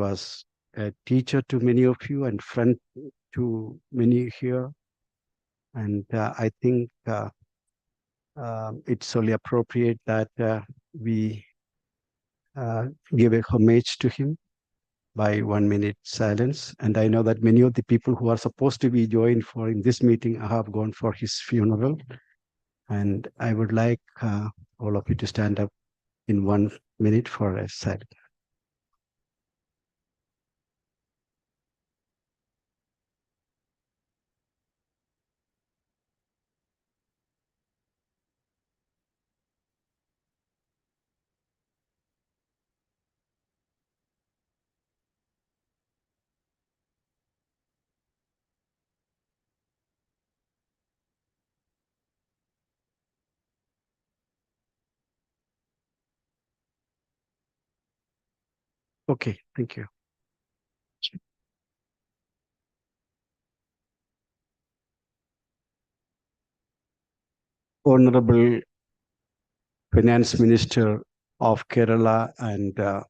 was a teacher to many of you and friend to many here. And I think it's only appropriate that we give a homage to him by 1 minute silence. And I know that many of the people who are supposed to be joined for in this meeting have gone for his funeral. And I would like all of you to stand up in 1 minute for a silence. Okay, thank you. Honorable Finance Minister of Kerala and the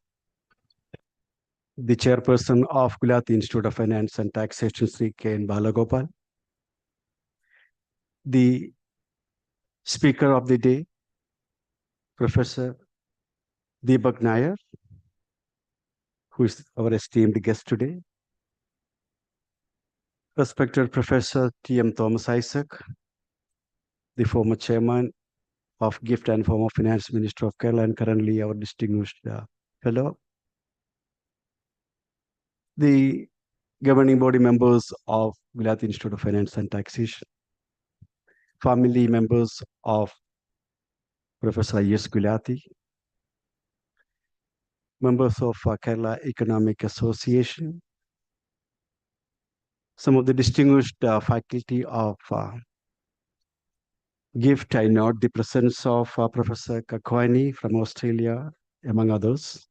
Chairperson of Gulati Institute of Finance and Taxation, Sri K.N. Balagopal, the Speaker of the Day, Professor Deepak Nair, who is our esteemed guest today, respected Professor T.M. Thomas Isaac, the former Chairman of Gift and former Finance Minister of Kerala and currently our distinguished fellow, the governing body members of Gulati Institute of Finance and Taxation, family members of Professor I.S. Gulati, members of Kerala Economic Association, some of the distinguished faculty of Gift. I note the presence of Professor Kakwani from Australia, among others.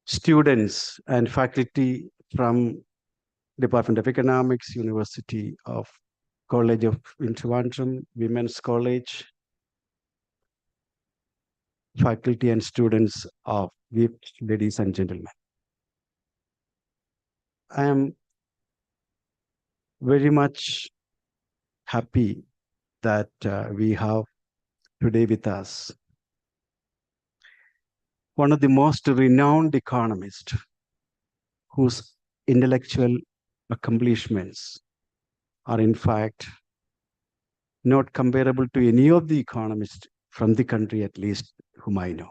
Students and faculty from Department of Economics, University of College of Trivandrum, Women's College, faculty and students of Gift, ladies and gentlemen. I am very much happy that we have today with us one of the most renowned economists whose intellectual accomplishments are in fact not comparable to any of the economists from the country, at least whom I know.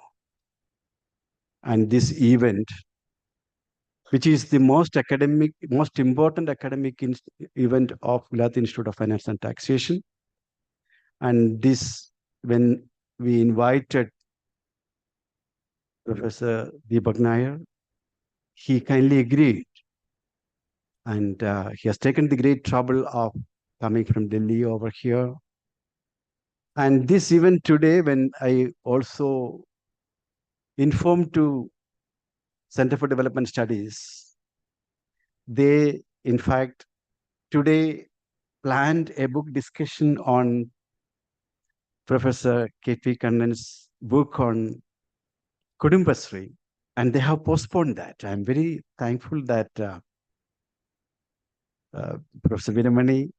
And this event, which is the most important academic event of Gulati Institute of Finance and Taxation. And this, when we invited Professor Deepak Nair, he kindly agreed. And he has taken the great trouble of coming from Delhi over here. And this event today, when I also informed to Center for Development Studies, they, in fact, today planned a book discussion on Professor K.P. Kannan's book on Kudumbasri, and they have postponed that. I'm very thankful that Professor Vinamani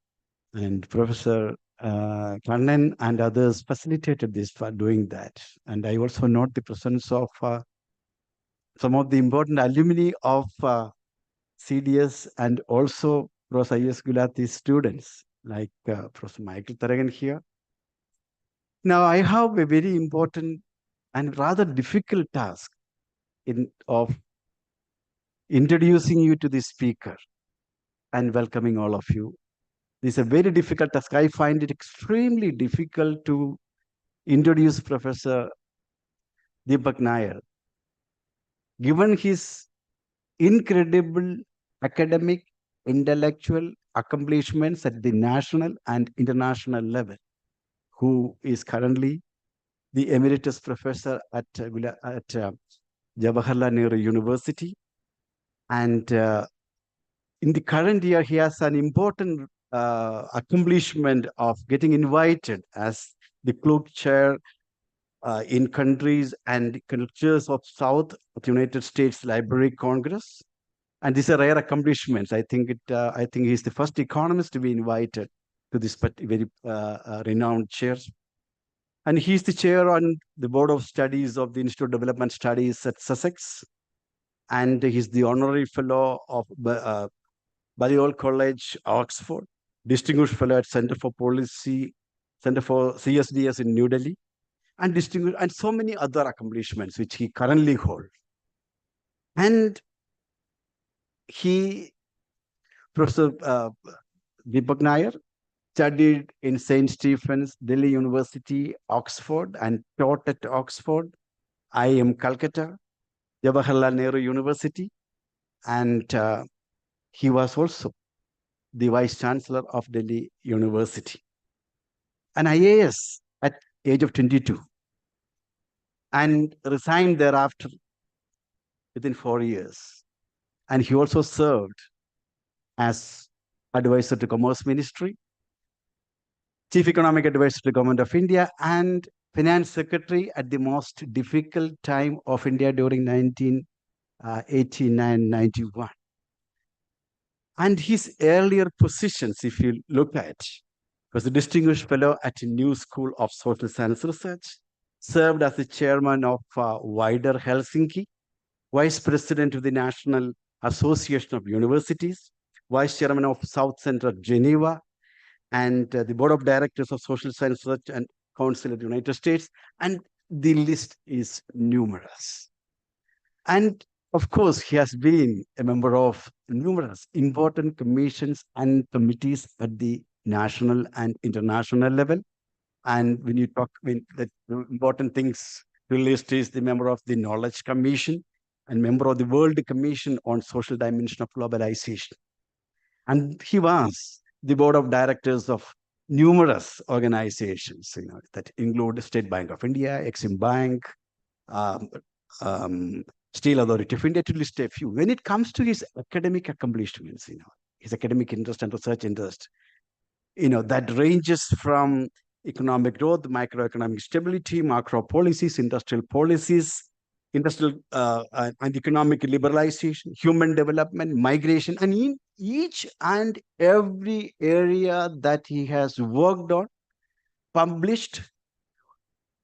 and Professor Kannan and others facilitated this for doing that. And I also note the presence of some of the important alumni of CDS and also Professor I.S. Gulati students like Professor Michael Taragan here. Now I have a very important and rather difficult task of introducing you to the speaker and welcoming all of you. This is a very difficult task. I find it extremely difficult to introduce Professor Deepak Nair, given his incredible academic, intellectual accomplishments at the national and international level, who is currently the emeritus professor at Jawaharlal Nehru University. And in the current year, he has an important accomplishment of getting invited as the clerk chair in countries and cultures of South of the United States Library Congress. And these are rare accomplishments. I think he's the first economist to be invited to this very renowned chair. And he's the chair on the board of studies of the Institute of Development Studies at Sussex. And he's the honorary fellow of Balliol College, Oxford, distinguished fellow at Center for CSDS in New Delhi, and distinguished, and so many other accomplishments which he currently holds. And he, Professor Deepak Nair, studied in St. Stephen's, Delhi University, Oxford, and taught at Oxford, IIM Calcutta, Jawaharlal Nehru University, and he was also the Vice Chancellor of Delhi University. An IAS at age of 22, and resigned thereafter within 4 years. And he also served as advisor to Commerce Ministry, Chief Economic Advisor to the Government of India, and Finance Secretary at the most difficult time of India during 1989-91. And his earlier positions, if you look at, was a distinguished fellow at the New School of Social Science Research, served as the chairman of Wider Helsinki, vice president of the National Association of Universities, vice chairman of South Center Geneva, and the board of directors of Social Science Research and Council of the United States. And the list is numerous. And of course, he has been a member of numerous important commissions and committees at the national and international level. And when you talk, the important things to list is the member of the Knowledge Commission and member of the World Commission on Social Dimension of Globalization. And he was the board of directors of numerous organizations, that include State Bank of India, Exim Bank, Steel Authority of India, to list a few. When it comes to his academic accomplishments, his academic interest and research interest, that ranges from economic growth, microeconomic stability, macro policies, industrial policies, industrial and economic liberalization, human development, migration, and in each and every area that he has worked on, published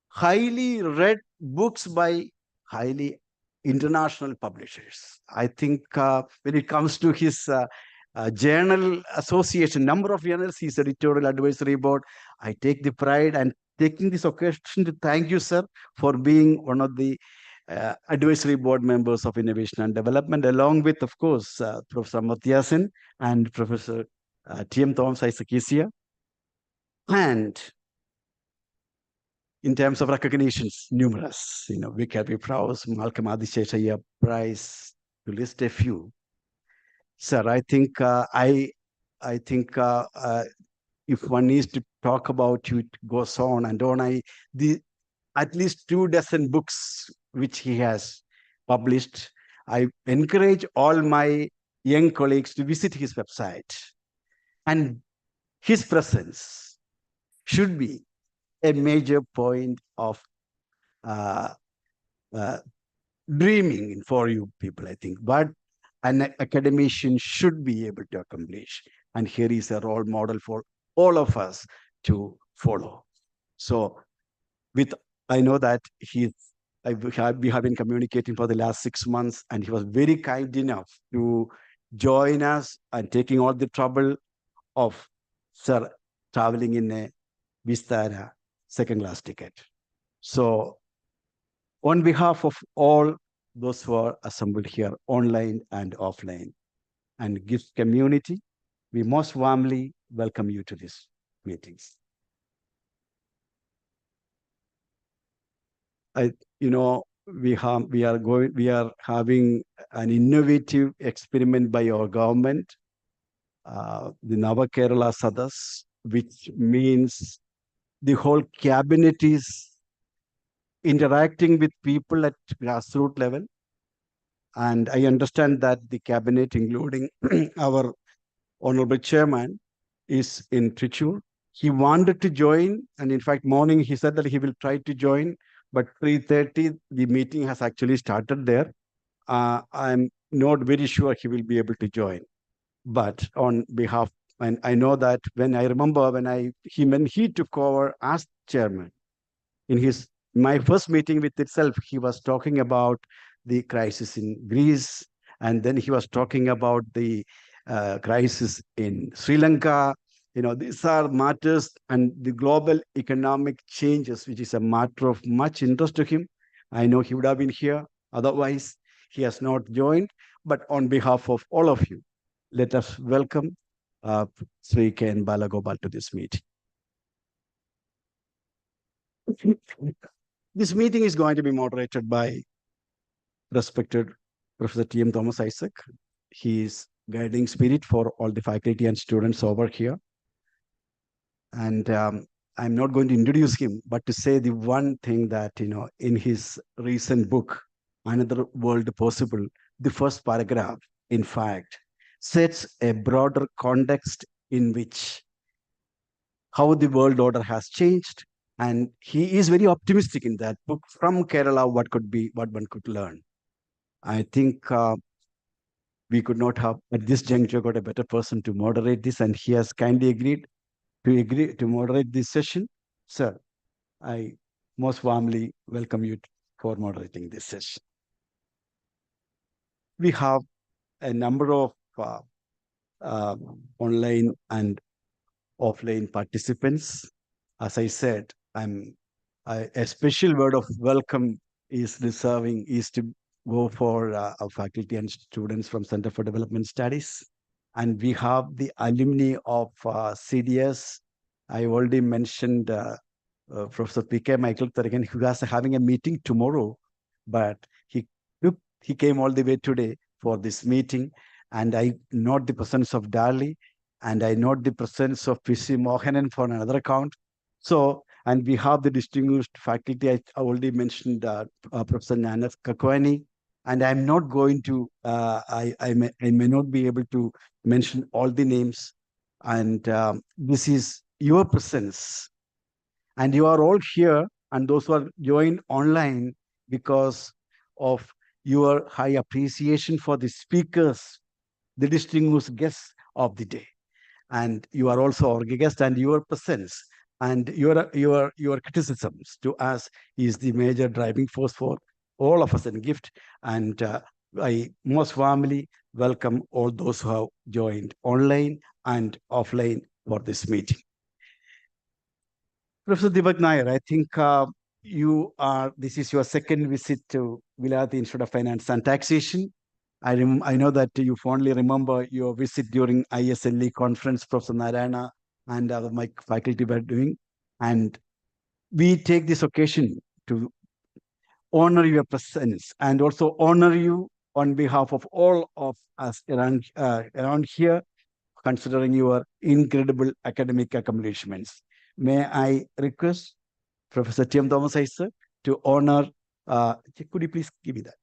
highly read books by highly international publishers. I think when it comes to his journal association, number of journals, his editorial advisory board, I take the pride and taking this occasion to thank you, sir, for being one of the advisory board members of Innovation and Development, along with, of course, Professor Mathiasen and Professor T.M. Thomas Isaac Isia. And in terms of recognitions, numerous, Vikarvi Prowse, Malcolm Adisheshaya Prize, to list a few. Sir, I think if one needs to talk about you, it goes on and on. At least 24 books which he has published. I encourage all my young colleagues to visit his website. And his presence should be a major point of dreaming for you people, I think. But an academician should be able to accomplish. And here is a role model for all of us to follow. So I know that we have been communicating for the last 6 months, and he was very kind enough to join us and taking all the trouble of, sir, traveling in a Vistara second-class ticket. So on behalf of all those who are assembled here, online and offline, and GIFT community, we most warmly welcome you to these meetings. We are having an innovative experiment by our government, the Nava Kerala Sadas, which means the whole cabinet is interacting with people at grassroots level. And I understand that the cabinet, including our honorable chairman, is in Trichur. He wanted to join, and in fact, morning he said that he will try to join, but 3:30 the meeting has actually started there. I'm not very sure he will be able to join. But on behalf, and I know that when I remember when he took over as chairman, in his my first meeting with itself, he was talking about the crisis in Greece, and then he was talking about the crisis in Sri Lanka. These are matters and the global economic changes, which is a matter of much interest to him. I know he would have been here. Otherwise, he has not joined. But on behalf of all of you, let us welcome Sri Ken Balagopal to this meeting. This meeting is going to be moderated by respected Professor T.M. Thomas Isaac. He is guiding spirit for all the faculty and students over here. And I'm not going to introduce him, but to say the one thing that, in his recent book, Another World Possible, the first paragraph, in fact, sets a broader context in which how the world order has changed. And he is very optimistic in that book from Kerala, what one could learn. I think we could not have at this juncture got a better person to moderate this, and he has kindly agreed to moderate this session. Sir, I most warmly welcome you for moderating this session. We have a number of uh, online and offline participants. As I said, a special word of welcome is to go for our faculty and students from Center for Development Studies. And we have the alumni of CDS. I already mentioned Professor P.K. Michael Tarigan, who is having a meeting tomorrow, but he came all the way today for this meeting. And I note the presence of Darli, and I note the presence of P.C. Mohanan for another account. So, and we have the distinguished faculty. I already mentioned Professor Nanak Kakwani, and I'm not going to, I may not be able to mention all the names. And this is your presence. And you are all here, and those who are joined online because of your high appreciation for the speakers, the distinguished guests of the day. And you are also our guest, and your presence and your criticisms to us is the major driving force for all of us in gift. And I most warmly welcome all those who have joined online and offline for this meeting. Professor Deepak Nair, I think this is your second visit to Gulati Institute of Finance and Taxation. I know that you fondly remember your visit during ISLE conference, Professor Narayana and my faculty were doing. And we take this occasion to honor your presence and also honor you on behalf of all of us around here, considering your incredible academic accomplishments. May I request Professor T.M. Thomas Isaac to honor, could you please give me that?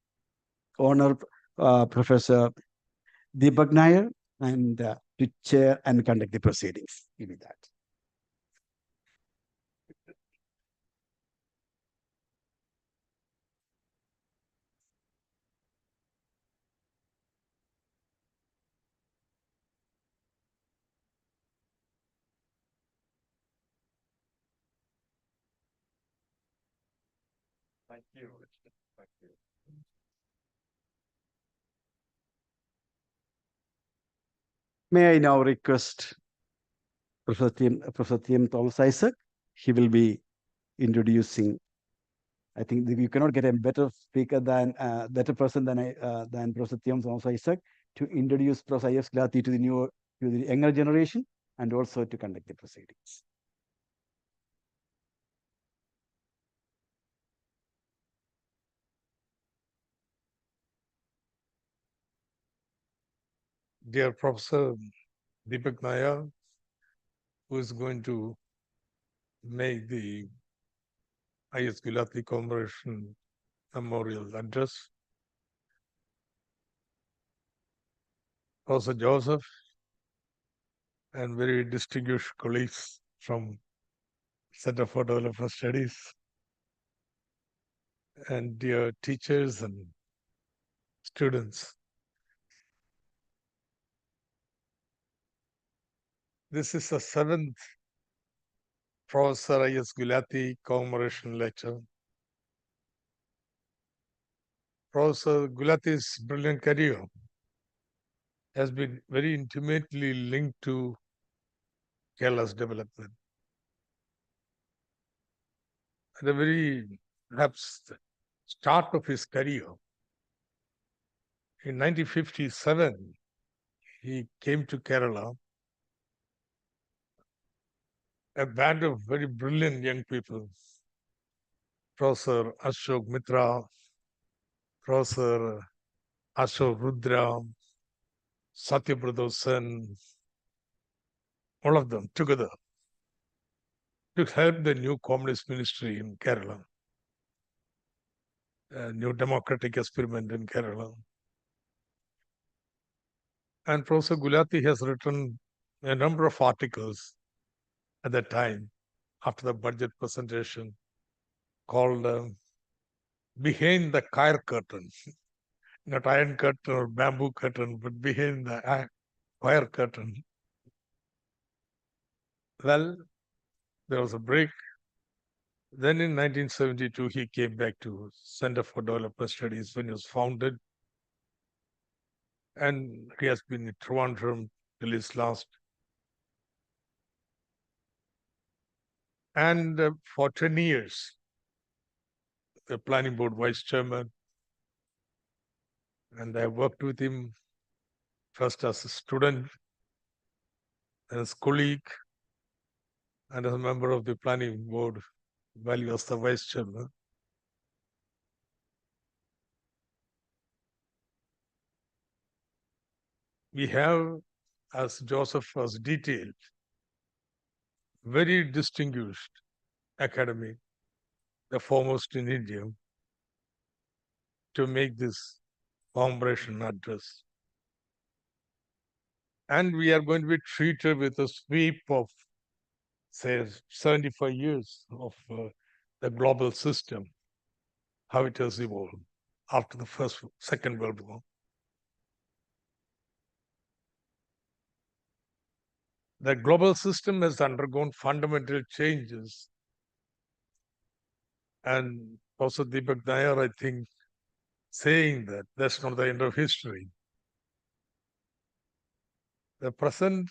Honor Professor Deepak Nair and to chair and conduct the proceedings. Give me that. Thank you. Thank you. May I now request Professor T.M. Thomas Isaac? He will be introducing. I think you cannot get a better speaker better person than Professor T.M. Thomas Isaac to introduce Professor 7thGulati to the younger generation and also to conduct the proceedings. Dear Professor Deepak Nair, who is going to make the 7thGulati Commemoration Memorial Address. Professor Joseph and very distinguished colleagues from Center for Development Studies. and dear teachers and students. This is the 7th Professor7thGulati commemoration lecture. Professor Gulati's brilliant career has been very intimately linked to Kerala's development. At the very, perhaps, start of his career, in 1957, he came to Kerala. A band of very brilliant young people, Professor Ashok Mitra, Professor Ashok Rudra, Satyabrata Sen, all of them together to help the new communist ministry in Kerala, a new democratic experiment in Kerala. And Professor Gulati has written a number of articles at that time after the budget presentation called Behind the Kaya Curtain, not iron curtain or bamboo curtain, but behind the wire curtain. Well, there was a break. Then in 1972, he came back to Center for Development Studies when it was founded. And he has been in Trivandrum till his last. And for 10 years, the planning board vice chairman. And I worked with him first as a student, as a colleague, and as a member of the planning board while he was the vice chairman. We have, as Joseph was detailed, very distinguished academy, the foremost in India, to make this commemoration address. And we are going to be treated with a sweep of, say, 75 years of the global system, how it has evolved after the Second World War. The global system has undergone fundamental changes. And also Deepak Nair, I think, saying that that's not the end of history. The present,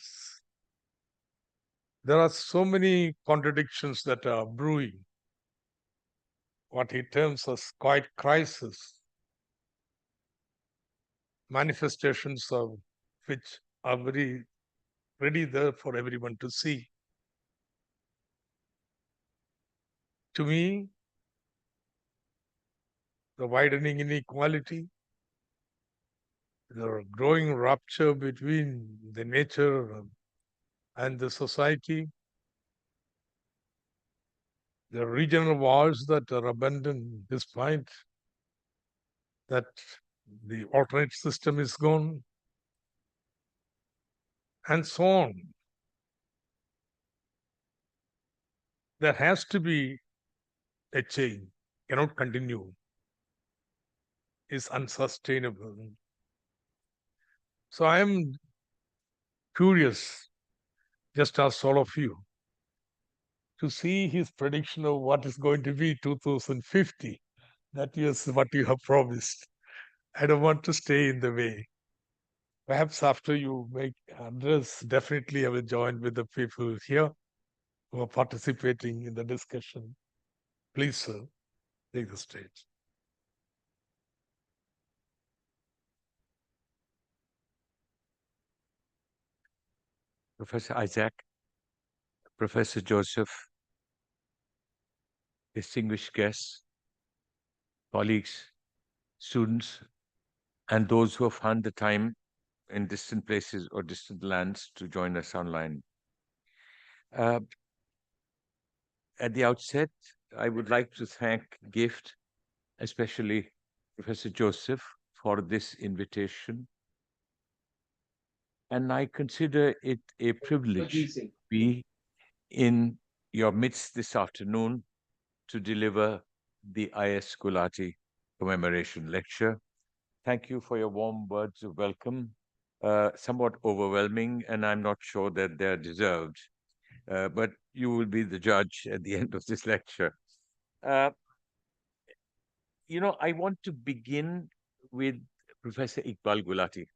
there are so many contradictions that are brewing, what he terms as quiet crisis, manifestations of which are very ready there for everyone to see. To me, the widening inequality, the growing rupture between the nature and the society, the regional wars that are abundant despite that the alternate system is gone, and so on. There has to be a change, cannot continue, is unsustainable. So I am curious, just as all of you, to see his prediction of what is going to be 2050. That is what you have promised. I don't want to stay in the way. Perhaps after you make address, definitely I will join with the people here who are participating in the discussion. Please, sir, take the stage. Professor Isaac, Professor Joseph, distinguished guests, colleagues, students, and those who have found the time in distant places or distant lands to join us online. At the outset, I would like to thank GIFT, especially Professor Joseph, for this invitation. And I consider it a privilege to be in your midst this afternoon to deliver the I.S. Gulati Commemoration Lecture. Thank you for your warm words of welcome, somewhat overwhelming, and I'm not sure that they're deserved. But you will be the judge at the end of this lecture. Uh, I want to begin with Professor Iqbal Gulati.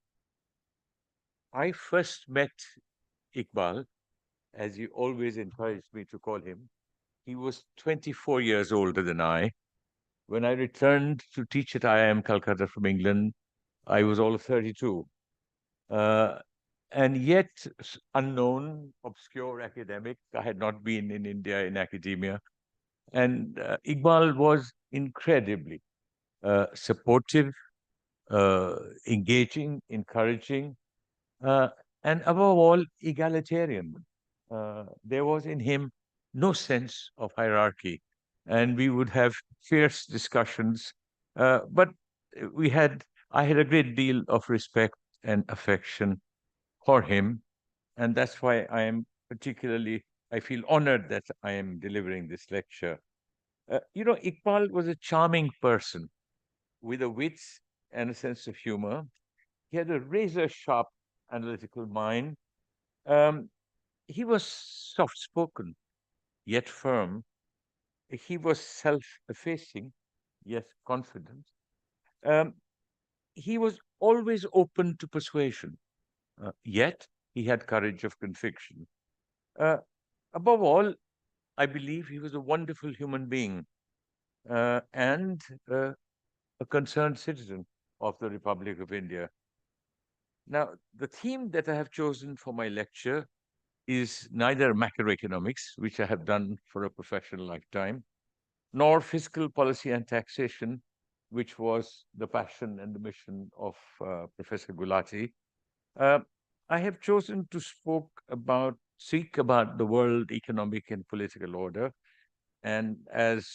I first met Iqbal, as you always encouraged me to call him. He was 24 years older than I. When I returned to teach at IIM Calcutta from England, I was all of 32. And yet, unknown, obscure academic. I had not been in India in academia. And Iqbal was incredibly supportive, engaging, encouraging, uh, and above all, egalitarian. There was in him no sense of hierarchy, and we would have fierce discussions. But we had, I had a great deal of respect and affection for him, and that's why I feel honored that I am delivering this lecture. Iqbal was a charming person with a wit and a sense of humor. He had a razor sharp analytical mind. Um, he was soft spoken, yet firm. He was self effacing, yet confident. Um, he was always open to persuasion, yet he had courage of conviction. Uh, Above all, I believe he was a wonderful human being and a concerned citizen of the Republic of India. Now, the theme that I have chosen for my lecture is neither macroeconomics, which I have done for a professional lifetime, nor fiscal policy and taxation, which was the passion and the mission of Professor Gulati. Uh, I have chosen to speak about the world economic and political order. And as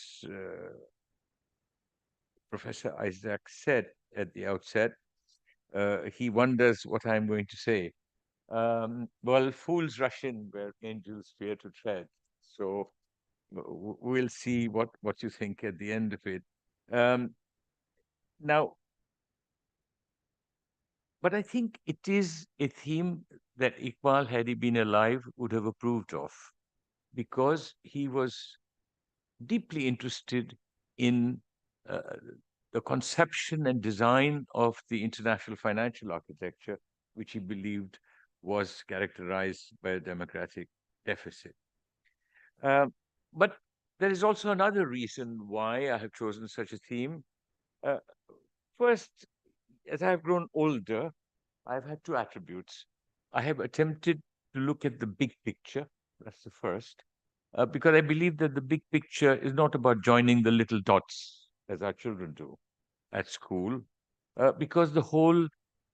Professor Isaac said at the outset, he wonders what I'm going to say. Well, fools rush in where angels fear to tread. So we'll see what you think at the end of it. Um, Now, but I think it is a theme that Iqbal, had he been alive, would have approved of because he was deeply interested in uh, the conception and design of the international financial architecture, which he believed was characterized by a democratic deficit. Um, but there is also another reason why I have chosen such a theme. Uh, First, as I have grown older, I've had two attributes. I have attempted to look at the big picture. That's the first. Because I believe that the big picture is not about joining the little dots as our children do at school, because the whole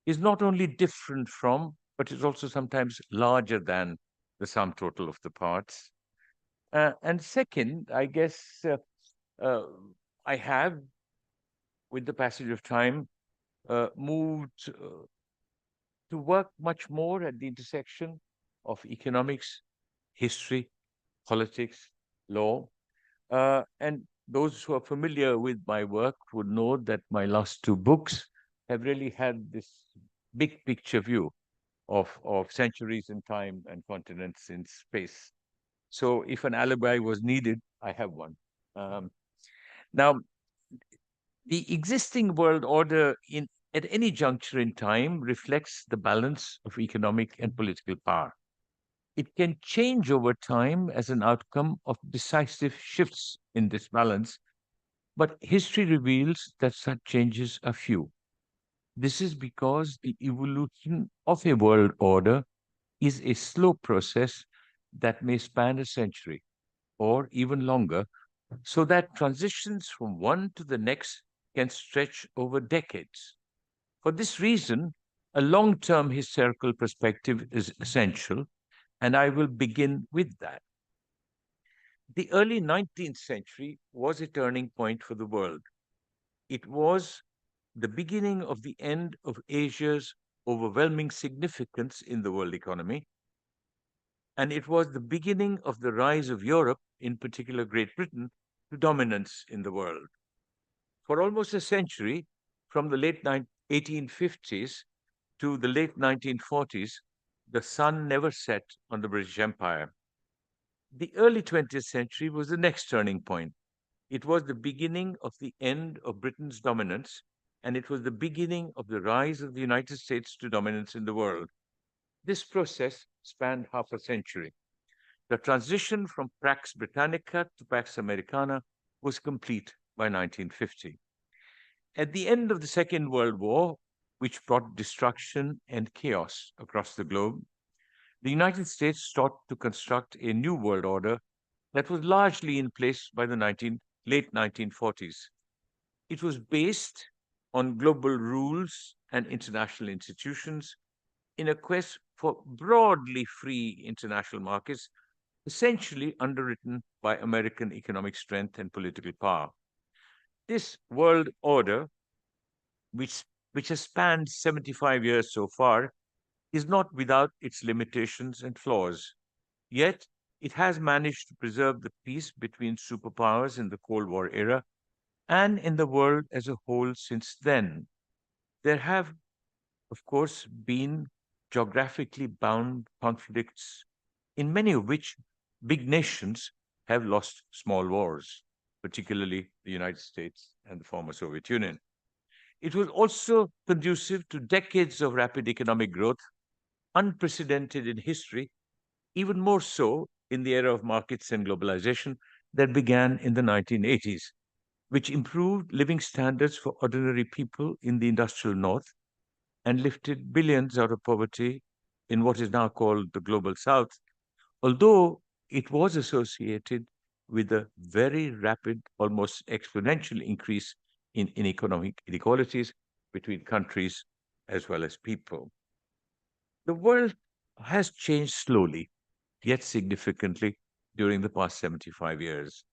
is not only different from, but is also sometimes larger than the sum total of the parts. And second, I guess uh, I have, with the passage of time, moved to work much more at the intersection of economics, history, politics, law. And those who are familiar with my work would know that my last two books have really had this big picture view of centuries in time and continents in space. So if an alibi was needed, I have one. Um, Now, the existing world order at any juncture in time reflects the balance of economic and political power. It can change over time as an outcome of decisive shifts in this balance, but history reveals that such changes are few. This is because the evolution of a world order is a slow process that may span a century or even longer, so that transitions from one to the next can stretch over decades. For this reason, a long term historical perspective is essential, and I will begin with that. The early 19th century was a turning point for the world. It was the beginning of the end of Asia's overwhelming significance in the world economy, and it was the beginning of the rise of Europe, in particular Great Britain, to dominance in the world. For almost a century, from the late 1850s to the late 1940s, the sun never set on the British Empire. The early 20th century was the next turning point. It was the beginning of the end of Britain's dominance, and it was the beginning of the rise of the United States to dominance in the world. This process spanned half a century. The transition from Pax Britannica to Pax Americana was complete by 1950. At the end of the Second World War, which brought destruction and chaos across the globe, the United States sought to construct a new world order that was largely in place by the late 1940s. It was based on global rules and international institutions in a quest for broadly free international markets, essentially underwritten by American economic strength and political power. This world order, which, which has spanned 75 years so far, is not without its limitations and flaws. Yet, it has managed to preserve the peace between superpowers in the Cold War era and in the world as a whole since then. There have, of course, been geographically bound conflicts, in many of which big nations have lost small wars, particularly the United States and the former Soviet Union. It was also conducive to decades of rapid economic growth, unprecedented in history, even more so in the era of markets and globalization that began in the 1980s, which improved living standards for ordinary people in the industrial North and lifted billions out of poverty in what is now called the Global South, although it was associated with a very rapid, almost exponential increase in economic inequalities between countries as well as people. The world has changed slowly, yet significantly, during the past 75 years.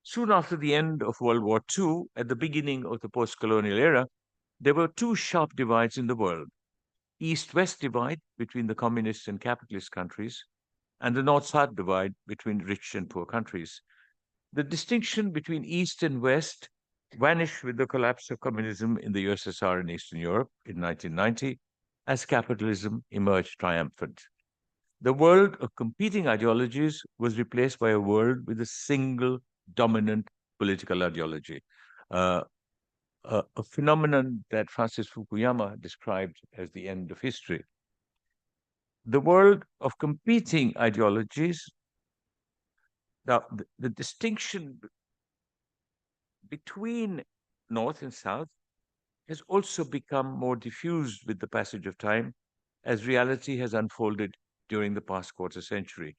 Soon after the end of World War II, at the beginning of the post colonial era, there were two sharp divides in the world: East West divide between the communist and capitalist countries, and the North South divide between rich and poor countries. The distinction between East and West vanished with the collapse of communism in the USSR and Eastern Europe in 1990 as capitalism emerged triumphant. The world of competing ideologies was replaced by a world with a single dominant political ideology, uh, a phenomenon that Francis Fukuyama described as the end of history. The world of competing ideologies, now the distinction between North and South has also become more diffused with the passage of time as reality has unfolded during the past quarter century.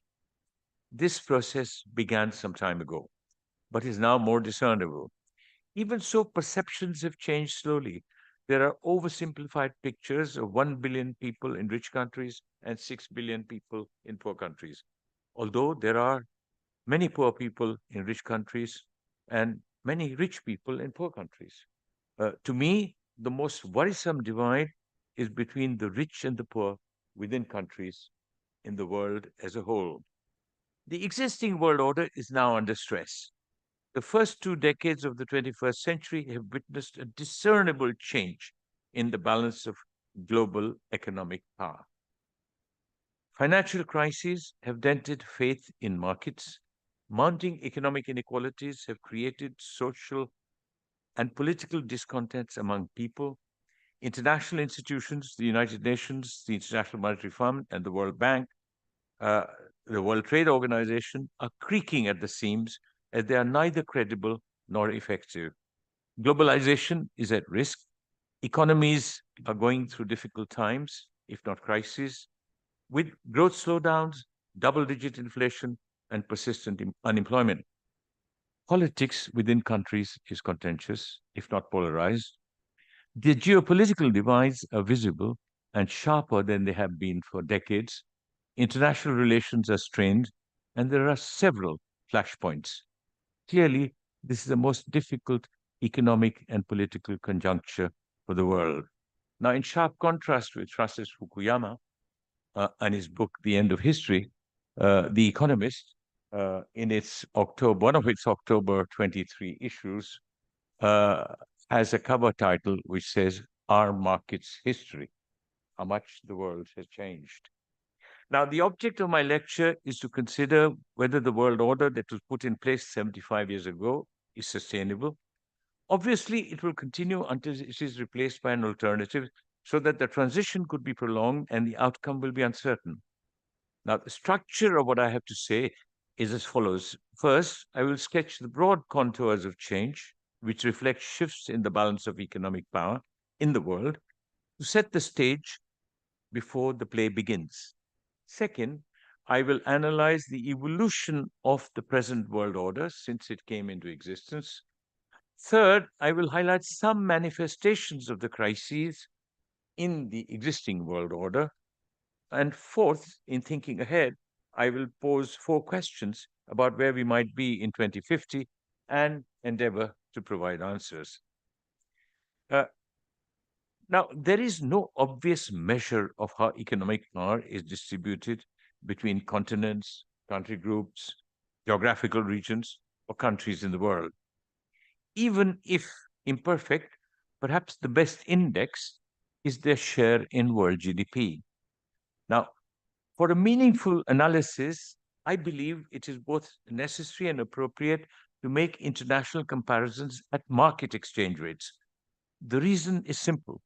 This process began some time ago, but is now more discernible. Even so, perceptions have changed slowly. There are oversimplified pictures of 1 billion people in rich countries and 6 billion people in poor countries. Although there are many poor people in rich countries and many rich people in poor countries. To me, the most worrisome divide is between the rich and the poor within countries in the world as a whole. The existing world order is now under stress. The first 2 decades of the 21st century have witnessed a discernible change in the balance of global economic power. Financial crises have dented faith in markets. Mounting economic inequalities have created social and political discontents among people. International institutions, the United Nations, the International Monetary Fund, and the World Bank, uh, the World Trade Organization, are creaking at the seams as they are neither credible nor effective. Globalization is at risk. Economies are going through difficult times, if not crises, with growth slowdowns, double-digit inflation, and persistent unemployment. Politics within countries is contentious, if not polarized. The geopolitical divides are visible and sharper than they have been for decades. International relations are strained, and there are several flashpoints. Clearly, this is the most difficult economic and political conjuncture for the world. Now, in sharp contrast with Francis Fukuyama and his book, The End of History, The Economist, in its one of its October 23 issues, has a cover title which says "Our Markets History: How Much the World Has Changed." Now, the object of my lecture is to consider whether the world order that was put in place 75 years ago is sustainable. Obviously, it will continue until it is replaced by an alternative so that the transition could be prolonged and the outcome will be uncertain. Now, the structure of what I have to say is as follows. First, I will sketch the broad contours of change, which reflect shifts in the balance of economic power in the world, to set the stage before the play begins. Second, I will analyze the evolution of the present world order since it came into existence. Third, I will highlight some manifestations of the crises in the existing world order. And fourth, in thinking ahead, I will pose 4 questions about where we might be in 2050 and endeavor to provide answers. Uh, Now, there is no obvious measure of how economic power is distributed between continents, country groups, geographical regions, or countries in the world. Even if imperfect, perhaps the best index is their share in world GDP. Now, for a meaningful analysis, I believe it is both necessary and appropriate to make international comparisons at market exchange rates. The reason is simple.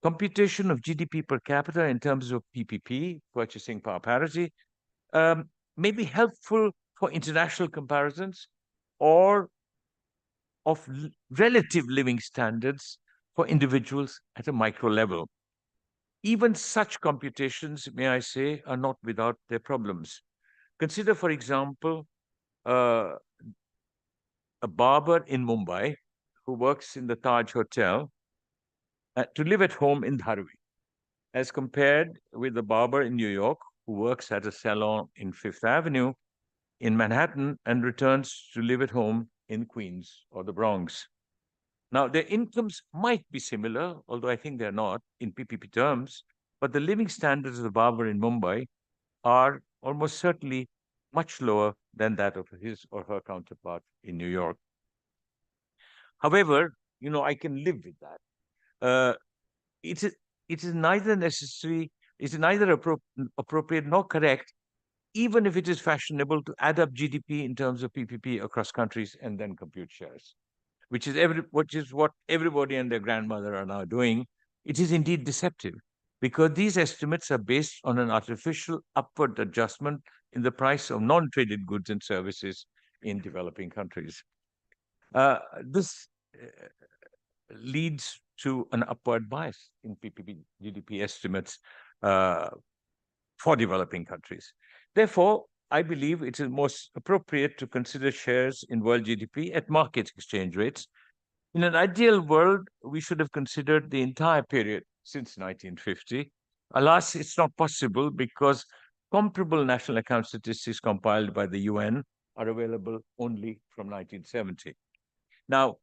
Computation of GDP per capita in terms of PPP, purchasing power parity, may be helpful for international comparisons or of relative living standards for individuals at a micro level. Even such computations, may I say, are not without their problems. Consider, for example, uh, a barber in Mumbai who works in the Taj Hotel to live at home in Dharwi, as compared with the barber in New York who works at a salon in Fifth Avenue in Manhattan and returns to live at home in Queens or the Bronx. Now, their incomes might be similar, although I think they're not in PPP terms, but the living standards of the barber in Mumbai are almost certainly much lower than that of his or her counterpart in New York. However, I can live with that. Uh, it is it is neither necessary, it is neither appropriate nor correct, even if it is fashionable to add up GDP in terms of PPP across countries and then compute shares, which is what everybody and their grandmother are now doing. It is indeed deceptive because these estimates are based on an artificial upward adjustment in the price of non-traded goods and services in developing countries. This leads to an upward bias in PPP GDP estimates for developing countries. Therefore, I believe it is most appropriate to consider shares in world GDP at market exchange rates. In an ideal world, we should have considered the entire period since 1950. Alas, it's not possible because comparable national account statistics compiled by the UN are available only from 1970. Now,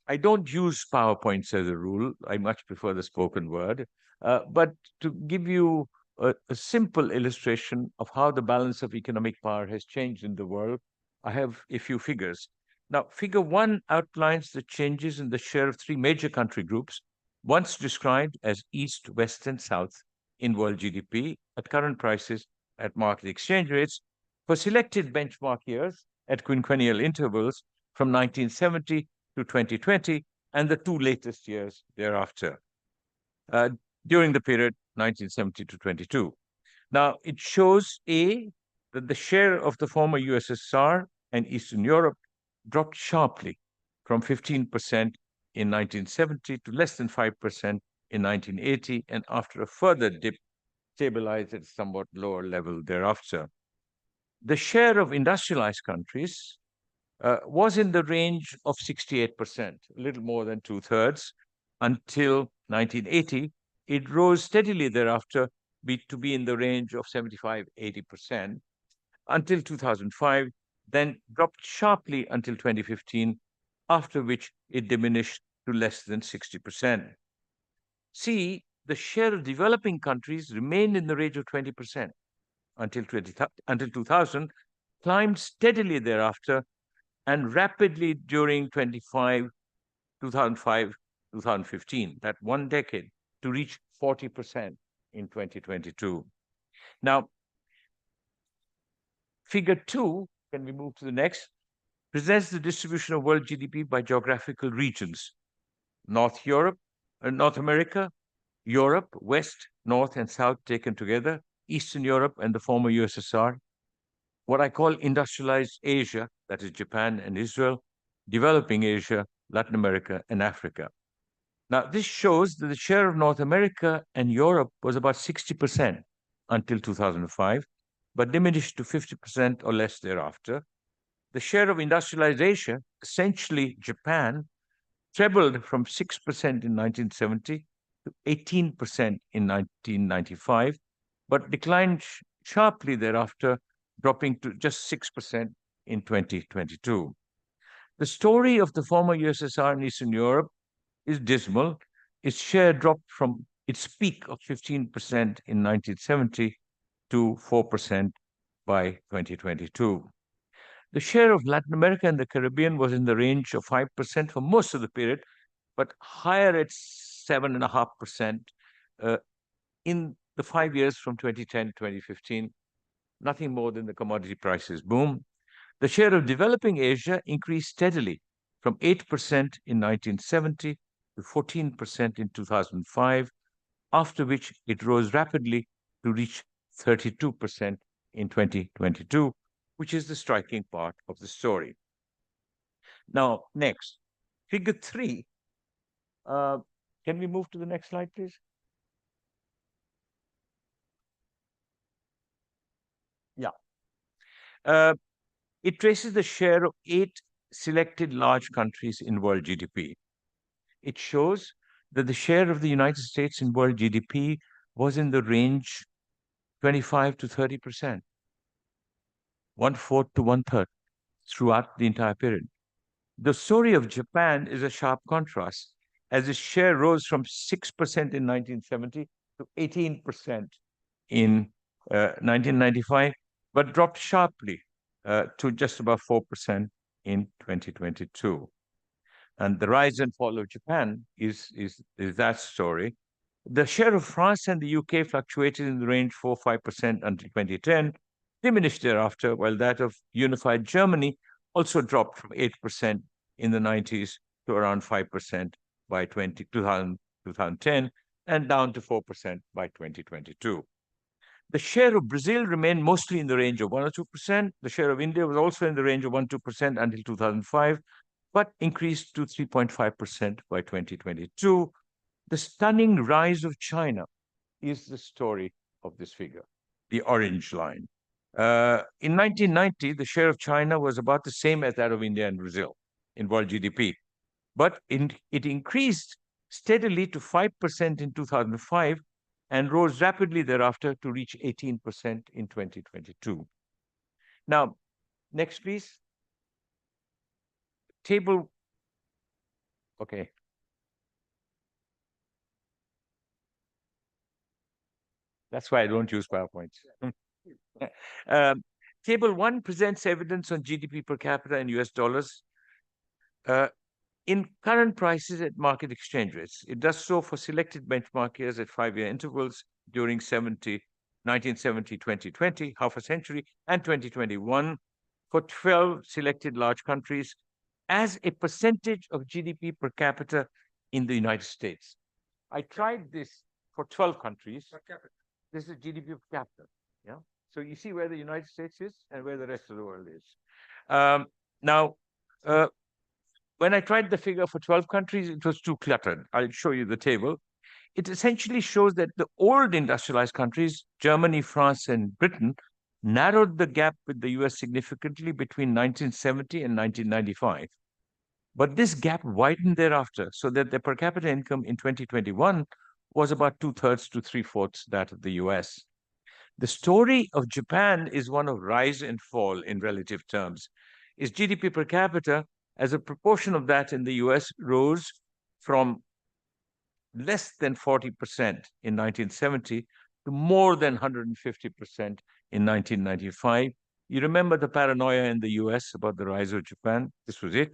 I don't use PowerPoints as a rule. I much prefer the spoken word. But to give you a simple illustration of how the balance of economic power has changed in the world, I have a few figures. Now, figure 1 outlines the changes in the share of 3 major country groups, once described as East, West, and South in world GDP at current prices at market exchange rates for selected benchmark years at quinquennial intervals from 1970 to 2020 and the 2 latest years thereafter, during the period 1970 to 22. Now, it shows that the share of the former USSR and Eastern Europe dropped sharply from 15% in 1970 to less than 5% in 1980, and after a further dip, stabilized at a somewhat lower level thereafter. The share of industrialized countries was in the range of 68%, a little more than 2/3, until 1980. It rose steadily thereafter to be in the range of 75-80% until 2005, then dropped sharply until 2015, after which it diminished to less than 60%. See, the share of developing countries remained in the range of 20% until 2000, climbed steadily thereafter and rapidly during 2005, 2015, that one decade, to reach 40% in 2022. Now, figure 2, can we move to the next, presents the distribution of world GDP by geographical regions. North America, Europe, West, North, and South taken together, Eastern Europe and the former USSR, what I call industrialized Asia, that is Japan and Israel, developing Asia, Latin America, and Africa. Now, this shows that the share of North America and Europe was about 60% until 2005, but diminished to 50% or less thereafter. The share of industrialized Asia, essentially Japan, trebled from 6% in 1970 to 18% in 1995, but declined sharply thereafter, dropping to just 6% in 2022. The story of the former USSR and Eastern Europe is dismal. Its share dropped from its peak of 15% in 1970 to 4% by 2022. The share of Latin America and the Caribbean was in the range of 5% for most of the period, but higher at 7.5% in the 5 years from 2010 to 2015, nothing more than the commodity prices boom. The share of developing Asia increased steadily from 8% in 1970 to 14% in 2005, after which it rose rapidly to reach 32% in 2022, which is the striking part of the story. Now, next, figure 3. Can we move to the next slide, please? Yeah. It traces the share of 8 selected large countries in world GDP. It shows that the share of the United States in world GDP was in the range 25 to 30%, 1/4 to 1/3 throughout the entire period. The story of Japan is a sharp contrast, as its share rose from 6% in 1970 to 18% in 1995, but dropped sharply to just about 4% in 2022. And the rise and fall of Japan is that story. The share of France and the UK fluctuated in the range 4-5% until 2010, diminished thereafter, while that of unified Germany also dropped from 8% in the 90s to around 5% by 2010, and down to 4% by 2022. The share of Brazil remained mostly in the range of 1 or 2%. The share of India was also in the range of 1-2% until 2005, but increased to 3.5% by 2022. The stunning rise of China is the story of this figure, the orange line. In 1990, the share of China was about the same as that of India and Brazil in world GDP, but it increased steadily to 5% in 2005 and rose rapidly thereafter to reach 18% in 2022. Now, next, please. Table. Okay. That's why I don't use PowerPoints. Table 1 presents evidence on GDP per capita in US dollars in current prices at market exchange rates. It does so for selected benchmark years at 5-year intervals during 1970, 2020, half a century, and 2021 for 12 selected large countries as a percentage of GDP per capita in the United States. I tried this for 12 countries. This is GDP per capita. Yeah. So you see where the United States is and where the rest of the world is. Now, when I tried the figure for 12 countries, it was too cluttered. I'll show you the table. It essentially shows that the old industrialized countries, Germany, France, and Britain, narrowed the gap with the US significantly between 1970 and 1995. But this gap widened thereafter, so that the per capita income in 2021 was about 2/3 to 3/4 that of the US. The story of Japan is one of rise and fall in relative terms. Its GDP per capita, as a proportion of that in the US, rose from less than 40% in 1970 to more than 150% in 1995, You remember the paranoia in the US about the rise of Japan? This was it.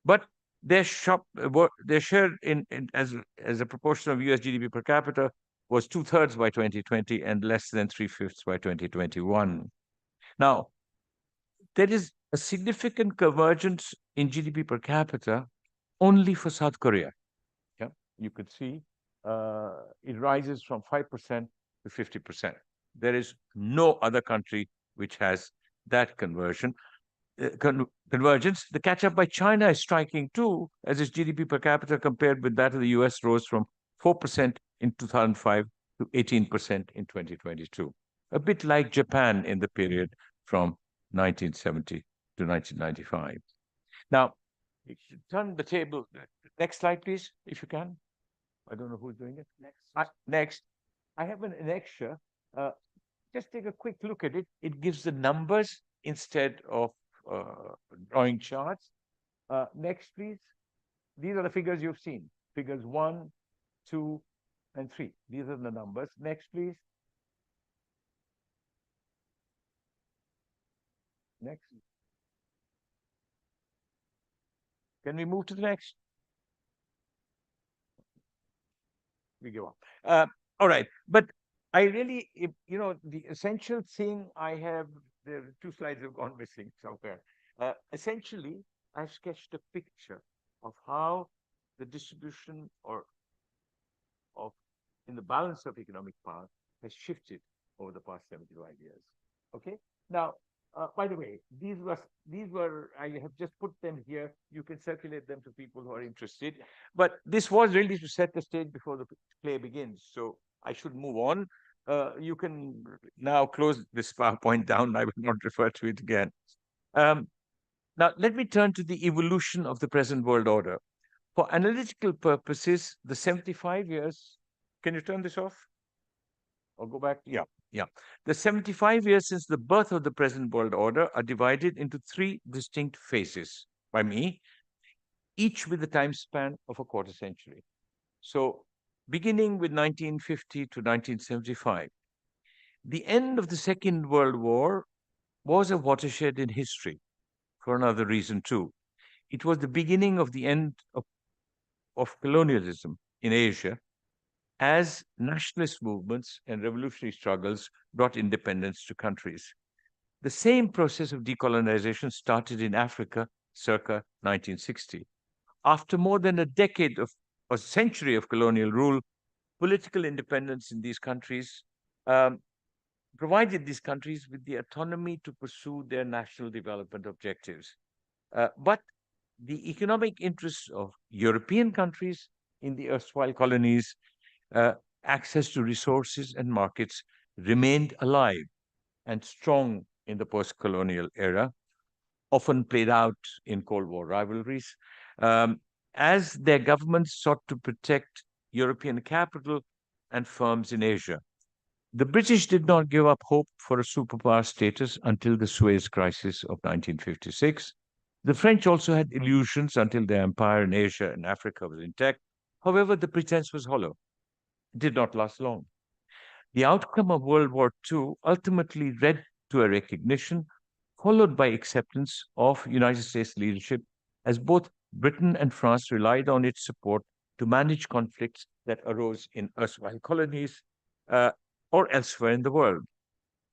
But their share as a proportion of US GDP per capita was two-thirds by 2020 and less than three-fifths by 2021. Now, there is a significant convergence in GDP per capita only for South Korea. Yeah, you could see it rises from 5% to 50%. There is no other country which has that convergence. The catch up by China is striking too, as its GDP per capita compared with that of the US rose from 4% in 2005 to 18% in 2022. A bit like Japan in the period from 1970 to 1995. Now, turn the table. Next slide, please, if you can. I don't know who's doing it. Next. I have an extra. Just take a quick look at it. It gives the numbers instead of drawing charts. Next, please. These are the figures you've seen. Figures 1, 2, and 3. These are the numbers. Next, please. Next. Can we move to the next? We go on. All right. But I really, the essential thing I have, the 2 slides have gone missing somewhere. Essentially, I've sketched a picture of how the distribution in the balance of economic power has shifted over the past 75 years. Okay. Now, by the way, these were I have just put them here. You can circulate them to people who are interested. But this was really to set the stage before the play begins. So I should move on. You can now close this PowerPoint down. I will not refer to it again. Now, let me turn to the evolution of the present world order. For analytical purposes, the 75 years, can you turn this off? Or go back? Yeah. The 75 years since the birth of the present world order are divided into 3 distinct phases by me, each with a time span of a quarter century. So, beginning with 1950 to 1975, the end of the Second World War was a watershed in history for another reason too. It was the beginning of the end of colonialism in Asia, as nationalist movements and revolutionary struggles brought independence to countries. The same process of decolonization started in Africa circa 1960. After more than a century of colonial rule, political independence in these countries provided these countries with the autonomy to pursue their national development objectives. But the economic interests of European countries in the erstwhile colonies, access to resources and markets remained alive and strong in the post-colonial era, often played out in Cold War rivalries, as their governments sought to protect European capital and firms in Asia. The British did not give up hope for a superpower status until the Suez Crisis of 1956. The French also had illusions until their empire in Asia and Africa was intact. However, the pretense was hollow. It did not last long. The outcome of World War II ultimately led to a recognition, followed by acceptance of United States leadership, as both Britain and France relied on its support to manage conflicts that arose in erstwhile colonies or elsewhere in the world.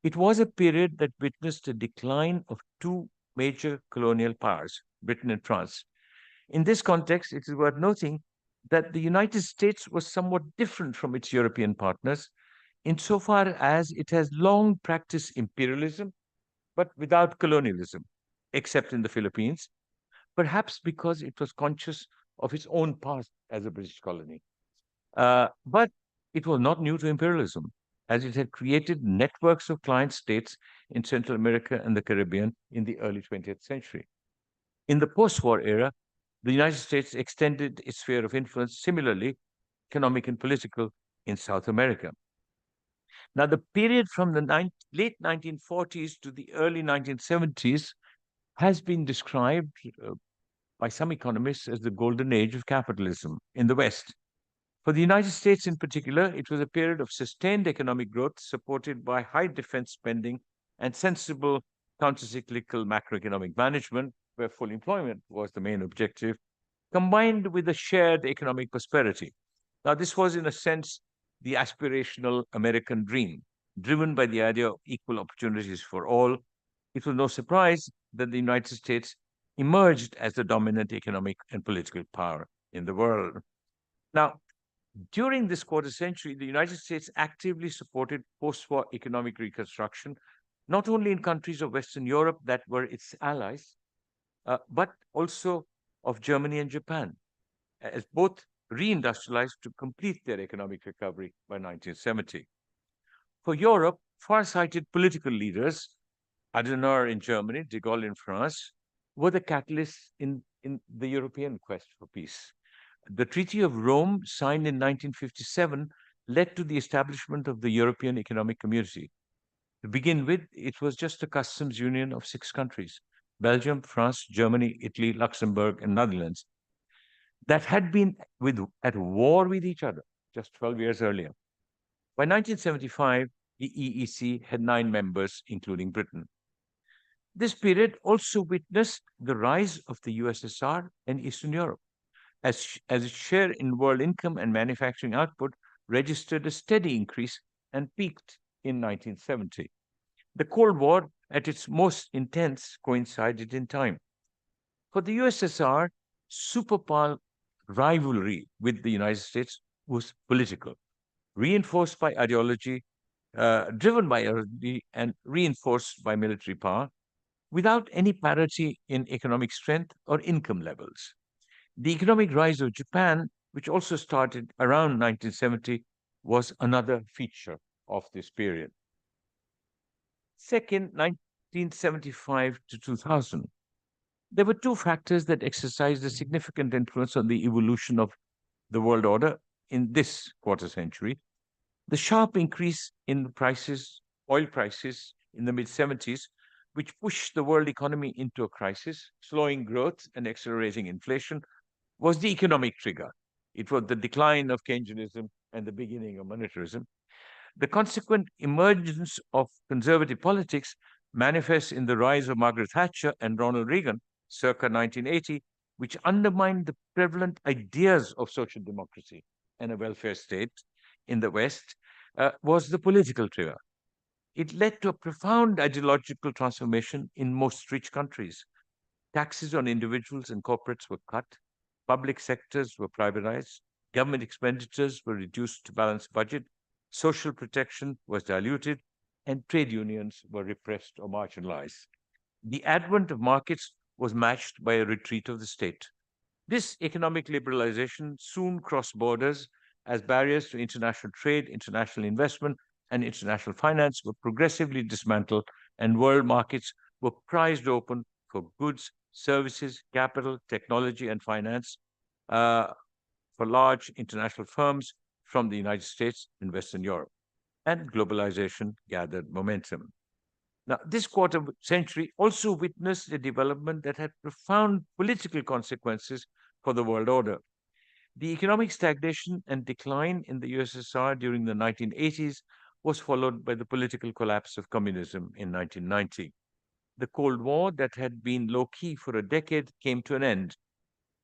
It was a period that witnessed a decline of 2 major colonial powers, Britain and France. In this context, it is worth noting that the United States was somewhat different from its European partners insofar as it has long practiced imperialism, but without colonialism, except in the Philippines, perhaps because it was conscious of its own past as a British colony. But it was not new to imperialism, as it had created networks of client states in Central America and the Caribbean in the early 20th century. In the post-war era, the United States extended its sphere of influence similarly, economic and political, in South America. Now, the period from the late 1940s to the early 1970s has been described by some economists as the golden age of capitalism in the West. For the United States in particular, it was a period of sustained economic growth supported by high defense spending and sensible countercyclical macroeconomic management, where full employment was the main objective, combined with a shared economic prosperity. Now, this was, in a sense, the aspirational American dream, driven by the idea of equal opportunities for all. It was no surprise that the United States emerged as the dominant economic and political power in the world. Now, during this quarter century, the United States actively supported post war economic reconstruction, not only in countries of Western Europe that were its allies, but also of Germany and Japan, as both reindustrialized to complete their economic recovery by 1970. For Europe, far-sighted political leaders, Adenauer in Germany, de Gaulle in France, were the catalysts in the European quest for peace. The Treaty of Rome, signed in 1957, led to the establishment of the European Economic Community. To begin with, it was just a customs union of 6 countries: Belgium, France, Germany, Italy, Luxembourg, and Netherlands, that had been at war with each other just 12 years earlier. By 1975, the EEC had 9 members, including Britain. This period also witnessed the rise of the USSR and Eastern Europe, as its share in world income and manufacturing output registered a steady increase and peaked in 1970. The Cold War, at its most intense, coincided in time. For the USSR, superpower rivalry with the United States was political, reinforced by ideology, driven by ideology, and reinforced by military power, without any parity in economic strength or income levels. The economic rise of Japan, which also started around 1970, was another feature of this period. Second, 1975 to 2000. There were 2 factors that exercised a significant influence on the evolution of the world order in this quarter century. The sharp increase in the oil prices in the mid 70s, which pushed the world economy into a crisis, slowing growth and accelerating inflation, was the economic trigger. It was the decline of Keynesianism and the beginning of monetarism. The consequent emergence of conservative politics manifests in the rise of Margaret Thatcher and Ronald Reagan circa 1980, which undermined the prevalent ideas of social democracy and a welfare state in the West, was the political trigger. It led to a profound ideological transformation in most rich countries. Taxes on individuals and corporates were cut, public sectors were privatized, government expenditures were reduced to balance budget, social protection was diluted, and trade unions were repressed or marginalized. The advent of markets was matched by a retreat of the state. This economic liberalization soon crossed borders as barriers to international trade, international investment, and international finance were progressively dismantled, and world markets were prized open for goods, services, capital, technology, and finance for large international firms from the United States and Western Europe. And globalization gathered momentum. Now, this quarter century also witnessed a development that had profound political consequences for the world order. The economic stagnation and decline in the USSR during the 1980s was followed by the political collapse of communism in 1990. The Cold War, that had been low key for a decade, came to an end.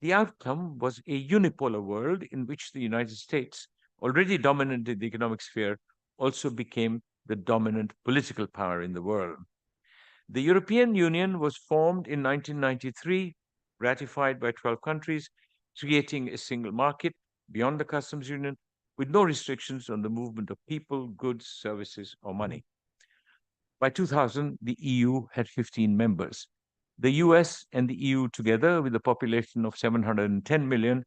The outcome was a unipolar world in which the United States, already dominant in the economic sphere, also became the dominant political power in the world. The European Union was formed in 1993, ratified by 12 countries, creating a single market beyond the customs union with no restrictions on the movement of people, goods, services, or money. By 2000, the EU had 15 members. The US and the EU together, with a population of 710 million,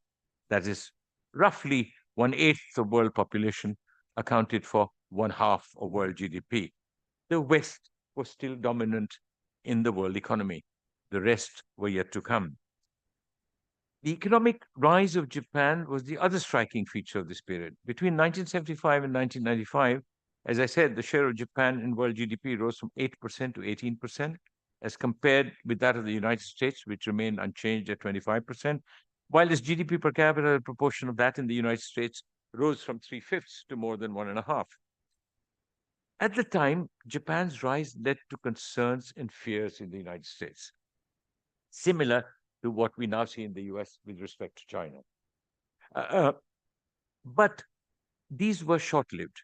that is roughly 1/8 of world population, accounted for 1/2 of world GDP. The West was still dominant in the world economy. The rest were yet to come. The economic rise of Japan was the other striking feature of this period. Between 1975 and 1995, as I said, the share of Japan in world GDP rose from 8% to 18%, as compared with that of the United States, which remained unchanged at 25%, while its GDP per capita proportion of that in the United States rose from 3/5 to more than 1.5. At the time, Japan's rise led to concerns and fears in the United States, similar to what we now see in the US with respect to China. Uh, uh, but these were short lived.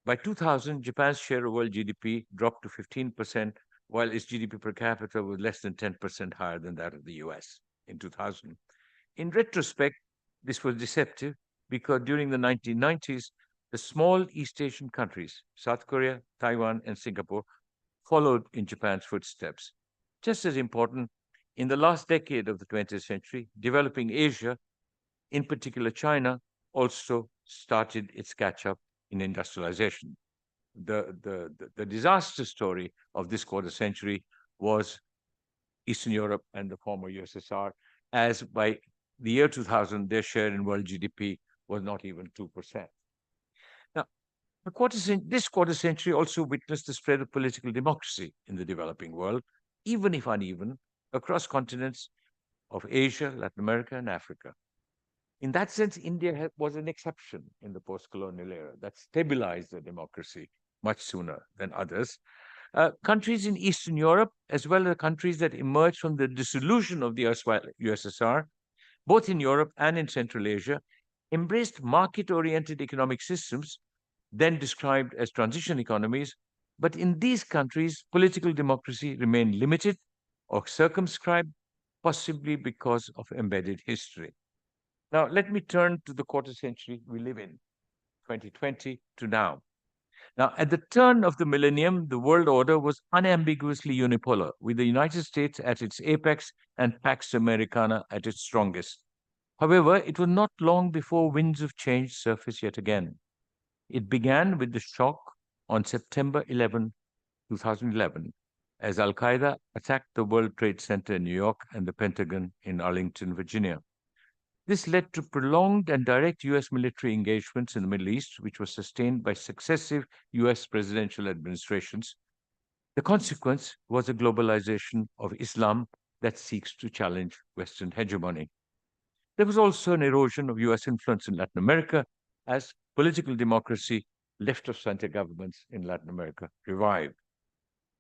By 2000, Japan's share of world GDP dropped to 15%, while its GDP per capita was less than 10% higher than that of the US in 2000. In retrospect, this was deceptive because during the 1990s, the small East Asian countries, South Korea, Taiwan, and Singapore, followed in Japan's footsteps. Just as important, in the last decade of the 20th century, developing Asia, in particular China, also started its catch up in industrialization. The disaster story of this quarter century was Eastern Europe and the former USSR, as by the year 2000, their share in world GDP was not even 2%. Now, this quarter century also witnessed the spread of political democracy in the developing world, even if uneven, across continents of Asia, Latin America, and Africa. In that sense, India was an exception in the post colonial era that stabilized the democracy much sooner than others. Countries in Eastern Europe, as well as countries that emerged from the dissolution of the erstwhile USSR, both in Europe and in Central Asia, embraced market oriented economic systems, then described as transition economies. But in these countries, political democracy remained limited or circumscribed, possibly because of embedded history. Now, let me turn to the quarter century we live in, 2020 to now. Now, at the turn of the millennium, the world order was unambiguously unipolar, with the United States at its apex and Pax Americana at its strongest. However, it was not long before winds of change surfaced yet again. It began with the shock on September 11, 2011, as Al Qaeda attacked the World Trade Center in New York and the Pentagon in Arlington, Virginia. This led to prolonged and direct US military engagements in the Middle East, which were sustained by successive US presidential administrations. The consequence was a globalization of Islam that seeks to challenge Western hegemony. There was also an erosion of US influence in Latin America as political democracy, left of center governments in Latin America revived.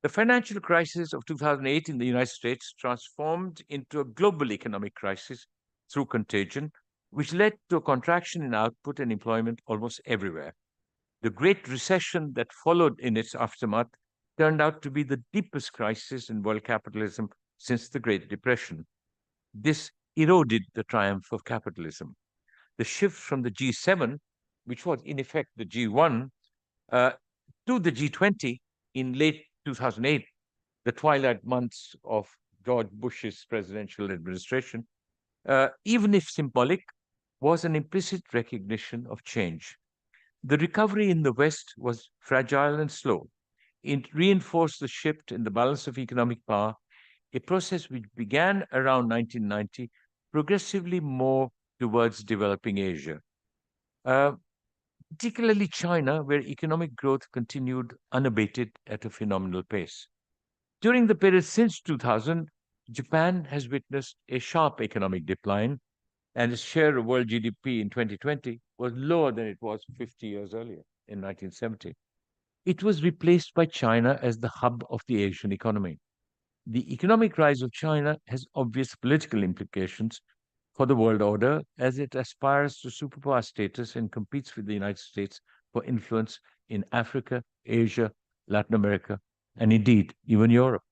The financial crisis of 2008 in the United States transformed into a global economic crisis through contagion, which led to a contraction in output and employment almost everywhere. The Great Recession that followed in its aftermath turned out to be the deepest crisis in world capitalism since the Great Depression. This eroded the triumph of capitalism. The shift from the G7, which was in effect the G1, to the G20 in late 2008, the twilight months of George Bush's presidential administration, even if symbolic, was an implicit recognition of change. The recovery in the West was fragile and slow. It reinforced the shift in the balance of economic power, a process which began around 1990, progressively more towards developing Asia, particularly China, where economic growth continued unabated at a phenomenal pace. During the period since 2000, Japan has witnessed a sharp economic decline, and its share of world GDP in 2020 was lower than it was 50 years earlier in 1970. It was replaced by China as the hub of the Asian economy. The economic rise of China has obvious political implications for the world order as it aspires to superpower status and competes with the United States for influence in Africa, Asia, Latin America, and indeed even Europe.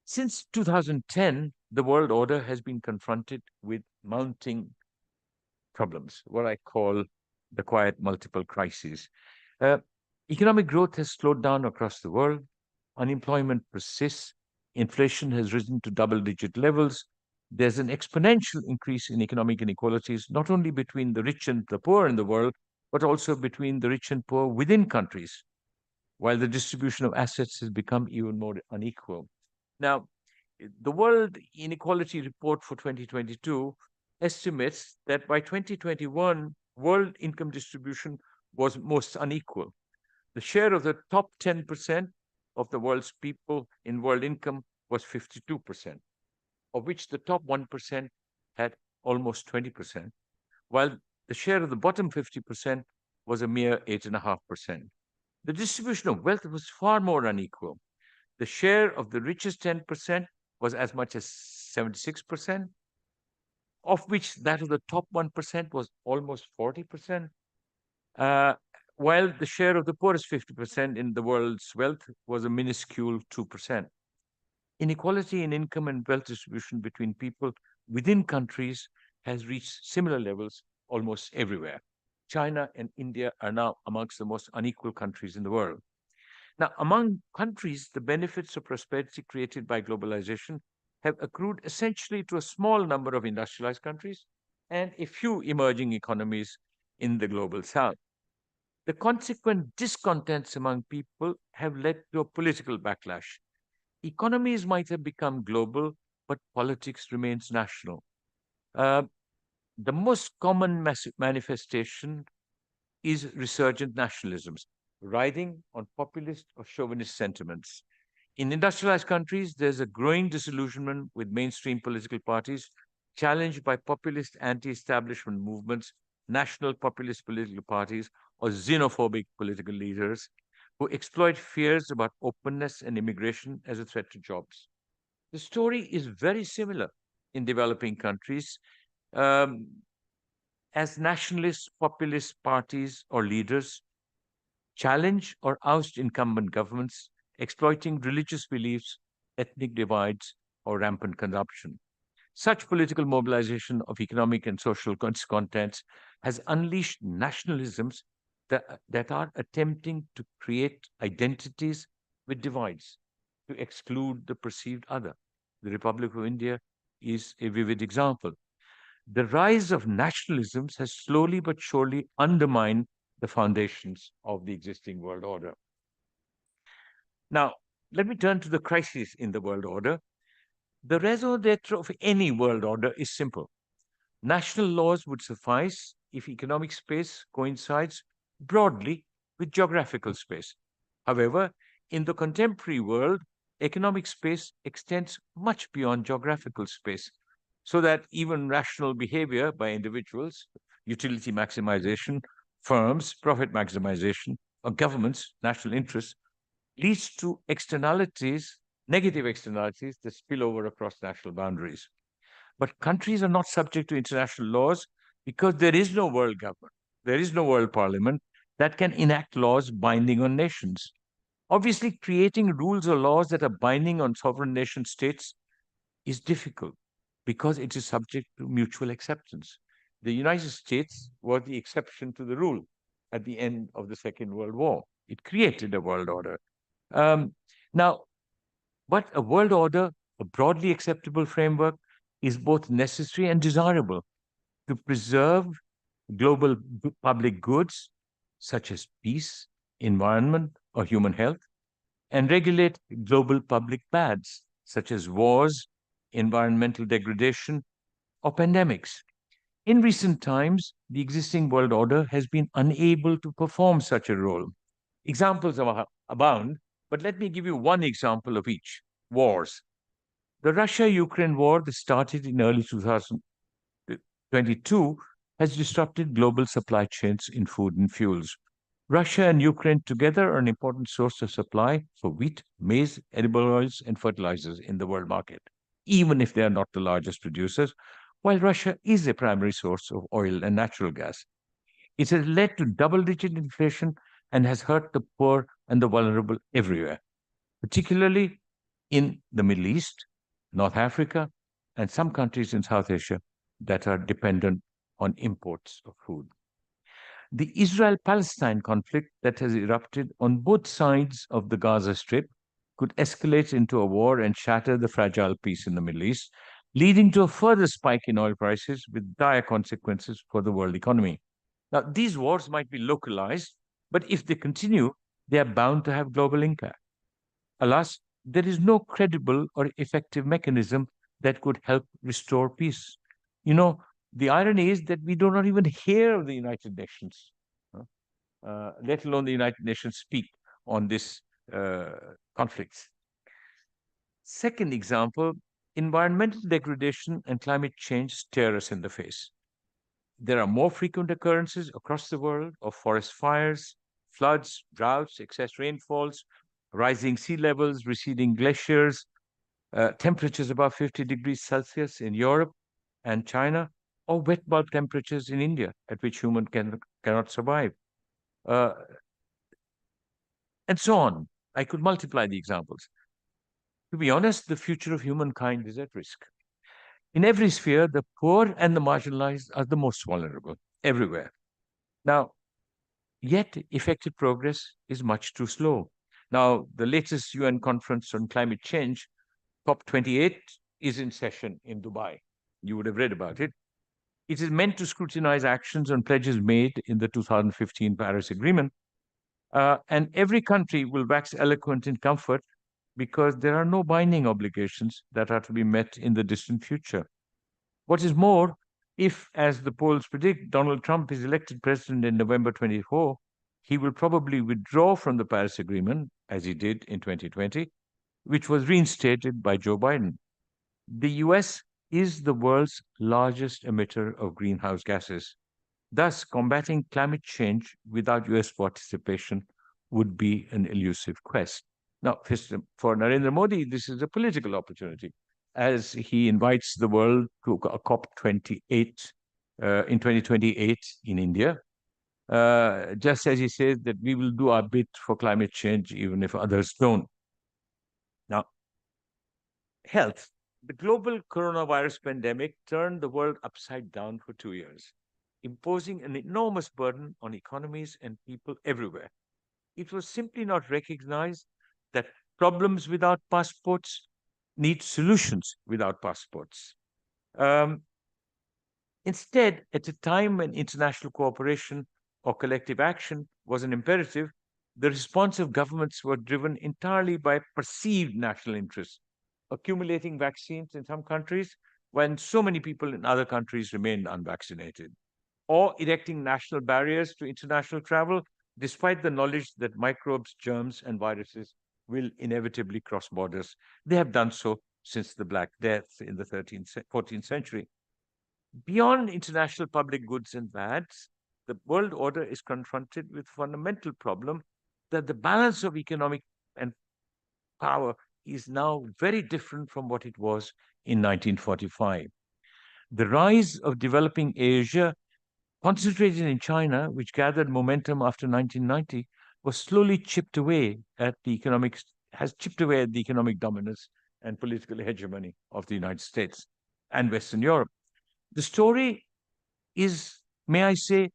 Since 2010, the world order has been confronted with mounting problems, what I call the quiet multiple crises. Economic growth has slowed down across the world. Unemployment persists. Inflation has risen to double-digit levels. There's an exponential increase in economic inequalities, not only between the rich and the poor in the world, but also between the rich and poor within countries, while the distribution of assets has become even more unequal. Now, the World Inequality Report for 2022 estimates that by 2021, world income distribution was most unequal. The share of the top 10% of the world's people in world income was 52%, of which the top 1% had almost 20%, while the share of the bottom 50% was a mere 8.5%. The distribution of wealth was far more unequal. The share of the richest 10% was as much as 76%, of which that of the top 1% was almost 40%, uh, while the share of the poorest 50% in the world's wealth was a minuscule 2%. Inequality in income and wealth distribution between people within countries has reached similar levels almost everywhere. China and India are now amongst the most unequal countries in the world. Now, among countries, the benefits of prosperity created by globalization have accrued essentially to a small number of industrialized countries and a few emerging economies in the global south. The consequent discontents among people have led to a political backlash. Economies might have become global, but politics remains national. Uh, the most common manifestation is resurgent nationalisms, riding on populist or chauvinist sentiments. In industrialized countries, there's a growing disillusionment with mainstream political parties challenged by populist anti establishment movements, national populist political parties, or xenophobic political leaders who exploit fears about openness and immigration as a threat to jobs. The story is very similar in developing countries. Um, as nationalist populist parties or leaders challenge or oust incumbent governments, exploiting religious beliefs, ethnic divides, or rampant corruption. Such political mobilization of economic and social contents has unleashed nationalisms that are attempting to create identities with divides to exclude the perceived other. The Republic of India is a vivid example. The rise of nationalisms has slowly but surely undermined the foundations of the existing world order. Now, let me turn to the crisis in the world order. The raison d'etre of any world order is simple. National laws would suffice if economic space coincides broadly with geographical space. However, in the contemporary world, economic space extends much beyond geographical space, so that even rational behavior by individuals, utility maximization, firms, profit maximization, or governments, national interests, leads to externalities, negative externalities that spill over across national boundaries. But countries are not subject to international laws because there is no world government, there is no world parliament that can enact laws binding on nations. Obviously, creating rules or laws that are binding on sovereign nation states is difficult because it is subject to mutual acceptance. The United States was the exception to the rule at the end of the Second World War. It created a world order. Um, now, but a world order, a broadly acceptable framework, is both necessary and desirable to preserve global public goods such as peace, environment, or human health, and regulate global public bads such as wars, environmental degradation, or pandemics. In recent times, the existing world order has been unable to perform such a role. Examples abound, but let me give you one example of each. Wars. The Russia-Ukraine war that started in early 2022 has disrupted global supply chains in food and fuels. Russia and Ukraine together are an important source of supply for wheat, maize, edible oils, and fertilizers in the world market, even if they are not the largest producers, while Russia is a primary source of oil and natural gas. It has led to double-digit inflation and has hurt the poor and the vulnerable everywhere, particularly in the Middle East, North Africa, and some countries in South Asia that are dependent on imports of food. The Israel Palestine conflict that has erupted on both sides of the Gaza Strip could escalate into a war and shatter the fragile peace in the Middle East, leading to a further spike in oil prices with dire consequences for the world economy. Now, these wars might be localized, but if they continue, they are bound to have global impact. Alas, there is no credible or effective mechanism that could help restore peace. You know, the irony is that we do not even hear of the United Nations, let alone the United Nations speak on this conflicts. Second example, environmental degradation and climate change stare us in the face. There are more frequent occurrences across the world of forest fires, floods, droughts, excess rainfalls, rising sea levels, receding glaciers, temperatures above 50 degrees Celsius in Europe and China, or wet bulb temperatures in India, at which cannot survive, uh, and so on. I could multiply the examples. To be honest, the future of humankind is at risk. In every sphere, the poor and the marginalized are the most vulnerable, everywhere. Now, yet effective progress is much too slow. Now, the latest UN conference on climate change, COP28, is in session in Dubai. You would have read about it. It is meant to scrutinize actions on pledges made in the 2015 Paris Agreement. And every country will wax eloquent in comfort because there are no binding obligations that are to be met in the distant future. What is more, if, as the polls predict, Donald Trump is elected president in November 24, he will probably withdraw from the Paris Agreement, as he did in 2020, which was reinstated by Joe Biden. The US is the world's largest emitter of greenhouse gases. Thus, combating climate change without US participation would be an elusive quest. Now, for Narendra Modi, this is a political opportunity as he invites the world to a COP28 in 2028 in India, just as he says that we will do our bit for climate change even if others don't. Now, health. The global coronavirus pandemic turned the world upside down for 2 years, imposing an enormous burden on economies and people everywhere. It was simply not recognized that problems without passports need solutions without passports. Um, Instead, at a time when international cooperation or collective action was an imperative, the response of governments were driven entirely by perceived national interests, accumulating vaccines in some countries when so many people in other countries remained unvaccinated, or erecting national barriers to international travel, despite the knowledge that microbes, germs, and viruses will inevitably cross borders. They have done so since the Black Death in the 14th century. Beyond international public goods and bads, the world order is confronted with fundamental problem that the balance of economic and power is now very different from what it was in 1945. The rise of developing Asia, concentrated in China, which gathered momentum after 1990, was slowly chipped away at the economic has chipped away at the economic dominance and political hegemony of the United States and Western Europe. The story is, may I say,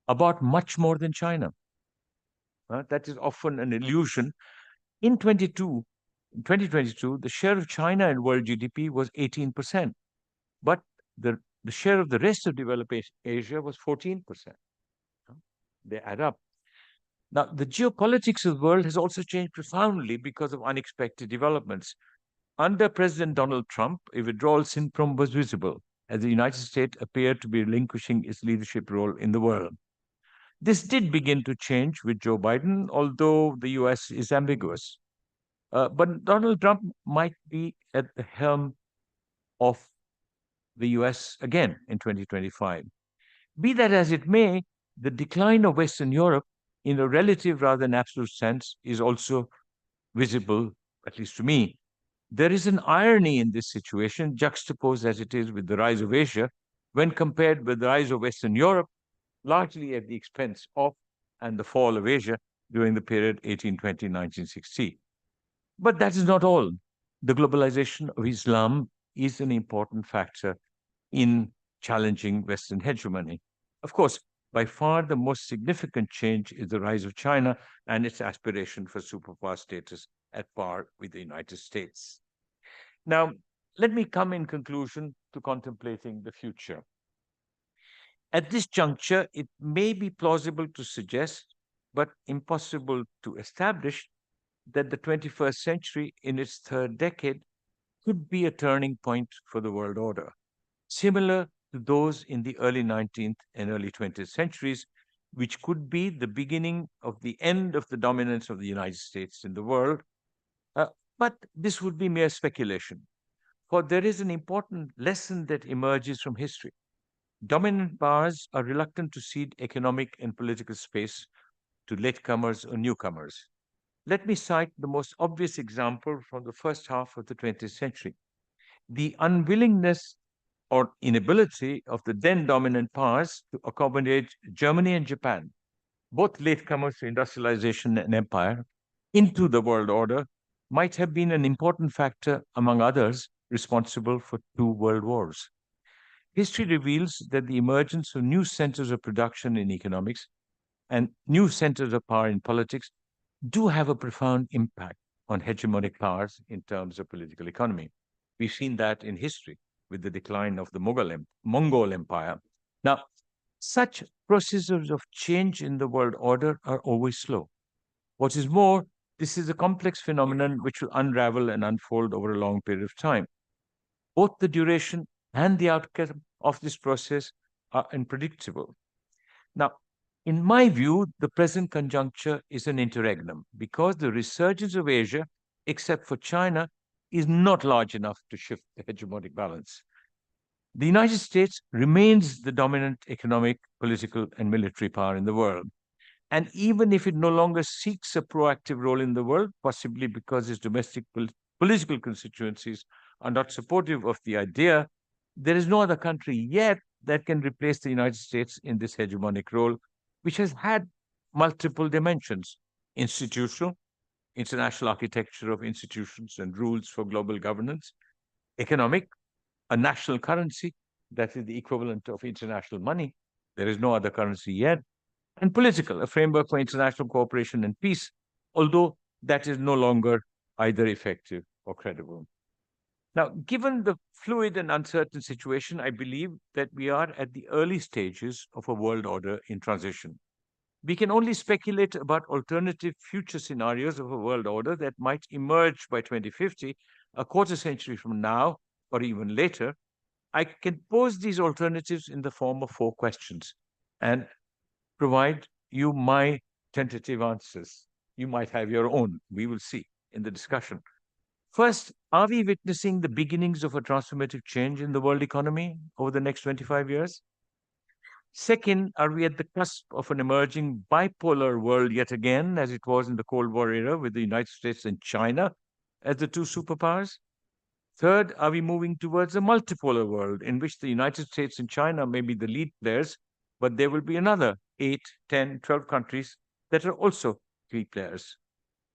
about much more than China. That is often an illusion. In 2022, the share of China in world GDP was 18%, but the share of the rest of developed Asia was 14%. They add up. Now, the geopolitics of the world has also changed profoundly because of unexpected developments. Under President Donald Trump, a withdrawal syndrome was visible as the United States appeared to be relinquishing its leadership role in the world. This did begin to change with Joe Biden, although the US is ambiguous. But Donald Trump might be at the helm of the US again in 2025. Be that as it may, the decline of Western Europe in a relative rather than absolute sense is also visible, at least to me. There is an irony in this situation, juxtaposed as it is with the rise of Asia, when compared with the rise of Western Europe, largely at the expense of and the fall of Asia during the period 1820-1960. But that is not all. The globalization of Islam is an important factor in challenging Western hegemony. Of course, by far the most significant change is the rise of China and its aspiration for superpower status at par with the United States. Now, let me come in conclusion to contemplating the future. At this juncture, it may be plausible to suggest, but impossible to establish, that the 21st century, in its third decade, could be a turning point for the world order, similar to those in the early 19th and early 20th centuries, which could be the beginning of the end of the dominance of the United States in the world. But this would be mere speculation, for there is an important lesson that emerges from history. Dominant powers are reluctant to cede economic and political space to latecomers or newcomers. Let me cite the most obvious example from the first half of the 20th century. The unwillingness or inability of the then dominant powers to accommodate Germany and Japan, both latecomers to industrialization and empire, into the world order might have been an important factor, among others, responsible for two world wars. History reveals that the emergence of new centers of production in economics and new centers of power in politics do have a profound impact on hegemonic powers in terms of political economy. We've seen that in history with the decline of the Mongol Empire. Now, such processes of change in the world order are always slow. What is more, this is a complex phenomenon which will unravel and unfold over a long period of time. Both the duration and the outcome of this process are unpredictable. Now, in my view, the present conjuncture is an interregnum because the resurgence of Asia, except for China, is not large enough to shift the hegemonic balance. The United States remains the dominant economic, political, and military power in the world. And even if it no longer seeks a proactive role in the world, possibly because its domestic political constituencies are not supportive of the idea, there is no other country yet that can replace the United States in this hegemonic role, which has had multiple dimensions: institutional, international architecture of institutions and rules for global governance; economic, a national currency that is the equivalent of international money. There is no other currency yet. And political, a framework for international cooperation and peace, although that is no longer either effective or credible. Now, given the fluid and uncertain situation, I believe that we are at the early stages of a world order in transition. We can only speculate about alternative future scenarios of a world order that might emerge by 2050, a quarter century from now, or even later. I can pose these alternatives in the form of 4 questions and provide you my tentative answers. You might have your own. We will see in the discussion. First, are we witnessing the beginnings of a transformative change in the world economy over the next 25 years? Second, are we at the cusp of an emerging bipolar world yet again, as it was in the Cold War era with the United States and China as the two superpowers? Third, are we moving towards a multipolar world in which the United States and China may be the lead players, but there will be another 8, 10, 12 countries that are also key players?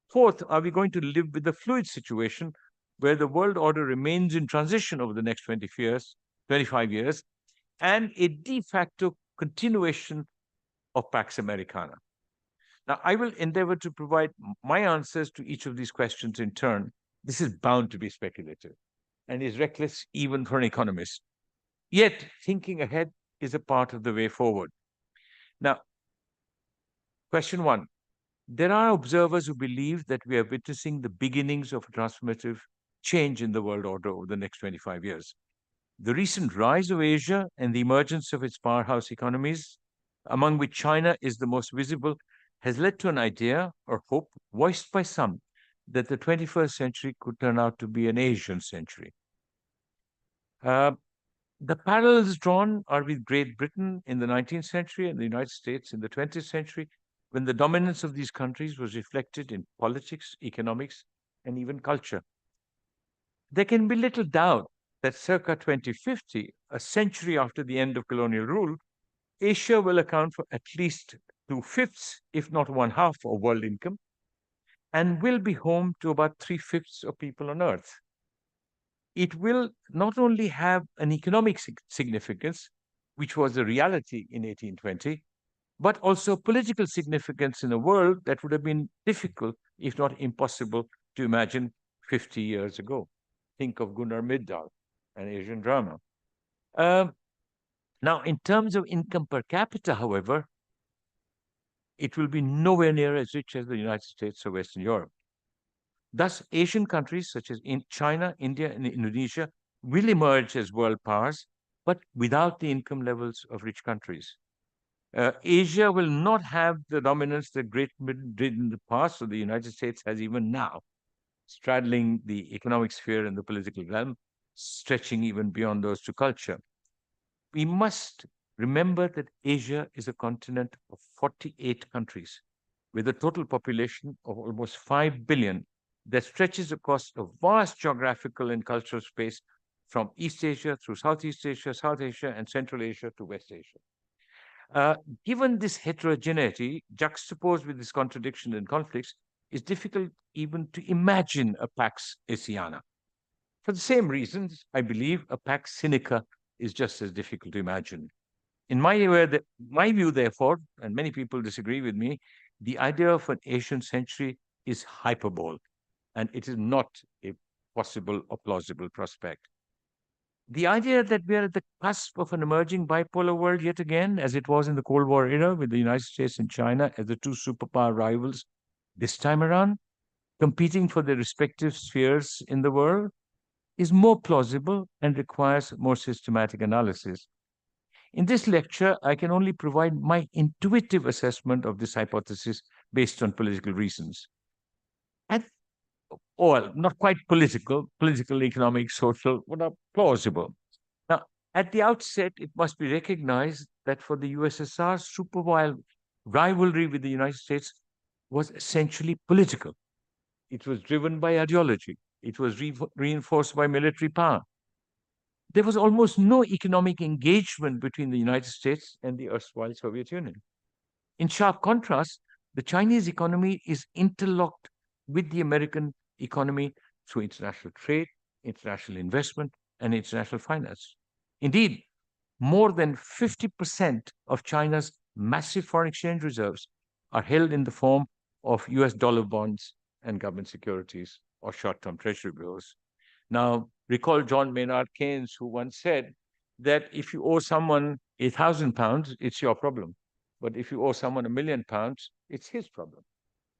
Fourth, are we going to live with a fluid situation where the world order remains in transition over the next 25 years, and a de facto continuation of Pax Americana? Now, I will endeavor to provide my answers to each of these questions in turn. This is bound to be speculative and is reckless even for an economist. Yet, thinking ahead is a part of the way forward. Now, question 1. There are observers who believe that we are witnessing the beginnings of a transformative change in the world order over the next 25 years. The recent rise of Asia and the emergence of its powerhouse economies, among which China is the most visible, has led to an idea or hope voiced by some that the 21st century could turn out to be an Asian century. The parallels drawn are with Great Britain in the 19th century and the United States in the 20th century, when the dominance of these countries was reflected in politics, economics, and even culture. There can be little doubt that circa 2050, a century after the end of colonial rule, Asia will account for at least 2/5, if not 1/2, of world income, and will be home to about 3/5 of people on Earth. It will not only have an economic significance, which was a reality in 1820, but also political significance in a world that would have been difficult, if not impossible, to imagine 50 years ago. Think of Gunnar Myrdal and Asian drama. Now, in terms of income per capita, however, it will be nowhere near as rich as the United States or Western Europe. Thus, Asian countries such as China, India, and Indonesia will emerge as world powers, but without the income levels of rich countries. Asia will not have the dominance that Great Britain did in the past, or the United States has even now, straddling the economic sphere and the political realm, stretching even beyond those to culture. We must remember that Asia is a continent of 48 countries with a total population of almost 5 billion that stretches across a vast geographical and cultural space from East Asia through Southeast Asia, South Asia, and Central Asia to West Asia. Given this heterogeneity, juxtaposed with this contradiction and conflicts, it's difficult even to imagine a Pax Asiana. For the same reasons, I believe a Pax Sinica is just as difficult to imagine. In my view, therefore, and many people disagree with me, the idea of an Asian century is hyperbole, and it is not a possible or plausible prospect. The idea that we are at the cusp of an emerging bipolar world yet again, as it was in the Cold War era with the United States and China as the two superpower rivals, this time around, competing for their respective spheres in the world, is more plausible and requires more systematic analysis. In this lecture, I can only provide my intuitive assessment of this hypothesis based on political reasons. Or not quite political, economic, social, but are plausible. Now, at the outset, it must be recognized that for the USSR's superpower rivalry with the United States was essentially political. It was driven by ideology. It was reinforced by military power. There was almost no economic engagement between the United States and the erstwhile Soviet Union. In sharp contrast, the Chinese economy is interlocked with the American economy through international trade, international investment, and international finance. Indeed, more than 50% of China's massive foreign exchange reserves are held in the form of US dollar bonds and government securities or short-term treasury bills. Now, recall John Maynard Keynes, who once said that if you owe someone £1,000, it's your problem. But if you owe someone £1 million, it's his problem.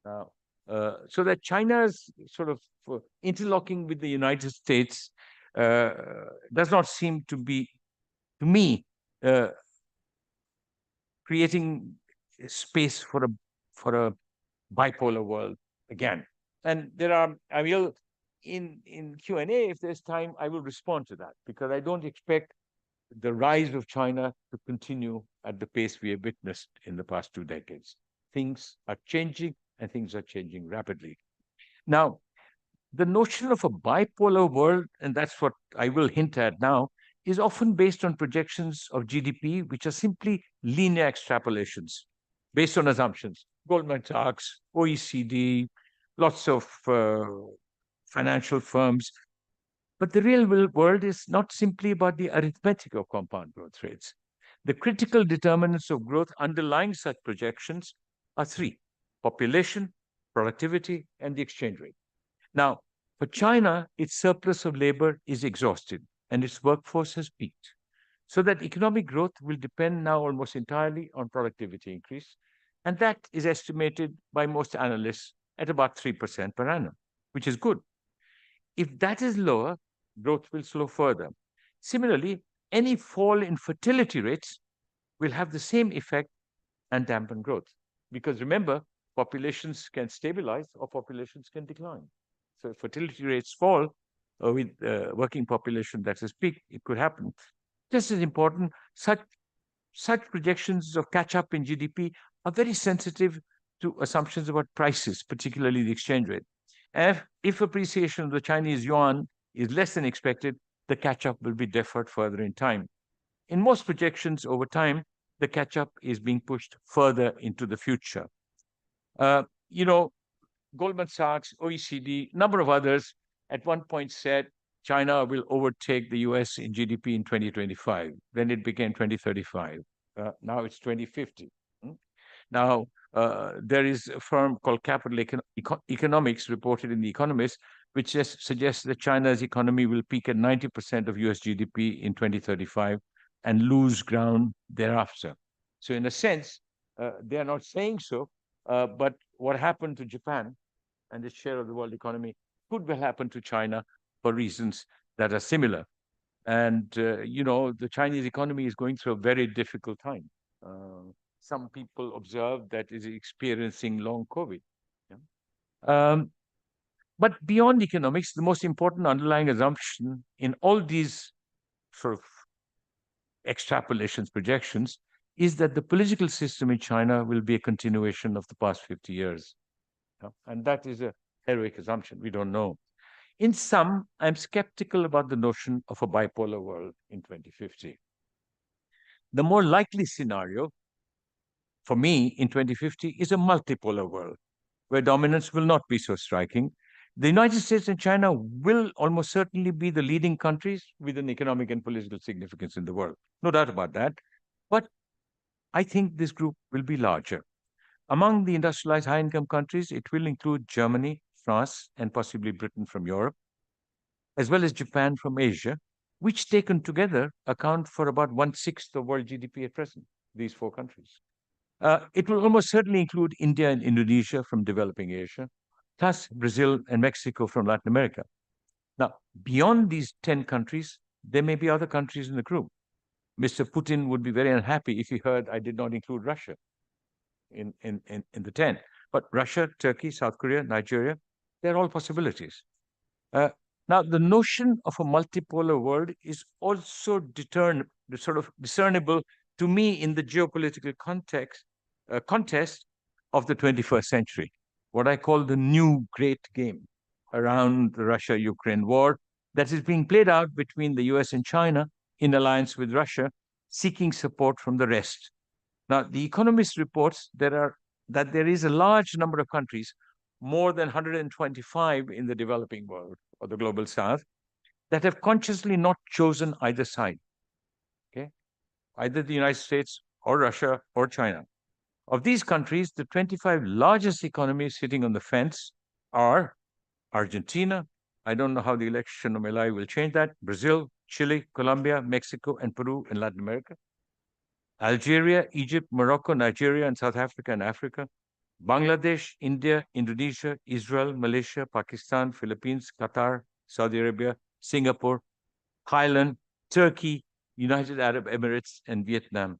Now, so that China's sort of interlocking with the United States does not seem to be, to me, creating space for a bipolar world again. And there are, I will, in Q&A, if there's time, I will respond to that, because I don't expect the rise of China to continue at the pace we have witnessed in the past 2 decades. Things are changing, and things are changing rapidly. Now, the notion of a bipolar world, and that's what I will hint at now, is often based on projections of GDP, which are simply linear extrapolations based on assumptions. Goldman Sachs, OECD, lots of financial firms. But the real world is not simply about the arithmetic of compound growth rates. The critical determinants of growth underlying such projections are 3: population, productivity, and the exchange rate. Now, for China, its surplus of labor is exhausted and its workforce has peaked. So that economic growth will depend now almost entirely on productivity increase. And that is estimated by most analysts at about 3% per annum, which is good. If that is lower, growth will slow further. Similarly, any fall in fertility rates will have the same effect and dampen growth. Because remember, populations can stabilize or populations can decline. So if fertility rates fall with working population that is peak, it could happen. Just as important, such projections of catch-up in GDP are very sensitive to assumptions about prices, particularly the exchange rate. If appreciation of the Chinese yuan is less than expected, the catch-up will be deferred further in time. In most projections over time, the catch-up is being pushed further into the future. Goldman Sachs, OECD, number of others at one point said China will overtake the US in GDP in 2025. Then it became 2035. Now it's 2050. Now, there is a firm called Capital Economics reported in The Economist, which suggests that China's economy will peak at 90% of US GDP in 2035 and lose ground thereafter. So in a sense, they are not saying so, but what happened to Japan and its share of the world economy could well happen to China for reasons that are similar. And, the Chinese economy is going through a very difficult time. Some people observe that it is experiencing long COVID. Yeah? But beyond economics, the most important underlying assumption in all these sort of extrapolations, projections, is that the political system in China will be a continuation of the past 50 years. And that is a heroic assumption. We don't know. In sum, I'm skeptical about the notion of a bipolar world in 2050. The more likely scenario for me in 2050 is a multipolar world where dominance will not be so striking. The United States and China will almost certainly be the leading countries with an economic and political significance in the world. No doubt about that. But I think this group will be larger. Among the industrialized high income countries, it will include Germany, France, and possibly Britain from Europe, as well as Japan from Asia, which taken together account for about 1/6 of world GDP at present, these four countries. It will almost certainly include India and Indonesia from developing Asia, plus Brazil and Mexico from Latin America. Now, beyond these 10 countries, there may be other countries in the group. Mr. Putin would be very unhappy if he heard I did not include Russia in the 10. But Russia, Turkey, South Korea, Nigeria, they're all possibilities. Now, the notion of a multipolar world is also sort of discernible to me in the geopolitical contest of the 21st century, what I call the new great game around the Russia-Ukraine war that is being played out between the US and China in alliance with Russia, seeking support from the rest. Now, The Economist reports that there is a large number of countries, more than 125 in the developing world or the global south, that have consciously not chosen either side, okay? Either the United States or Russia or China. Of these countries, the 25 largest economies sitting on the fence are Argentina. I don't know how the election of Milei will change that. Brazil, Chile, Colombia, Mexico, and Peru in Latin America. Algeria, Egypt, Morocco, Nigeria, and South Africa and Africa. Bangladesh, India, Indonesia, Israel, Malaysia, Pakistan, Philippines, Qatar, Saudi Arabia, Singapore, Thailand, Turkey, United Arab Emirates, and Vietnam.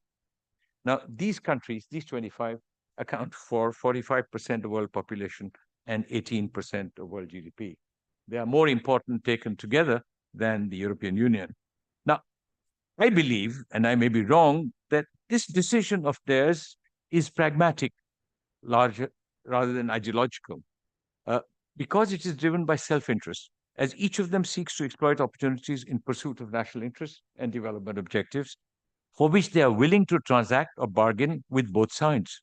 Now, these countries, these 25, account for 45% of world population and 18% of world GDP. They are more important taken together than the European Union. Now, I believe, and I may be wrong, that this decision of theirs is pragmatic larger rather than ideological, because it is driven by self-interest, as each of them seeks to exploit opportunities in pursuit of national interests and development objectives, for which they are willing to transact or bargain with both sides.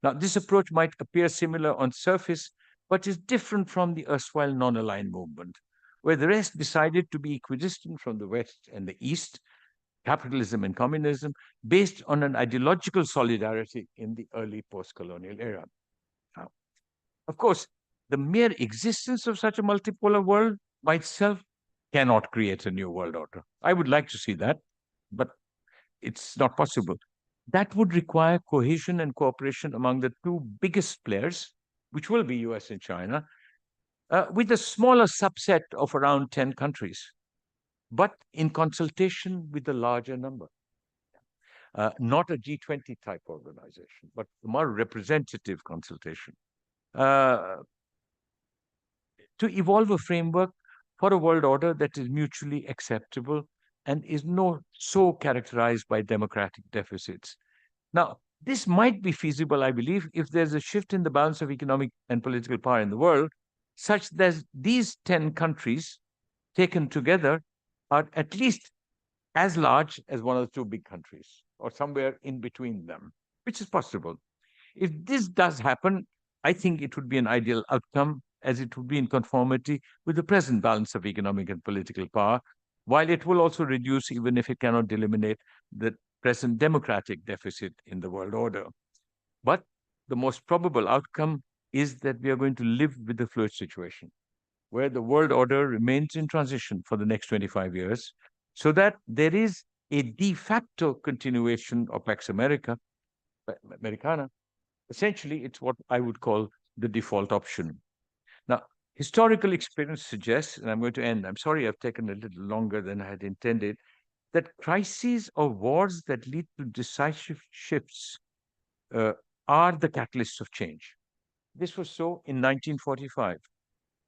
Now, this approach might appear similar on surface, but is different from the erstwhile non-aligned movement, where the rest decided to be equidistant from the West and the East, capitalism and communism, based on an ideological solidarity in the early post-colonial era. Now, of course, the mere existence of such a multipolar world by itself cannot create a new world order. I would like to see that, but it's not possible. That would require cohesion and cooperation among the two biggest players, which will be US and China, with a smaller subset of around 10 countries, but in consultation with the larger number. Not a G20 type organization, but a more representative consultation. To evolve a framework for a world order that is mutually acceptable and is not so characterized by democratic deficits. Now, this might be feasible, I believe, if there's a shift in the balance of economic and political power in the world, such that these 10 countries taken together are at least as large as one of the two big countries, or somewhere in between them, which is possible. If this does happen, I think it would be an ideal outcome, as it would be in conformity with the present balance of economic and political power, while it will also reduce, even if it cannot eliminate, the present democratic deficit in the world order. But the most probable outcome is that we are going to live with a fluid situation, where the world order remains in transition for the next 25 years, so that there is a de facto continuation of Pax Americana. Essentially, it's what I would call the default option. Now, historical experience suggests, and I'm going to end, I'm sorry I've taken a little longer than I had intended, that crises or wars that lead to decisive shifts are the catalysts of change. This was so in 1945.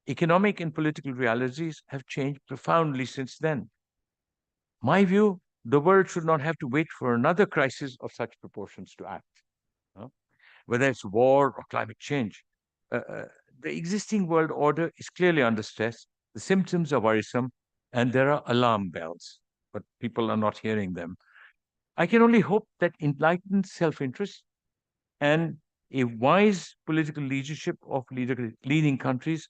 Economic and political realities have changed profoundly since then. My view the world should not have to wait for another crisis of such proportions to act. Whether it's war or climate change, the existing world order is clearly under stress. The symptoms are worrisome, and there are alarm bells, but people are not hearing them. I can only hope that enlightened self interest and a wise political leadership of leading countries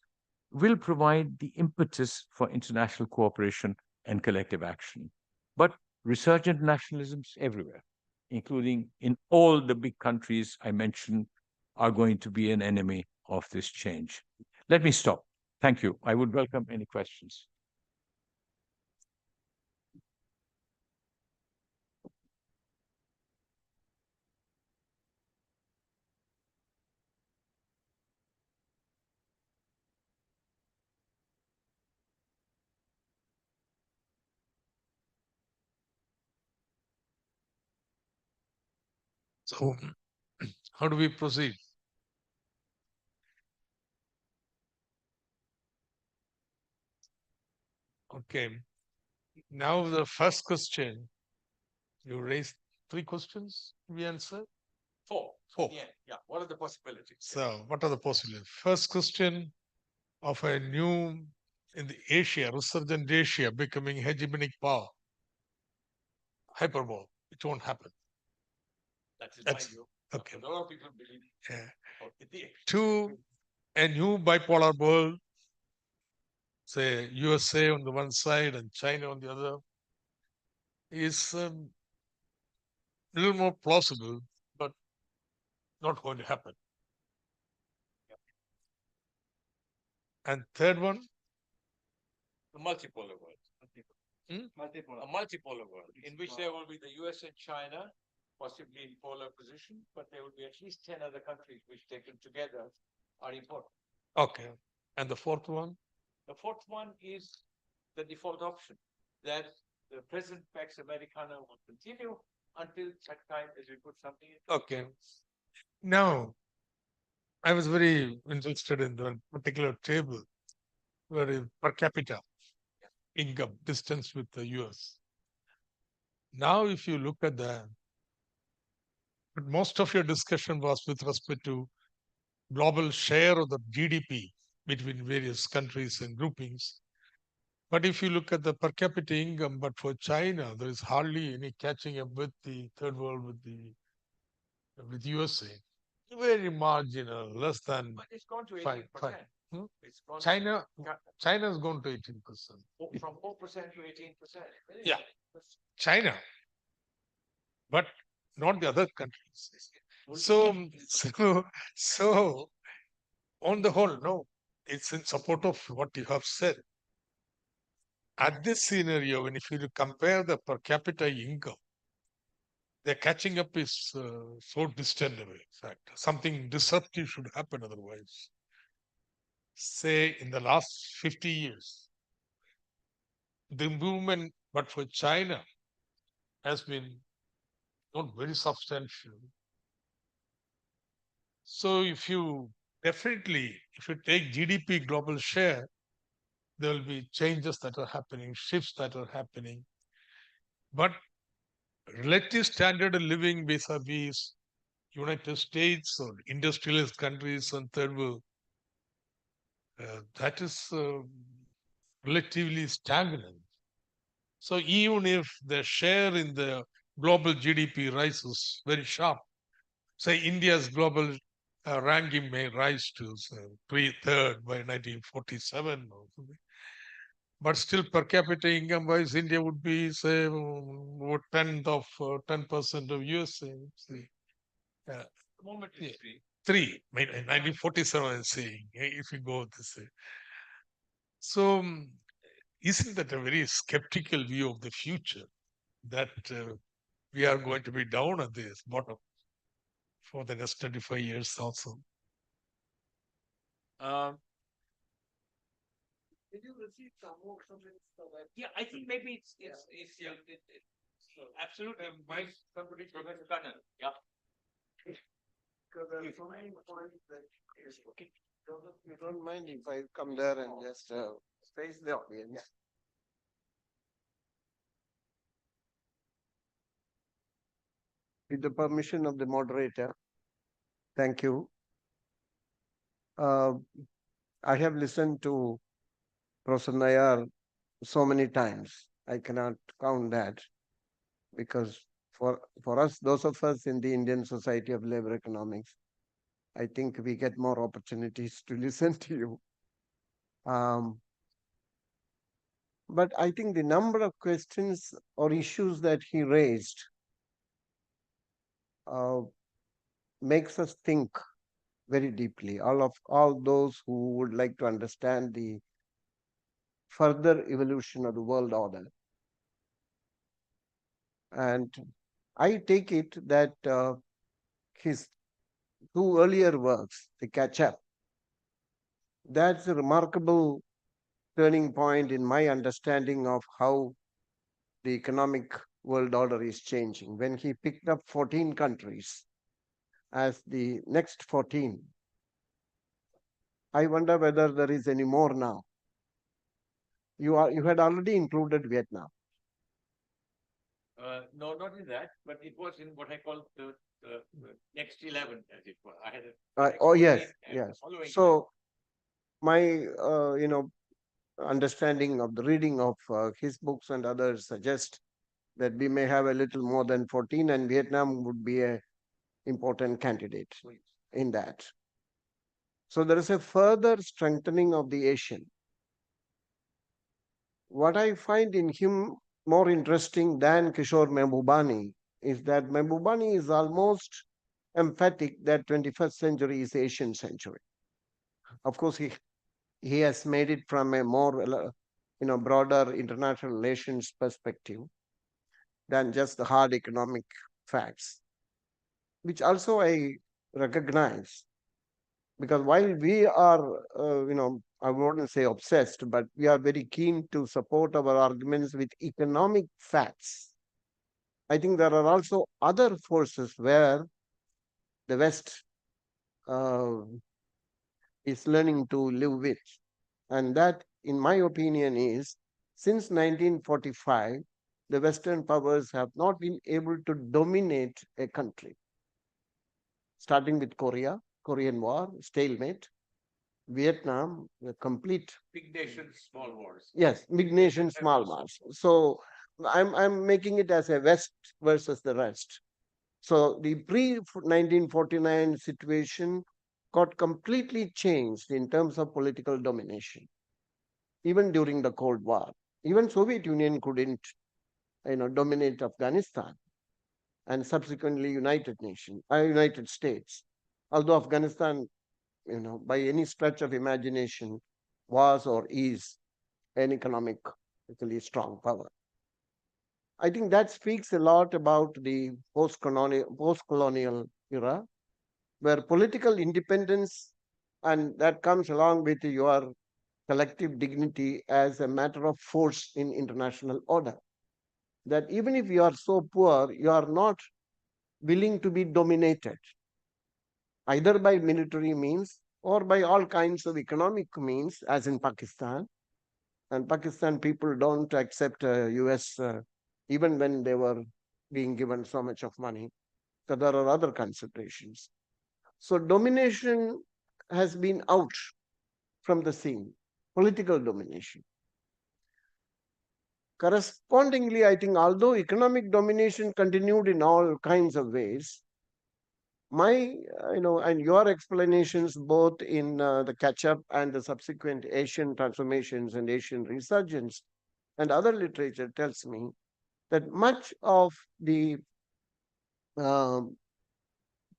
will provide the impetus for international cooperation and collective action. But resurgent nationalisms everywhere, including in all the big countries I mentioned, are going to be an enemy of this change. Let me stop. Thank you. I would welcome any questions. So, how do we proceed? Okay. Now, the first question, you raised 3 questions we answered? Four. Yeah. What are the possibilities? So, what are the possibilities? First question of a new in the Asia, resurgent Asia becoming hegemonic power. Hyperbole. It won't happen. That's my view. okay. A lot of people believe. Yeah. 2, a new bipolar world, say USA on the one side and China on the other, is a little more plausible, but not going to happen. And third one, The multipolar world. A multipolar world in which there will be the US and China, possibly in polar position, but there will be at least 10 other countries which taken together are important. okay. And the fourth one, The fourth one is the default option that the present Pax Americana will continue until such time as we put something in. okay. Now, I was very interested in the particular table where per capita income distance with the US. Now, if you look at that, but most of your discussion was with respect to global share of the GDP between various countries and groupings. But if you look at the per capita income, but for China, there is hardly any catching up with the third world, with USA. Very marginal, less than But it's gone to 5. 18%. Hmm? It's gone China, China's gone to 18%. from 4% to 18%. Yeah. China, but not the other countries. So on the whole, no, it's in support of what you have said. At this scenario, when if you compare the per capita income, the catching up is so distant away. In fact, something disruptive should happen otherwise. Say in the last 50 years, the movement, but for China, has been not very substantial. So if you take GDP global share, there will be changes that are happening, shifts that are happening. But relative standard of living vis-a-vis United States or industrialist countries and third world, that is relatively stagnant. So even if the share in the global GDP rises very sharp, say India's global ranking may rise to third by 1947 or something. But still per capita income wise, India would be say 10% of USA. The moment is Three, 1947, I'm saying, if you go this way. So, isn't that a very skeptical view of the future that we are going to be down at this bottom for the next 25 years also? Did you receive some more comments? Yeah, I think maybe it's absolutely. Somebody, Professor Kannan. Yeah. Because there's so many points that okay. You don't mind if I come there and just face the audience? With the permission of the moderator, thank you. I have listened to Professor Nayar so many times. I cannot count that because for us, those of us in the Indian Society of Labor Economics, I think we get more opportunities to listen to you. But I think the number of questions or issues that he raised makes us think very deeply. All those who would like to understand the further evolution of the world order. And I take it that his two earlier works, The Catch Up, that's a remarkable turning point in my understanding of how the economic world order is changing. When he picked up 14 countries as the next 14, I wonder whether there is any more now. You had already included Vietnam. No, not in that, but it was in what I call the next 11, as it were. I had Oh yes, yes. So my understanding of the reading of his books and others suggest that we may have a little more than 14, and Vietnam would be a important candidate in that. So there is a further strengthening of the Asian. What I find in him more interesting than Kishore Mehbubani is that Mehbubani is almost emphatic that 21st century is Asian century. Of course, he has made it from a more broader international relations perspective than just the hard economic facts, which also I recognize, because while we are I wouldn't say obsessed, but we are very keen to support our arguments with economic facts. I think there are also other forces where the West is learning to live with. And that, in my opinion, is since 1945, the Western powers have not been able to dominate a country. Starting with Korean War, stalemate, Vietnam, the complete big nations, small wars. Yes, big nation, small wars. So I'm making it as a West versus the rest. So the pre-1949 situation got completely changed in terms of political domination, even during the Cold War. Even Soviet Union couldn't, dominate Afghanistan, and subsequently United States. Although Afghanistan, by any stretch of imagination, was or is an economically strong power. I think that speaks a lot about the post-colonial era, where political independence, and that comes along with your collective dignity as a matter of force in international order. That even if you are so poor, you are not willing to be dominated, either by military means or by all kinds of economic means, as in Pakistan. And Pakistan people don't accept US even when they were being given so much of money. So there are other considerations. So domination has been out from the scene, political domination. Correspondingly, I think although economic domination continued in all kinds of ways, my, and your explanations both in the catch-up and the subsequent Asian transformations and Asian resurgence and other literature tells me that much of the um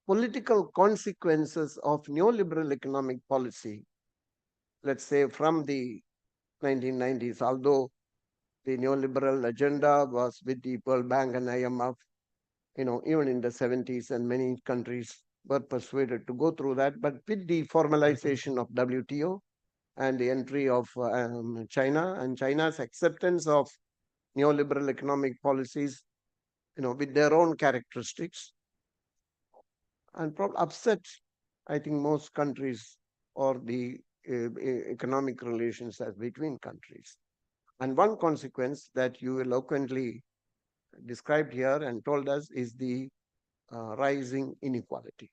political consequences of neoliberal economic policy, let's say from the 1990s, although the neoliberal agenda was with the World Bank and IMF, even in the 70s, and many countries were persuaded to go through that. But with the formalization of WTO and the entry of China and China's acceptance of neoliberal economic policies, with their own characteristics, and probably upset, I think, most countries or the economic relations as between countries. And one consequence that you eloquently described here and told us is the rising inequality.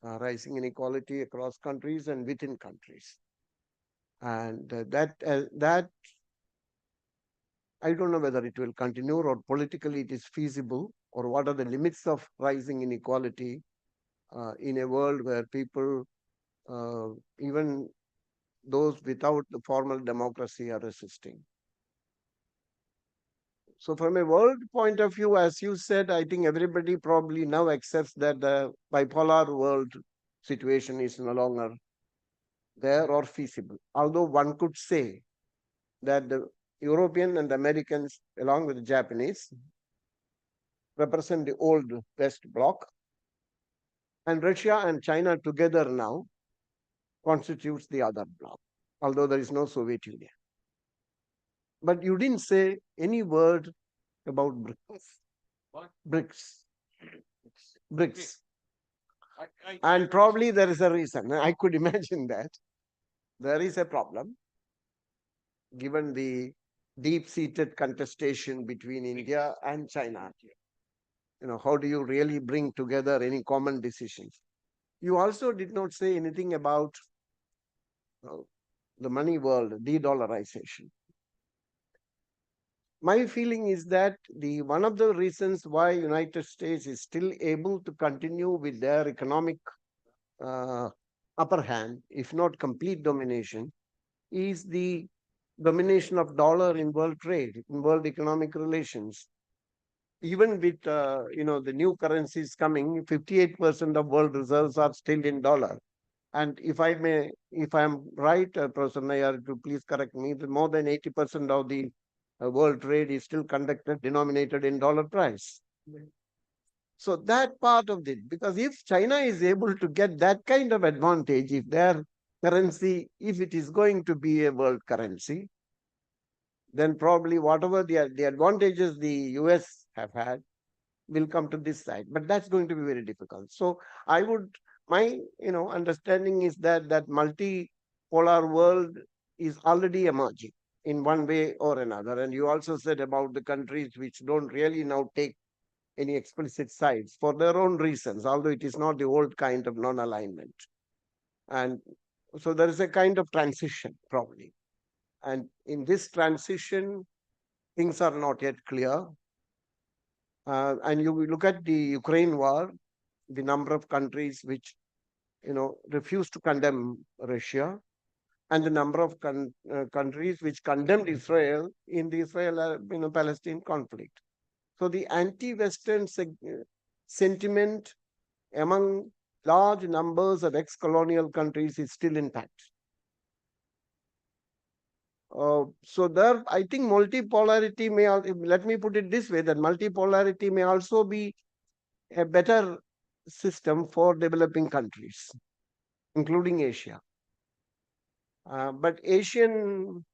Rising inequality across countries and within countries. And that I don't know whether it will continue or politically it is feasible, or what are the limits of rising inequality in a world where people, even those without the formal democracy, are resisting. So from a world point of view, as you said, I think everybody probably now accepts that the bipolar world situation is no longer there or feasible. Although one could say that the European and the Americans, along with the Japanese, represent the old West bloc, and Russia and China together now constitutes the other bloc, although there is no Soviet Union. But you didn't say any word about BRICS. What? BRICS. BRICS. And probably there is a reason. I could imagine that there is a problem, given the deep-seated contestation between India and China. How do you really bring together any common decisions? You also did not say anything about the money world, de-dollarization. My feeling is that one of the reasons why United States is still able to continue with their economic upper hand, if not complete domination, is the domination of dollar in world trade, in world economic relations. Even with the new currencies coming, 58% of world reserves are still in dollar. And if I'm right, Professor Nayar, to please correct me, more than 80% of the world trade is still conducted, denominated in dollar price. So that part of it, because if China is able to get that kind of advantage, if their currency, if it is going to be a world currency, then probably whatever the advantages the US have had will come to this side. But that's going to be very difficult. So my understanding is that multipolar world is already emerging in one way or another. And you also said about the countries which don't really now take any explicit sides for their own reasons, although it is not the old kind of non-alignment. And so there is a kind of transition probably. And in this transition, things are not yet clear. And you look at the Ukraine war, the number of countries which refused to condemn Russia, and the number of countries which condemned Israel in the Israel-Palestine conflict. So the anti-Western sentiment among large numbers of ex-colonial countries is still intact. So there, I think multipolarity may, let me put it this way, that multipolarity may also be a better system for developing countries, including Asia. But Asian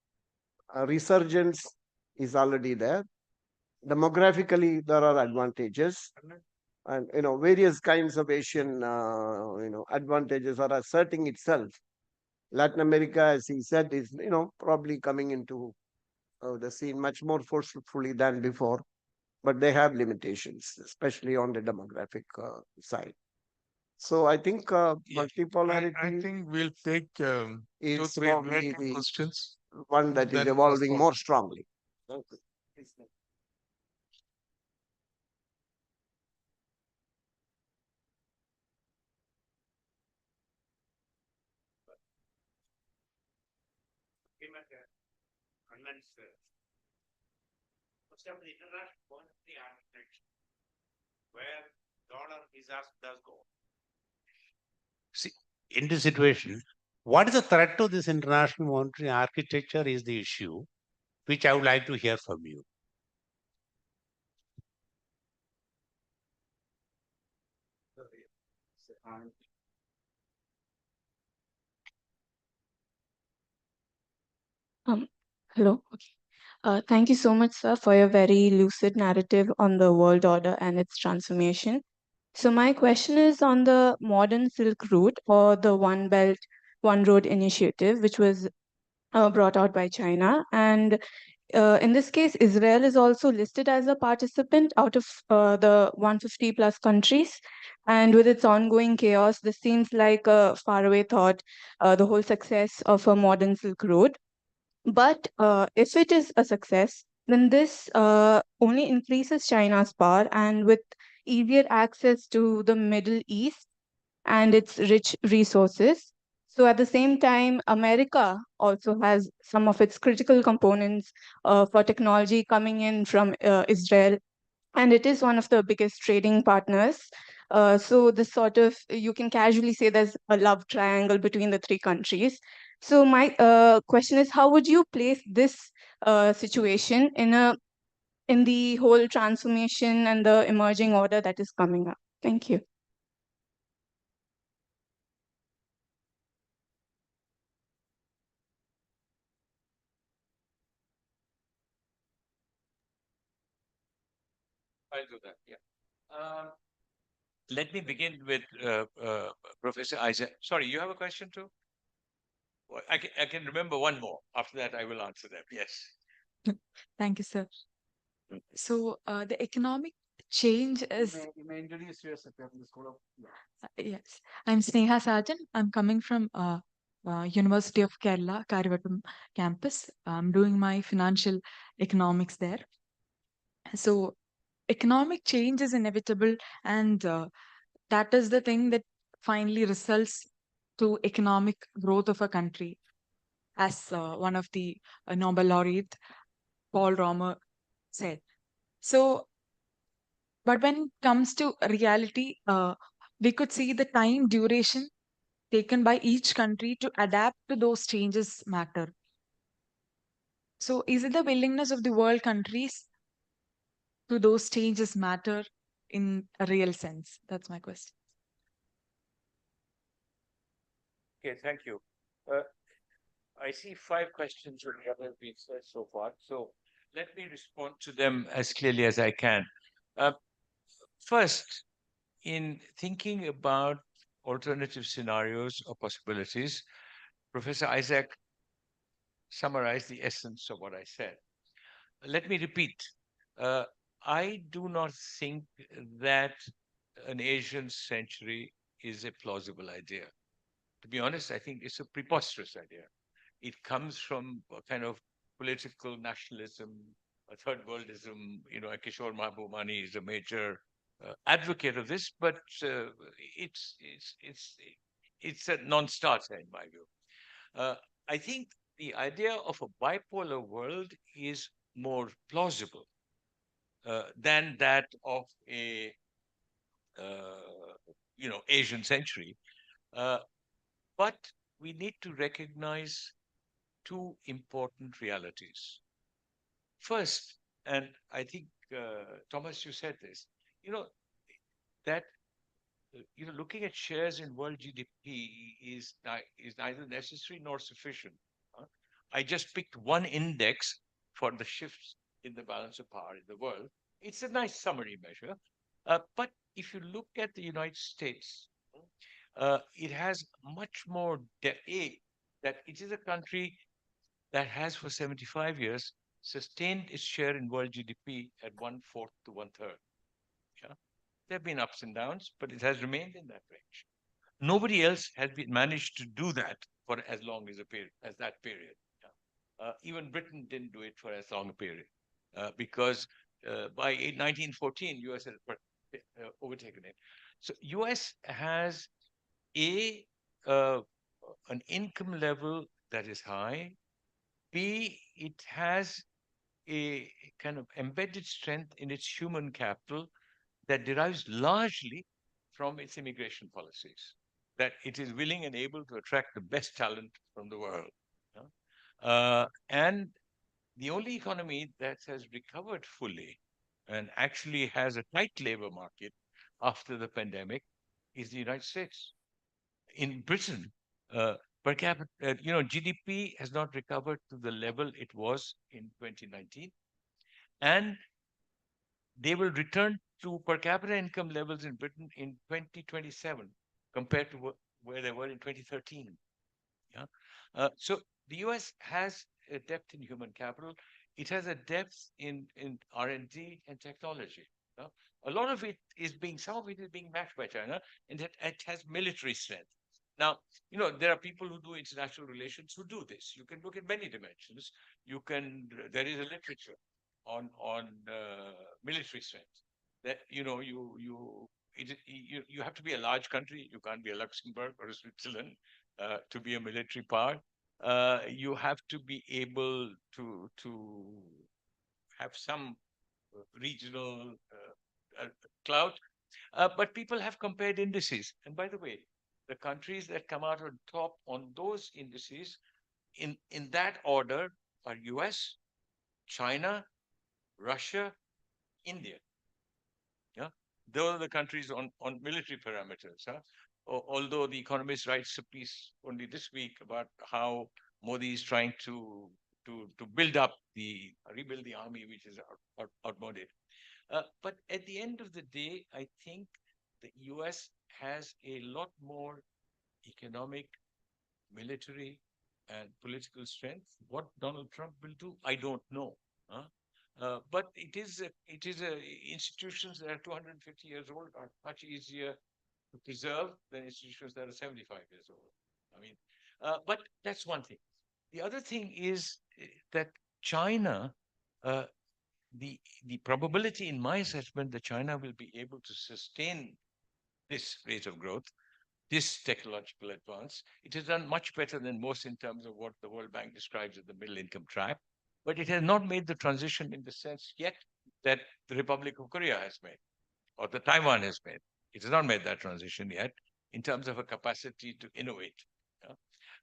resurgence is already there. Demographically, there are advantages, and various kinds of Asian advantages are asserting itself. Latin America, as he said, is probably coming into the scene much more forcefully than before, but they have limitations, especially on the demographic side. So I think multipolarity. I think we'll take 2, is 3 probably related the questions. one that is Then evolving respond. more strongly. Thank you. Of the international monetary architecture, where dollar is asked does go. See, in this situation, what is the threat to this international monetary architecture is the issue, which I would like to hear from you. Hello. Okay. Thank you so much, sir, for your very lucid narrative on the world order and its transformation. So my question is on the modern Silk Route, or the One Belt, One Road initiative, which was brought out by China. And in this case, Israel is also listed as a participant out of the 150 plus countries. And with its ongoing chaos, this seems like a faraway thought, the whole success of a modern Silk Road. But if it is a success, then this only increases China's power, and with easier access to the Middle East and its rich resources. So, at the same time, America also has some of its critical components for technology coming in from Israel, and it is one of the biggest trading partners. So, this sort of, you can casually say there's a love triangle between the three countries. So, my question is, how would you place this situation in the whole transformation and the emerging order that is coming up? Thank you. I'll do that. Yeah. Let me begin with Professor Isaac. Sorry, you have a question too? Well, I can remember one more. After that, I will answer them. Yes. Thank you, sir. So the economic change is You may introduce yourself from the School of Law. yes. I'm Sneha Sajan. I'm coming from University of Kerala, Karivattam campus. I'm doing my financial economics there. So economic change is inevitable, and that is the thing that finally results to economic growth of a country, as one of the Nobel laureate Paul Romer said. So, but when it comes to reality, we could see the time duration taken by each country to adapt to those changes matter. So, is it the willingness of the world countries to those changes matter in a real sense? That's my question. Okay, thank you. I see 5 questions that have been said so far. So let me respond to them as clearly as I can. First, in thinking about alternative scenarios or possibilities, Professor Isaac summarized the essence of what I said. Let me repeat. I do not think that an Asian century is a plausible idea. To be honest, I think it's a preposterous idea. It comes from a kind of political nationalism, a third worldism. Kishore Mahbubani is a major advocate of this, but it's it's it's it's a non-starter in my view. I think the idea of a bipolar world is more plausible than that of a Asian century. Uh, but we need to recognize 2 important realities. First, and I think Thomas, you said this, you know that looking at shares in world GDP is neither necessary nor sufficient. uh. I just picked one index for the shifts in the balance of power in the world. It's a nice summary measure. But if you look at the United States, it has much more that it is a country that has for 75 years sustained its share in world GDP at 1/4 to 1/3. Yeah? There have been ups and downs, but it has remained in that range. Nobody else has managed to do that for as long as that period. Yeah? Even Britain didn't do it for as long a period because by 1914, US had overtaken it. So US has a an income level that is high. B, it has a kind of embedded strength in its human capital that derives largely from its immigration policies, that it is willing and able to attract the best talent from the world. And the only economy that has recovered fully and actually has a tight labor market after the pandemic is the United States. In Britain, per capita, GDP has not recovered to the level it was in 2019, and they will return to per capita income levels in Britain in 2027 compared to where they were in 2013. Yeah. So the US has a depth in human capital. it has a depth in R&D and technology. A lot of it is being, some of it is being matched by China, and it has military strength. Now, there are people who do international relations who do this. You can look at many dimensions. There is a literature on military strength. That you have to be a large country. You can't be a Luxembourg or a Switzerland to be a military power. You have to be able to have some regional clout. But people have compared indices. And by the way, the countries that come out on top on those indices in that order are US, China, Russia, India. Yeah, those are the countries on military parameters. Although the Economist writes a piece only this week about how Modi is trying to build up rebuild the army, which is outmoded. But at the end of the day, I think the US has a lot more economic, military, and political strength. What Donald Trump will do, I don't know. But institutions that are 250 years old are much easier to preserve than institutions that are 75 years old. I mean, but that's one thing. The other thing is that China, the probability in my assessment that China will be able to sustain this rate of growth, this technological advance, it has done much better than most in terms of what the World Bank describes as the middle income trap. But it has not made the transition in the sense yet that the Republic of Korea has made or the Taiwan has made. It has not made that transition yet in terms of a capacity to innovate.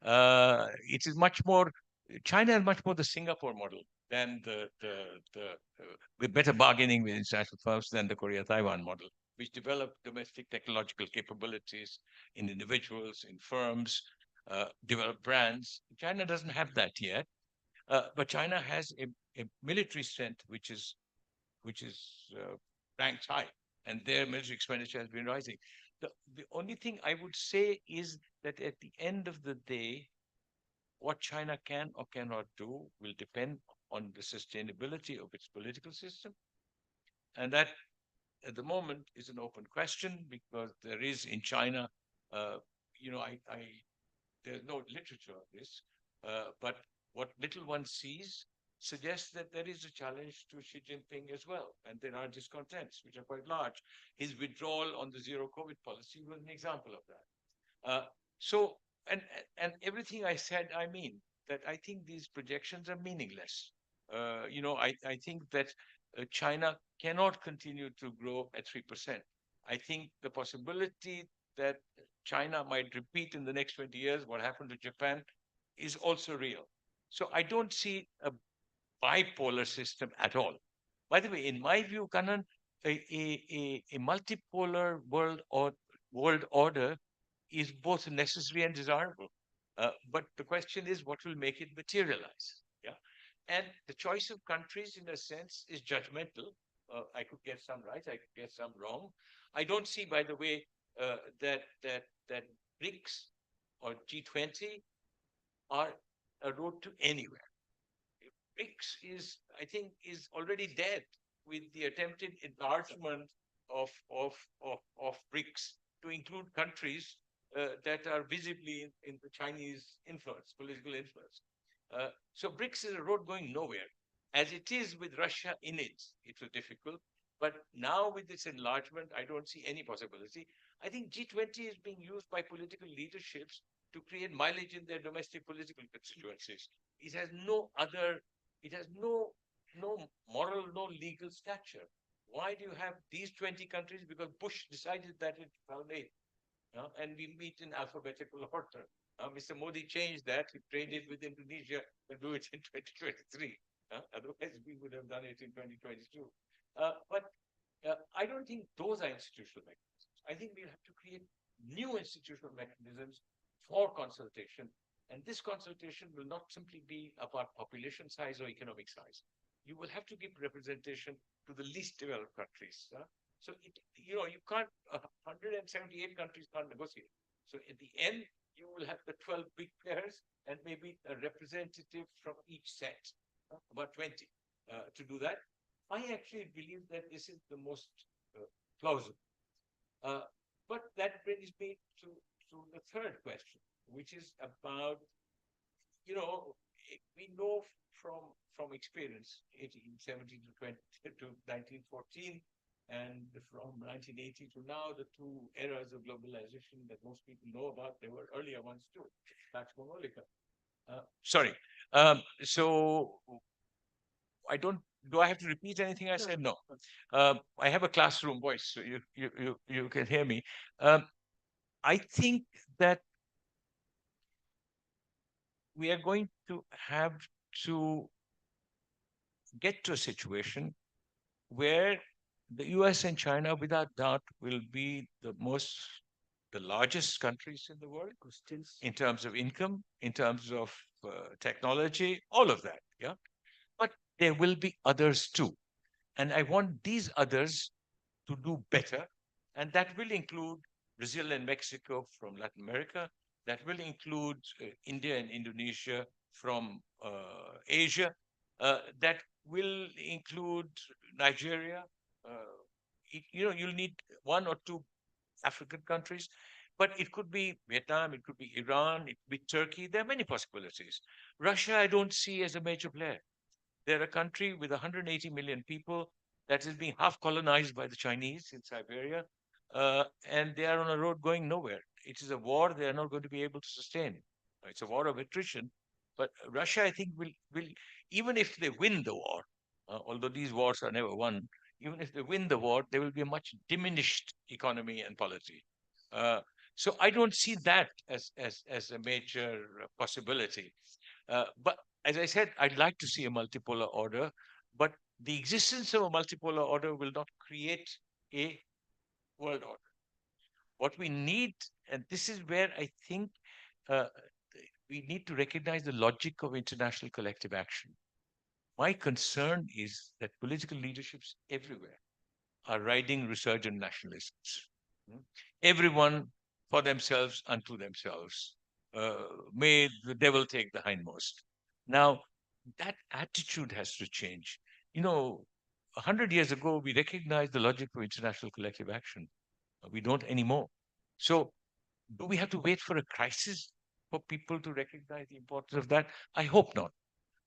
It is much more, China is much more the Singapore model than with better bargaining with international firms than the Korea-Taiwan model, which developed domestic technological capabilities in individuals, in firms, developed brands. China doesn't have that yet, but China has a military strength which is ranked high, and their military expenditure has been rising. The only thing I would say is that at the end of the day, what China can or cannot do will depend on the sustainability of its political system. And that, at the moment, is an open question because there is in China, there's no literature on this, but what little one sees suggests that there is a challenge to Xi Jinping as well. And there are discontents, which are quite large. His withdrawal on the zero COVID policy was an example of that. And everything I said, I mean, that I think these projections are meaningless. I think that China cannot continue to grow at 3%. I think the possibility that China might repeat in the next 20 years what happened to Japan is also real. So I don't see a bipolar system at all. By the way, in my view, Kannan, a multipolar world order is both necessary and desirable. But the question is, what will make it materialize? Yeah, and the choice of countries, in a sense, is judgmental. I could get some right, I could get some wrong. I don't see, by the way, that BRICS or G20 are a road to anywhere. BRICS I think, is already dead with the attempted enlargement of BRICS to include countries that are visibly in the Chinese influence, political influence. So BRICS is a road going nowhere. As it is with Russia in it was difficult. But now with this enlargement, I don't see any possibility. I think G20 is being used by political leaderships to create mileage in their domestic political constituencies. It has no moral, no legal stature. Why do you have these 20 countries? Because Bush decided that in 2008. And we meet in alphabetical order. Mr. Modi changed that. He traded with Indonesia and do it in 2023. Otherwise, we would have done it in 2022. But I don't think those are institutional mechanisms. I think we'll have to create new institutional mechanisms for consultation. And this consultation will not simply be about population size or economic size. You will have to give representation to the least developed countries. So, you can't, 178 countries can't negotiate. So at the end, you will have the 12 big players and maybe a representative from each set, about 20. to do that. I actually believe that this is the most plausible. But that brings me to the third question, which is about, we know from experience, 1817 to 20 to 1914, and from 1980 to now, the two eras of globalization that most people know about, there were earlier ones too, Pax Monolica. Sorry. So do I have to repeat anything I said? No. I have a classroom voice, so you can hear me. I think that we are going to have to get to a situation where the US and China, without doubt, will be the largest countries in the world in terms of income, in terms of technology, all of that. Yeah. But there will be others too. And I want these others to do better. And that will include Brazil and Mexico from Latin America. That will include India and Indonesia from Asia. That will include Nigeria. You'll need one or two African countries, but it could be Vietnam, it could be Iran, it could be Turkey. There are many possibilities. Russia, I don't see as a major player. They're a country with 180 million people that is being half colonized by the Chinese in Siberia, and they are on a road going nowhere. It is a war they are not going to be able to sustain. It's a war of attrition. But Russia, I think, will even if they win the war, although these wars are never won, even if they win the war, there will be a much diminished economy and polity. So I don't see that as a major possibility. But as I said, I'd like to see a multipolar order, but the existence of a multipolar order will not create a world order. What we need, and this is where I think we need to recognize the logic of international collective action. My concern is that political leaderships everywhere are riding resurgent nationalisms. Everyone for themselves unto themselves. May the devil take the hindmost. Now, that attitude has to change. 100 years ago, we recognized the logic of international collective action. We don't anymore. So, do we have to wait for a crisis for people to recognize the importance of that? I hope not.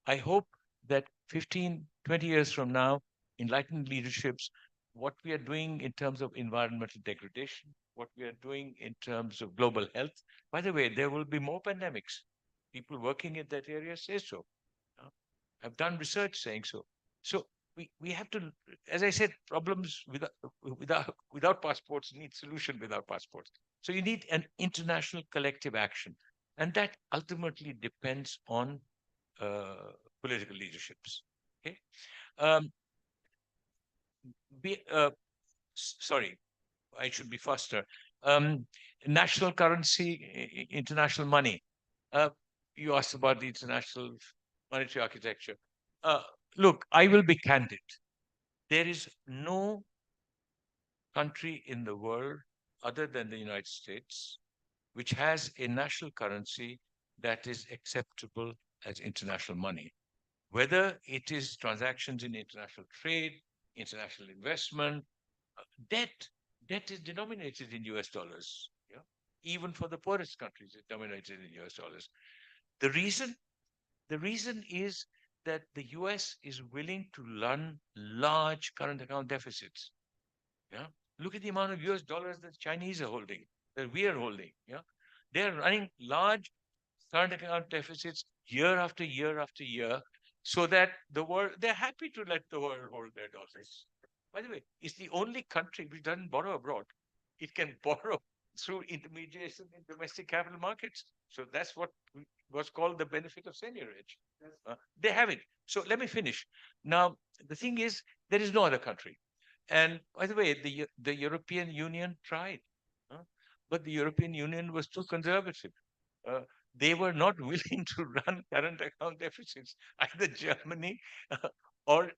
I hope that 15, 20 years from now, enlightened leaderships, what we are doing in terms of environmental degradation, what we are doing in terms of global health. By the way, there will be more pandemics. People working in that area say so. I've done research saying so. So we have to, as I said, problems without passports need solution without passports. So you need an international collective action. And that ultimately depends on political leaderships. Okay. Sorry, I should be faster. National currency, international money. You asked about the international monetary architecture. Look, I will be candid. There is no country in the world other than the United States which has a national currency that is acceptable as international money. Whether it is transactions in international trade, international investment, debt is denominated in US dollars. Yeah? Even for the poorest countries, it's denominated in US dollars. The reason is that the US is willing to run large current account deficits. Yeah. Look at the amount of US dollars that the Chinese are holding, that we are holding. Yeah. They're running large current account deficits year after year after year, so that the world, they're happy to let the world hold their dollars. By the way, it's the only country which doesn't borrow abroad. It can borrow through intermediation in domestic capital markets. So that's what was called the benefit of seigniorage. They have it. So let me finish. Now, the thing is, there is no other country. And by the way, the European Union tried, but the European Union was too conservative. They were not willing to run current account deficits, either Germany or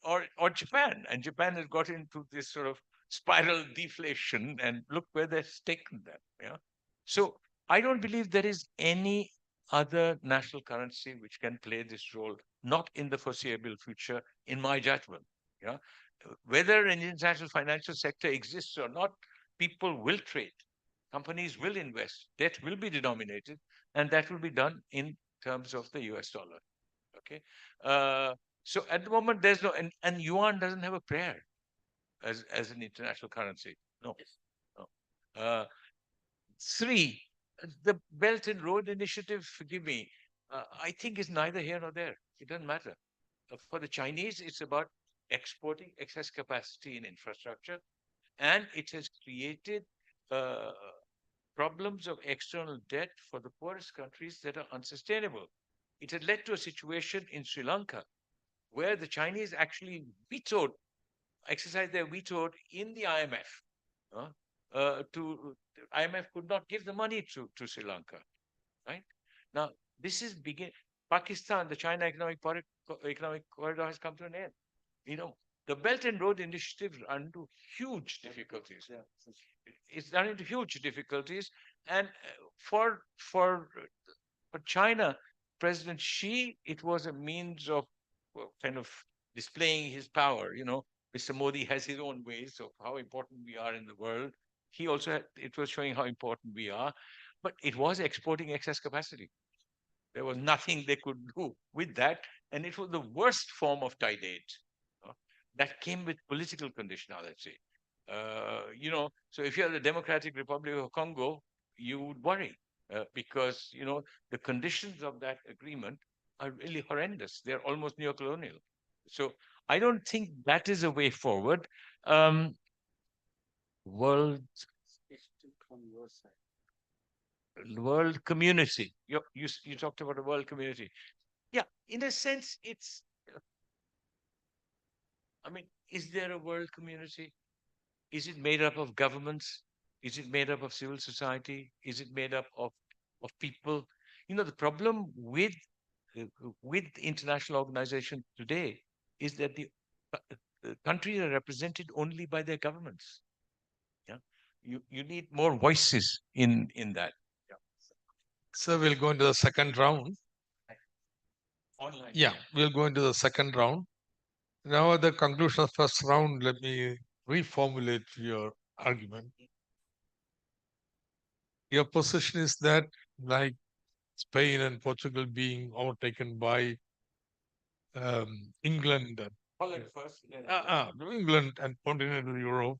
Japan. And Japan has got into this sort of spiral deflation, and look where that's taken them. Yeah. So I don't believe there is any other national currency which can play this role, not in the foreseeable future, in my judgment. Yeah, whether an international financial sector exists or not, people will trade, companies will invest, debt will be denominated, and that will be done in terms of the US dollar. Okay, so at the moment there's no, and yuan doesn't have a prayer as an international currency. No, no. Three, the Belt and Road Initiative, forgive me, I think is neither here nor there. It doesn't matter. For the Chinese, it's about exporting excess capacity in infrastructure, and it has created uh, problems of external debt for the poorest countries that are unsustainable. It had led to a situation in Sri Lanka where the Chinese actually exercised their veto in the IMF. IMF could not give the money to Sri Lanka. Right now, this is Pakistan, the China economic corridor has come to an end. You know, the Belt and Road Initiative run into huge difficulties. It's run into huge difficulties, and for China, President Xi, it was a means of kind of displaying his power. You know, Mr. Modi has his own ways of how important we are in the world. He also it was showing how important we are, but it was exporting excess capacity. There was nothing they could do with that, and it was the worst form of tight aid that came with political conditionality. You know, so if you're the Democratic Republic of Congo, you would worry because you know the conditions of that agreement are really horrendous. They're almost neo-colonial. So I don't think that is a way forward. World world community. You talked about a world community. Yeah, in a sense, it's. I mean, is there a world community? Is it made up of governments? Is it made up of civil society? Is it made up of people? You know, the problem with international organization today is that the countries are represented only by their governments. Yeah, you need more voices in that. Yeah. So we'll go into the second round. Online. Yeah, we'll go into the second round. Now, at the conclusion of first round, let me reformulate your argument. Your position is that, like Spain and Portugal being overtaken by England, Holland first. England and continental Europe,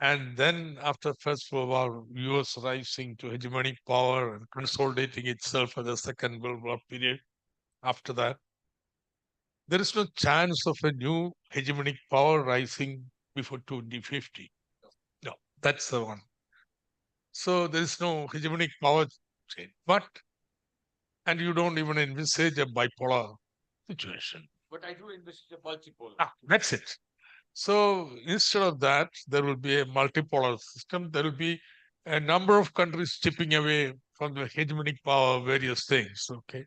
and then after First World War, US rising to hegemonic power and consolidating itself for the Second World War period. After that, there is no chance of a new hegemonic power rising before 2050. No, that's the one. So there is no hegemonic power change. And you don't even envisage a bipolar situation. But I do envisage a multipolar. That's it. So instead of that, there will be a multipolar system. There will be a number of countries chipping away from the hegemonic power, various things. Okay.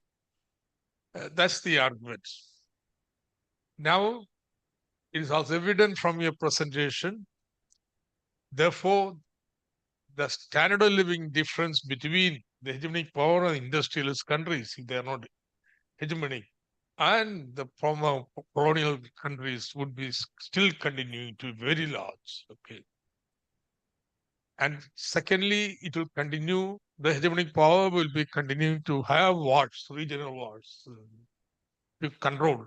That's the argument. Now, it is also evident from your presentation. Therefore, the standard of living difference between the hegemonic power and industrialist countries, if they are not hegemonic, and the former colonial countries would be still continuing to be very large. Okay. And secondly, it will continue, the hegemonic power will be continuing to have wars, regional wars, to control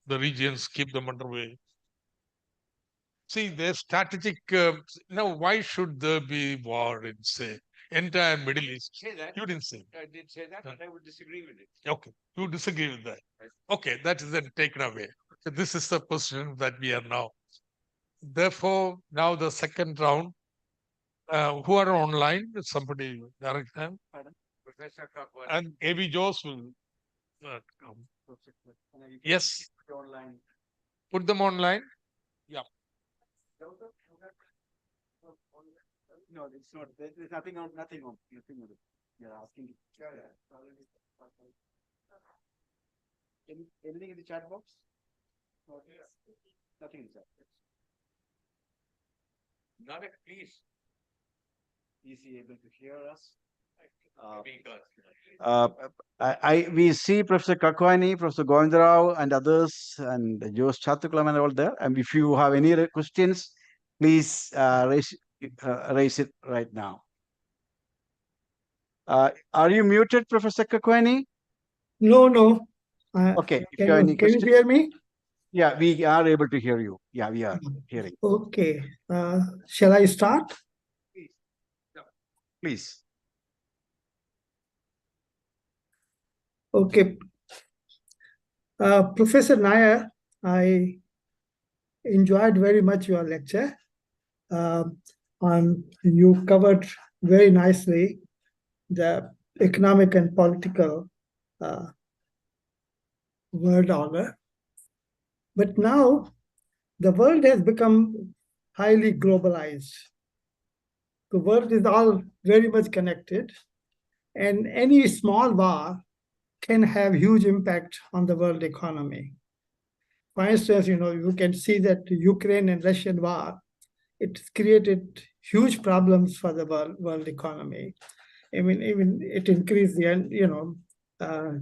the regions, keep them underway. See, there's strategic. Now, why should there be war in, say, entire Middle East? Say that. You didn't say. I did say that, but I would disagree with it. Okay, you disagree with that. Okay, that is then taken away. So this is the position that we are now. Therefore, now the second round, who are online, somebody direct them. Professor Kakwa. And A.B. Jose will come. Yes. Put them online. Yeah. No, it's not. There's nothing on. Nothing on. You're asking. Anything in the chat box? Nothing in the chat box. Nanak, please. Is he able to hear us? Uh, we see Professor Kakwani, Professor Govindarao, and others, and Jose Chathukulam and all there. And if you have any questions, please raise it right now. Are you muted, Professor Kakwani? No, no. Okay. If Can you have any can you questions, hear me? yeah, we are able to hear you. Yeah, we are hearing. Okay. Shall I start? Please. Okay. Professor Nair, I enjoyed very much your lecture. You covered very nicely the economic and political world order. But now the world has become highly globalized. The world is all very much connected, and any small war can have huge impact on the world economy. For instance, you can see that the Ukraine and Russian war, it's created huge problems for the world economy. I mean, even it increased the, uh,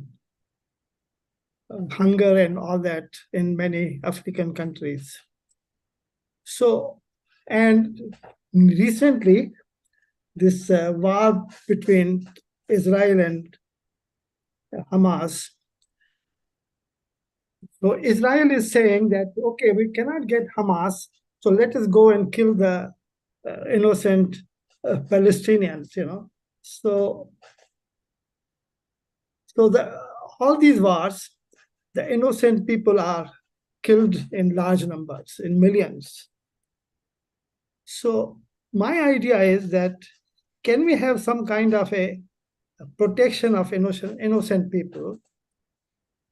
hunger and all that in many African countries. So, and recently, this war between Israel and Hamas. So Israel is saying that, okay, we cannot get Hamas, so let us go and kill the innocent Palestinians, So, all these wars, the innocent people are killed in large numbers, in millions. So my idea is that can we have some kind of a protection of innocent people,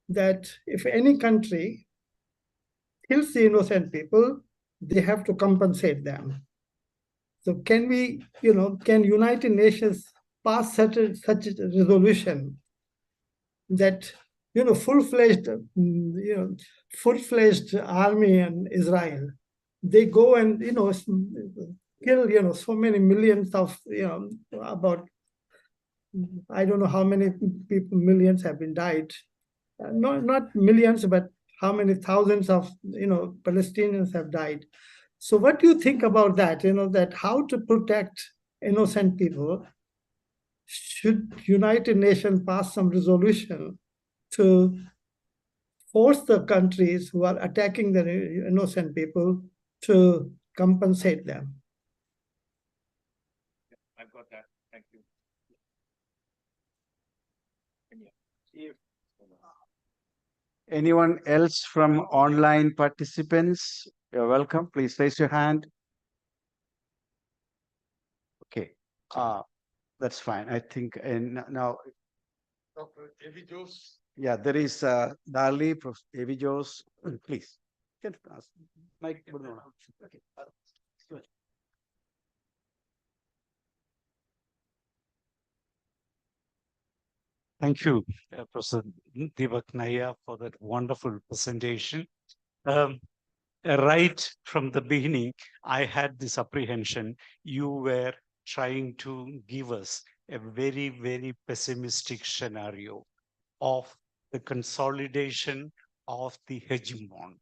that if any country kills the innocent people, they have to compensate them. So can we, can United Nations pass such a resolution that, full-fledged, full-fledged army in Israel, they go and, kill, so many millions of, about, I don't know how many people, millions have been died. Not millions, but how many thousands of, Palestinians have died. So what do you think about that? That how to protect innocent people? Should United Nations pass some resolution to force the countries who are attacking the innocent people to compensate them? I've got that. Thank you. Anyone else from online participants? You're welcome. Please raise your hand. Okay. That's fine. I think, and now, Dr. Evi Jose. yeah, there is Dali, Evi Jose. Please. Can ask. Mike. Okay. Good. Thank you, Professor Deepak Nair, for that wonderful presentation. Right from the beginning, I had this apprehension. You were trying to give us a very, very pessimistic scenario of the consolidation of the hegemon,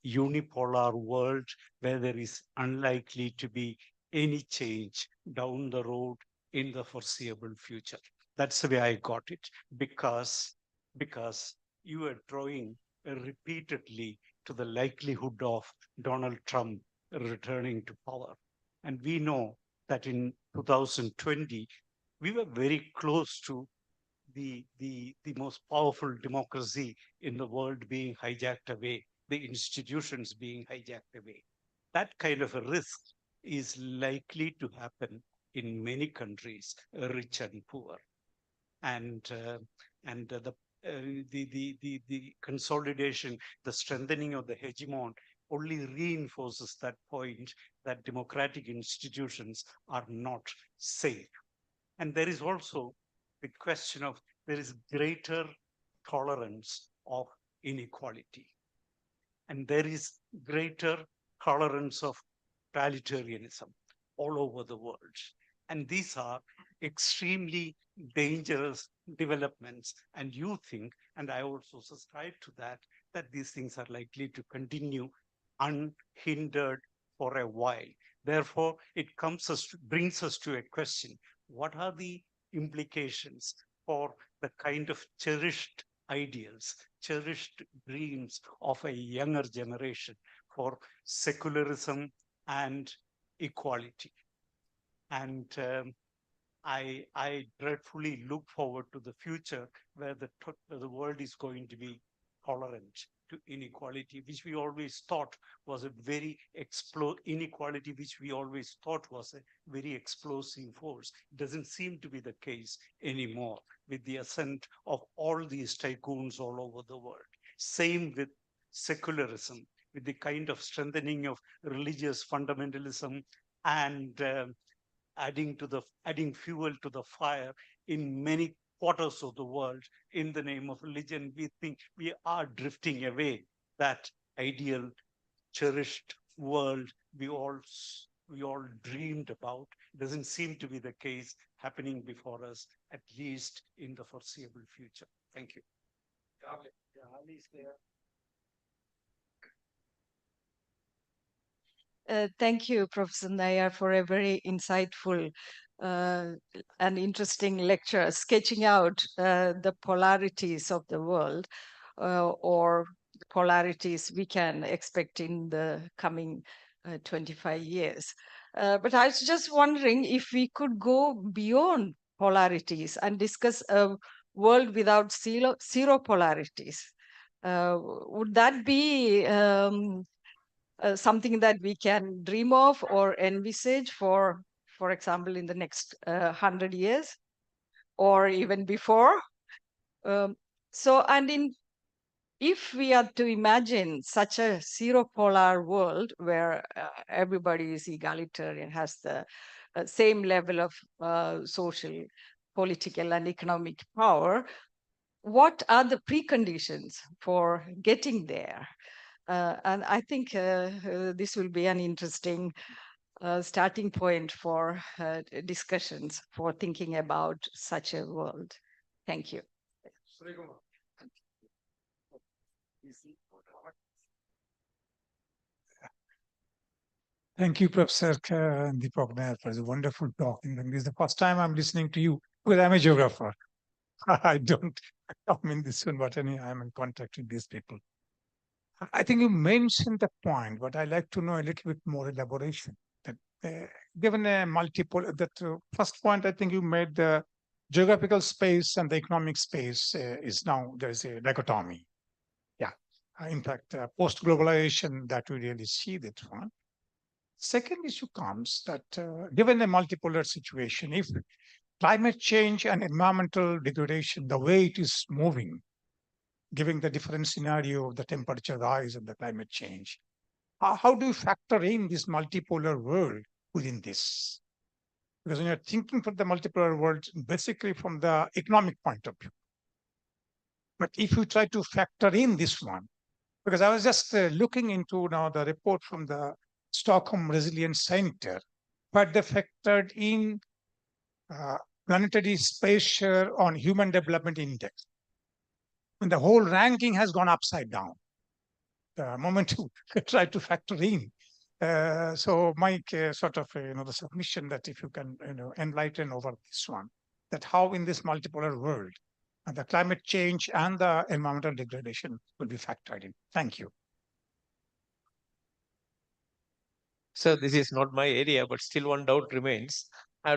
unipolar world where there is unlikely to be any change down the road in the foreseeable future. That's the way I got it, because you are drawing repeatedly to the likelihood of Donald Trump returning to power. And we know that in 2020, we were very close to the most powerful democracy in the world being hijacked away, the institutions being hijacked away. That kind of a risk is likely to happen in many countries, rich and poor. And the consolidation, the strengthening of the hegemon only reinforces that point that democratic institutions are not safe. And there is also the question of there is greater tolerance of inequality. And there is greater tolerance of totalitarianism all over the world. And these are extremely dangerous developments. And you think, and I also subscribe to that, that these things are likely to continue unhindered for a while. Therefore, it brings us to a question: what are the implications for the kind of cherished ideals, cherished dreams of a younger generation for secularism and equality? And I dreadfully look forward to the future where the world is going to be tolerant to inequality, which we always thought was a very inequality, which we always thought was a very explosive force. It doesn't seem to be the case anymore with the ascent of all these tycoons all over the world. Same with secularism, with the kind of strengthening of religious fundamentalism and adding fuel to the fire in many quarters of the world in the name of religion. We think we are drifting away that ideal, cherished world we all dreamed about. It doesn't seem to be the case happening before us, at least in the foreseeable future. Thank you. Thank you, Professor Nair, for a very insightful and interesting lecture, sketching out the polarities of the world, or polarities we can expect in the coming 25 years. But I was just wondering if we could go beyond polarities and discuss a world without zero polarities. Would that be something that we can dream of or envisage for example, in the next 100 years or even before? If we are to imagine such a zero polar world where everybody is egalitarian, has the same level of social, political, and economic power, what are the preconditions for getting there? And I think this will be an interesting starting point for discussions for thinking about such a world. Thank you. Thank you, Professor Deepak Nair, for the wonderful talk. And this is the first time I'm listening to you, because I'm a geographer. I don't come in this one, but I'm in contact with these people. I think you mentioned the point, but I'd like to know a little bit more elaboration. That given a multiple, first point, I think you made the geographical space and the economic space is now there's a dichotomy. Yeah, in fact, post-globalization that we really see that one. Second issue comes that given a multipolar situation, if climate change and environmental degradation, the way it is moving, giving the different scenario of the temperature rise and the climate change, how do you factor in this multipolar world within this? Because when you're thinking for the multipolar world, basically from the economic point of view. But if you try to factor in this one, because I was just looking into now the report from the Stockholm Resilience Center, but they factored in planetary space share on Human Development Index. And the whole ranking has gone upside down the moment you try to factor in. So my sort of the submission that if you can enlighten over this one, that how in this multipolar world the climate change and the environmental degradation will be factored in. Thank you. So this is not my area, but still one doubt remains.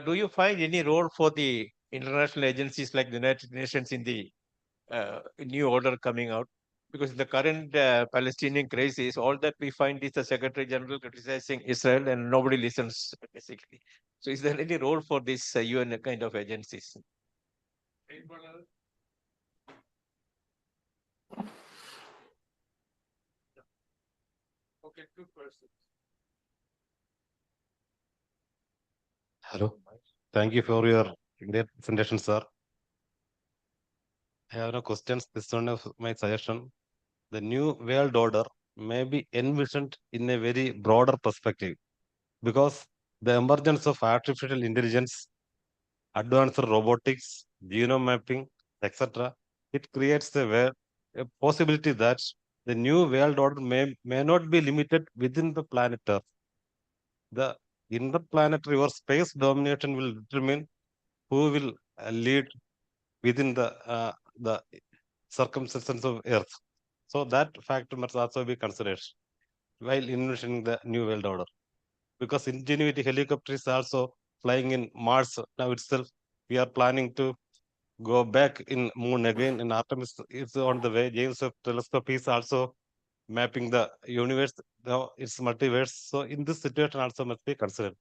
Do you find any role for the international agencies like the United Nations in the new order coming out? Because the current Palestinian crisis, all that we find is the Secretary General criticizing Israel and nobody listens, basically. So is there any role for this UN kind of agencies? Okay, two persons. Hello. Thank you for your great presentation, sir. I have no questions. This one is my suggestion. The new world order may be envisioned in a very broader perspective because the emergence of artificial intelligence advanced robotics, genome mapping, etc. It creates a possibility that the new world order may not be limited within the planet Earth. The interplanetary or space domination will determine who will lead within the circumstances of Earth. So that factor must also be considered while envisioning the new world order. Because Ingenuity helicopter is also flying in Mars now itself. We are planning to go back in Moon again, and Artemis is on the way. James Webb Telescope is also mapping the universe, its multiverse. So in this situation also must be considered.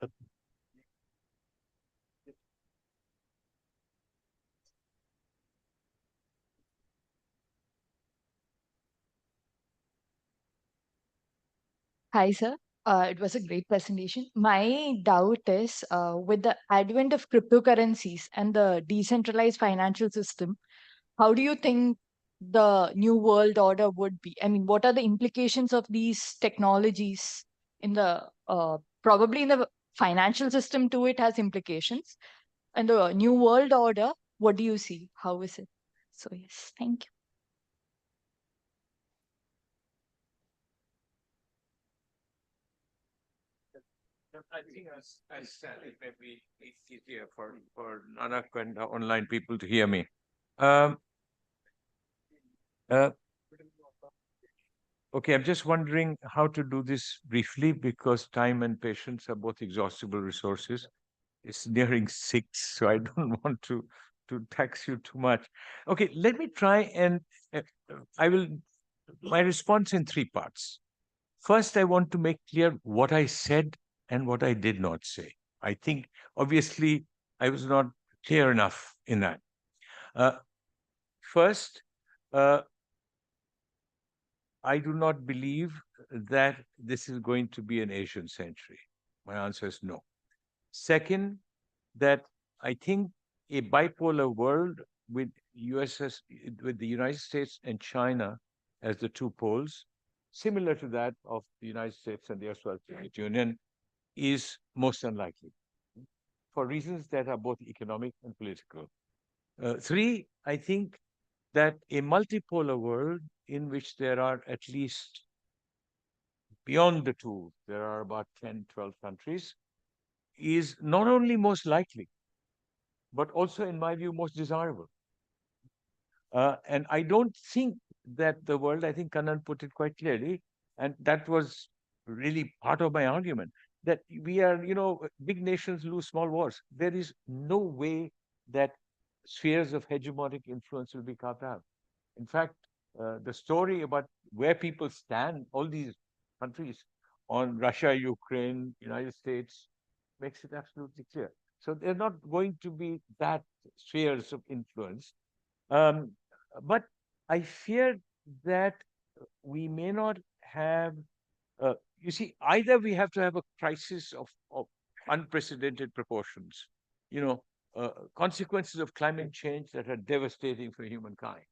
Hi, sir. It was a great presentation. My doubt is with the advent of cryptocurrencies and the decentralized financial system, how do you think the new world order would be? I mean, what are the implications of these technologies in the probably in the financial system too? It has implications. And the new world order, what do you see? How is it? So, yes, thank you. I think I said it may be easier for Nanak and online people to hear me. Um, uh, okay, I'm just wondering how to do this briefly because time and patience are both exhaustible resources. It's nearing 6, so I don't want to tax you too much. Okay, let me try and I will my response in 3 parts. First, I want to make clear what I said and what I did not say. I think obviously I was not clear enough in that. First, I do not believe that this is going to be an Asian century. My answer is no. Second, that I think a bipolar world with with the United States and China as the 2 poles, similar to that of the United States and the Soviet Union, is most unlikely for reasons that are both economic and political. 3, I think that a multipolar world in which there are at least beyond the 2, there are about 10, 12 countries, is not only most likely, but also, in my view, most desirable. And I don't think that the world, I think Kannan put it quite clearly, and that was really part of my argument, that we are, big nations lose small wars. There is no way that spheres of hegemonic influence will be carved out. In fact, the story about where people stand, all these countries on Russia, Ukraine, United States, makes it absolutely clear. So they're not going to be that spheres of influence. But I fear that we may not have, you see, either we have to have a crisis of unprecedented proportions, consequences of climate change that are devastating for humankind,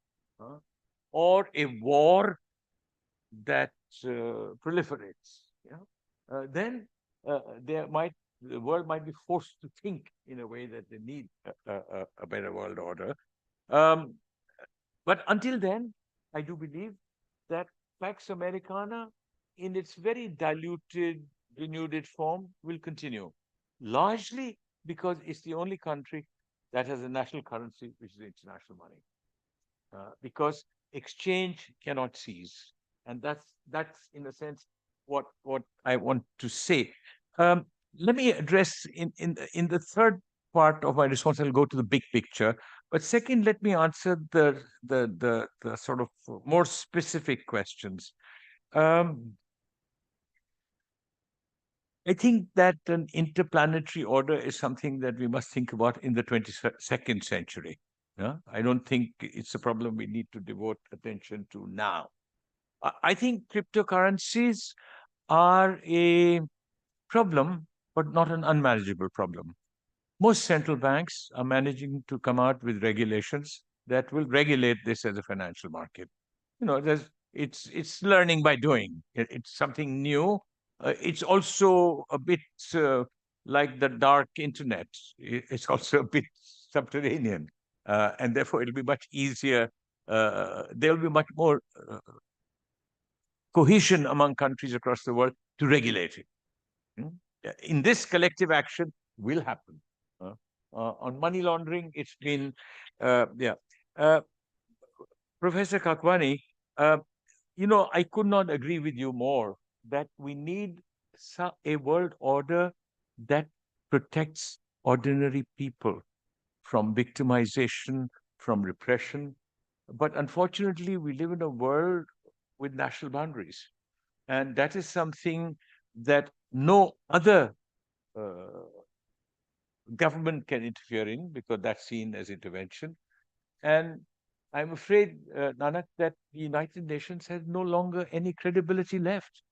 or a war that proliferates. Then the world might be forced to think in a way that they need a better world order. But until then, I do believe that Pax Americana, in its very diluted, denuded form, will continue, largely because it's the only country that has a national currency, which is international money. Because exchange cannot cease, and that's in a sense what I want to say. Let me address in the third part of my response. I'll go to the big picture, but second, let me answer the sort of more specific questions. I think that an interplanetary order is something that we must think about in the 22nd century. I don't think it's a problem we need to devote attention to now. I think cryptocurrencies are a problem, but not an unmanageable problem. Most central banks are managing to come out with regulations that will regulate this as a financial market. It's learning by doing. It's something new. It's also a bit like the dark internet. It's also a bit subterranean, and therefore it'll be much easier. There'll be much more cohesion among countries across the world to regulate it. In this, collective action will happen. On money laundering, it's been, yeah. Professor Kakwani, I could not agree with you more that we need a world order that protects ordinary people from victimization, from repression. But unfortunately, we live in a world with national boundaries. And that is something that no other government can interfere in, because that's seen as intervention. And I'm afraid, Nanak, that the United Nations has no longer any credibility left.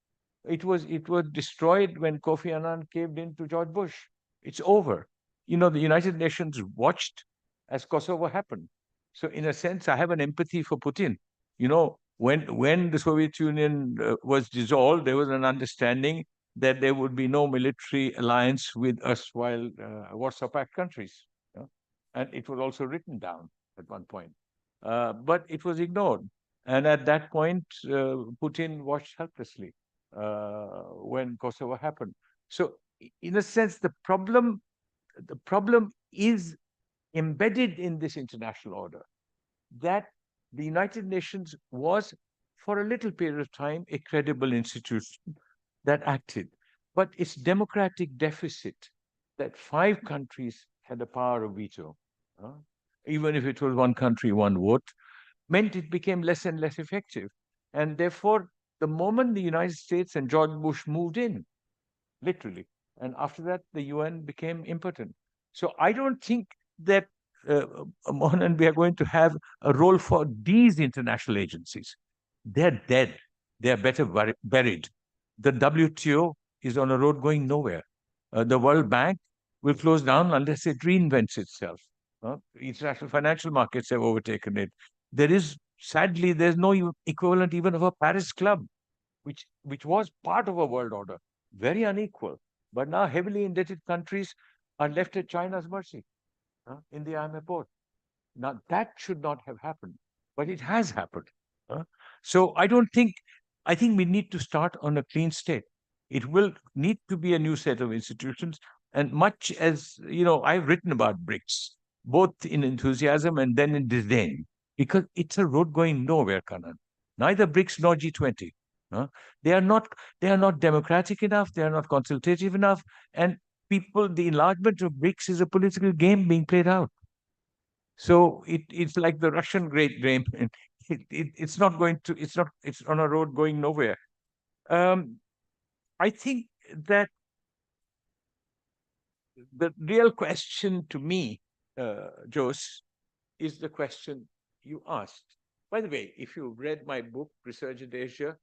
It was destroyed when Kofi Annan caved in to George Bush. It's over. The United Nations watched as Kosovo happened. So in a sense, I have an empathy for Putin. When the Soviet Union was dissolved, there was an understanding that there would be no military alliance with erstwhile Warsaw Pact countries. And it was also written down at one point. But it was ignored. And at that point, Putin watched helplessly when Kosovo happened. So, in a sense, the problem is embedded in this international order, that the United Nations was, for a little period of time, a credible institution that acted. But its democratic deficit, that 5 countries had the power of veto, even if it was one country, one vote, meant it became less and less effective. And therefore, the moment the United States and George Bush moved in, literally, and after that, the UN became impotent. So I don't think that, Mohan, we are going to have a role for these international agencies. They're dead. They're better buried. The WTO is on a road going nowhere. The World Bank will close down unless it reinvents itself. International financial markets have overtaken it. Sadly, there's no equivalent even of a Paris Club, which was part of a world order, very unequal. But now heavily indebted countries are left at China's mercy in the IMF board. Now, that should not have happened, but it has happened. So I think we need to start on a clean state. It will need to be a new set of institutions. And much as, I've written about BRICS, both in enthusiasm and then in disdain, because it's a road going nowhere, Kanan. Neither BRICS nor G20. They are not democratic enough. They are not consultative enough. And the enlargement of BRICS is a political game being played out. So it's like the Russian great game. It's not going to. It's on a road going nowhere. I think that the real question to me, Jose, is the question you asked. By the way, if you read my book, Resurgent Asia,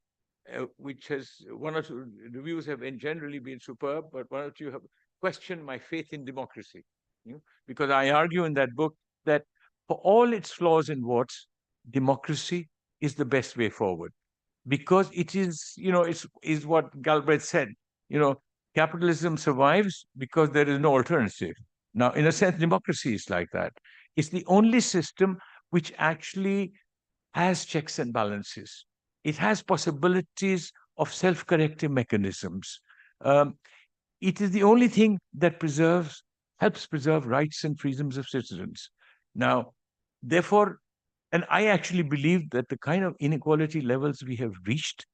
which has one or two reviews have generally been superb, but one or two have questioned my faith in democracy. Because I argue in that book that for all its flaws and warts, democracy is the best way forward. Because it is, is what Galbraith said, capitalism survives because there is no alternative. Now, in a sense, democracy is like that. It's the only system which actually has checks and balances. It has possibilities of self-corrective mechanisms. It is the only thing that helps preserve rights and freedoms of citizens. Now, therefore, and I actually believe that the kind of inequality levels we have reached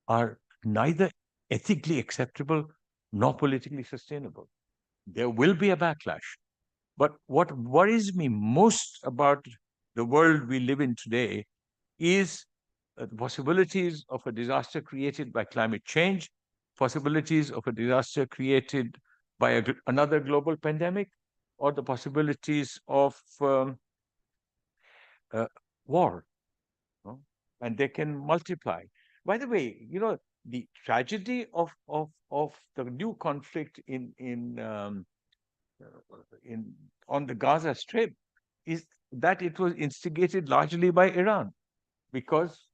are neither ethically acceptable nor politically sustainable. There will be a backlash. But what worries me most about the world we live in today is the possibilities of a disaster created by climate change, possibilities of a disaster created by another global pandemic, or the possibilities of war. And they can multiply. By the way, the tragedy of the new conflict on the Gaza Strip is that it was instigated largely by Iran, because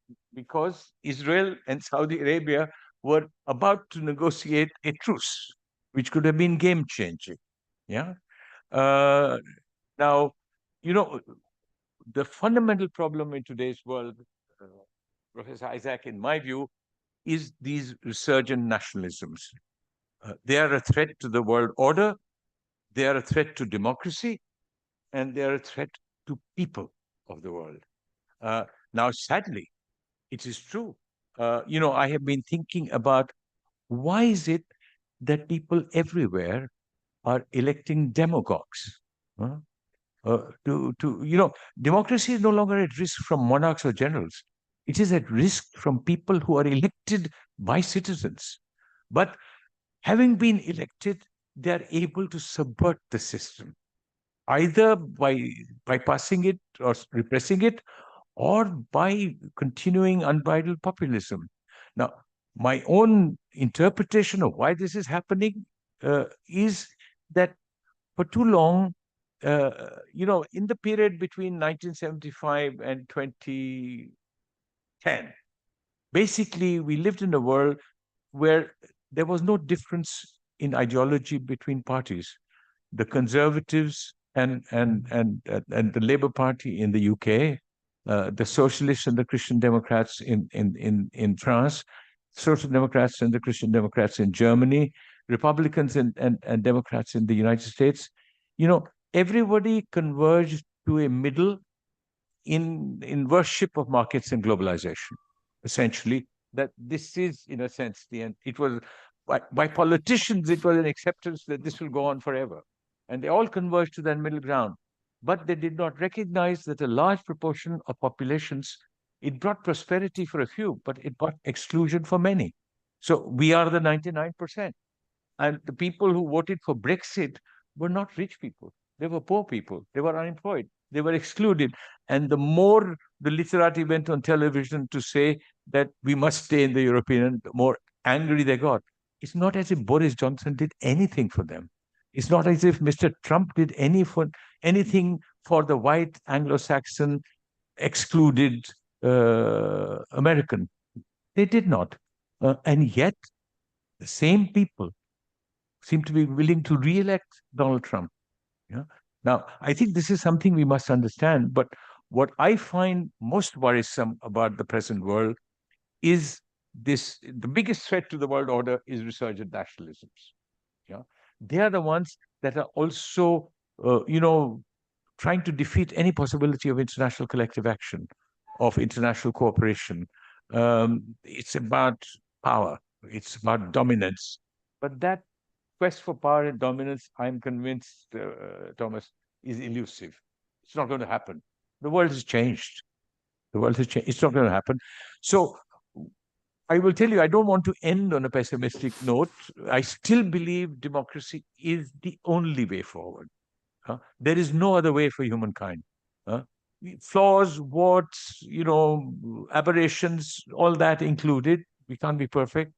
Israel and Saudi Arabia were about to negotiate a truce. which could have been game changing. Yeah. Now, the fundamental problem in today's world, uh, Professor Isaac, in my view, is these resurgent nationalisms. They are a threat to the world order, they are a threat to democracy, and they are a threat to people of the world. Now, sadly, it is true. I have been thinking about why is it that people everywhere are electing demagogues? Huh? Democracy is no longer at risk from monarchs or generals. It is at risk from people who are elected by citizens. But having been elected, they are able to subvert the system, either by bypassing it or repressing it, or by continuing unbridled populism. Now, my own interpretation of why this is happening is that for too long, in the period between 1975 and 2010, basically we lived in a world where there was no difference in ideology between parties. The Conservatives and the Labour Party in the UK, the Socialists and the Christian Democrats in France, Social Democrats and the Christian Democrats in Germany, Republicans and Democrats in the United States. Everybody converged to a middle in worship of markets and globalization, essentially, that this is, in a sense, the end. It was, by politicians, it was an acceptance that this will go on forever. And they all converged to that middle ground. But they did not recognize that a large proportion of populations, it brought prosperity for a few, but it brought exclusion for many. So we are the 99%. And the people who voted for Brexit were not rich people. They were poor people. They were unemployed. They were excluded. And the more the literati went on television to say that we must stay in the European Union, the more angry they got. It's not as if Boris Johnson did anything for them. It's not as if Mr. Trump did anything for the white Anglo-Saxon excluded American. They did not. And yet, the same people seem to be willing to re-elect Donald Trump. Yeah? Now, I think this is something we must understand. But what I find most worrisome about the present world is this: the biggest threat to the world order is resurgent nationalisms. Yeah? They are the ones that are also, trying to defeat any possibility of international collective action, of international cooperation. It's about power. It's about dominance. But that quest for power and dominance, I'm convinced, Thomas, is elusive. It's not going to happen. The world has changed. The world has changed. It's not going to happen. So I will tell you, I don't want to end on a pessimistic note. I still believe democracy is the only way forward. There is no other way for humankind. Flaws, warts, aberrations, all that included. We can't be perfect.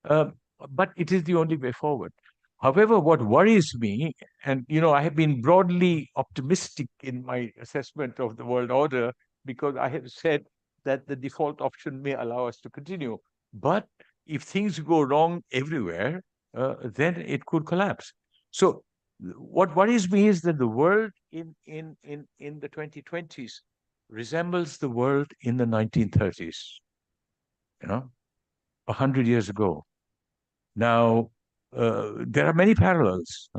But it is the only way forward. However, what worries me, and I have been broadly optimistic in my assessment of the world order, because I have said that the default option may allow us to continue. But if things go wrong everywhere, then it could collapse. So what worries me is that the world in the 2020s resembles the world in the 1930s, 100 years ago. Now, there are many parallels.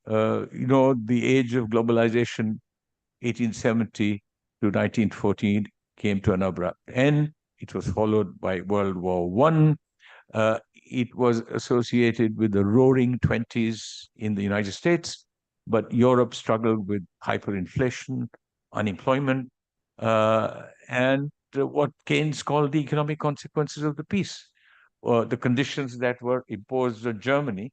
The age of globalization, 1870 to 1914, came to an abrupt end. It was followed by World War I. It was associated with the roaring 20s in the United States, but Europe struggled with hyperinflation, unemployment, and what Keynes called the economic consequences of the peace. The conditions that were imposed on Germany,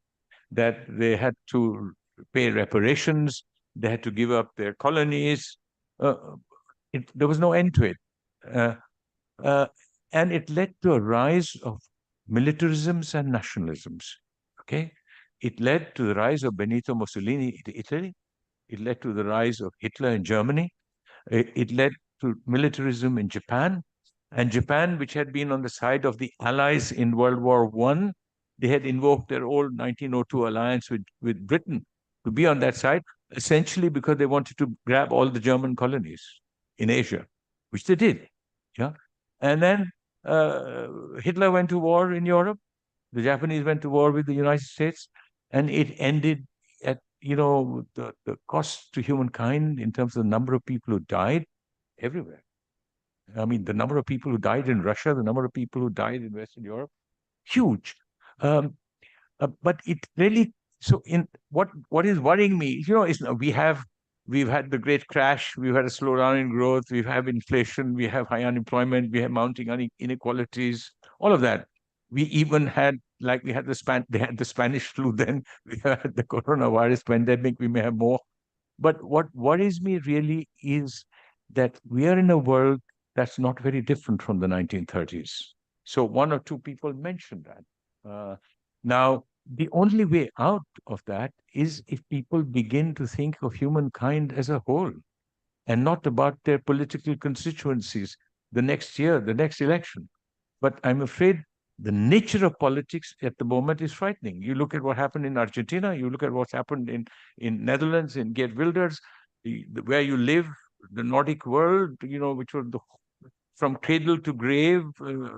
that they had to pay reparations, they had to give up their colonies. There was no end to it. And it led to a rise of militarisms and nationalisms. Okay, it led to the rise of Benito Mussolini in Italy. It led to the rise of Hitler in Germany. It led to militarism in Japan. And Japan, which had been on the side of the Allies in World War I, They had invoked their old 1902 alliance with Britain to be on that side, essentially because they wanted to grab all the German colonies in Asia, which they did. Yeah. And then Hitler went to war in Europe. The Japanese went to war with the United States, and it ended at, the cost to humankind in terms of the number of people who died everywhere. I mean, the number of people who died in Russia, the number of people who died in Western Europe, huge. But it really, so in what is worrying me, is we've had the great crash, we've had a slowdown in growth, we have inflation, we have high unemployment, we have mounting inequalities, all of that. We even had, like we had they had the Spanish flu then, we had the coronavirus pandemic, we may have more. But what worries me really is that we are in a world that's not very different from the 1930s. So one or two people mentioned that. Now, the only way out of that is if people begin to think of humankind as a whole and not about their political constituencies the next year, the next election. But I'm afraid the nature of politics at the moment is frightening. You look at what happened in Argentina, you look at what's happened in Netherlands, in Geert Wilders, where you live, the Nordic world, which was from cradle to grave,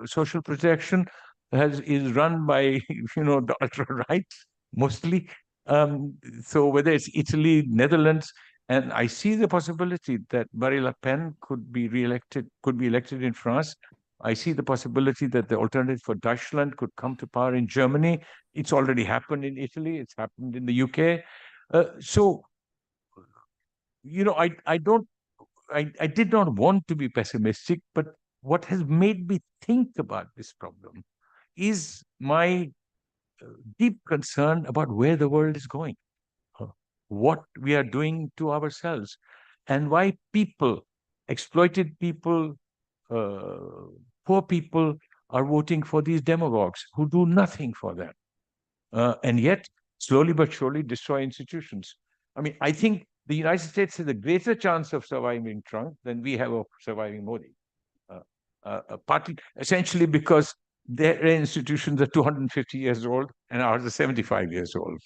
social protection is run by, the ultra-right, mostly. So whether it's Italy, Netherlands, and I see the possibility that Marine Le Pen could be elected in France. I see the possibility that the alternative for Deutschland could come to power in Germany. It's already happened in Italy. It's happened in the UK. So, I did not want to be pessimistic, but what has made me think about this problem is my deep concern about where the world is going, what we are doing to ourselves, and why people, exploited people, poor people, are voting for these demagogues who do nothing for them, and yet slowly but surely destroy institutions. I mean, I think the United States has a greater chance of surviving Trump than we have of surviving Modi. Partly, essentially because their institutions are 250 years old and ours are 75 years old.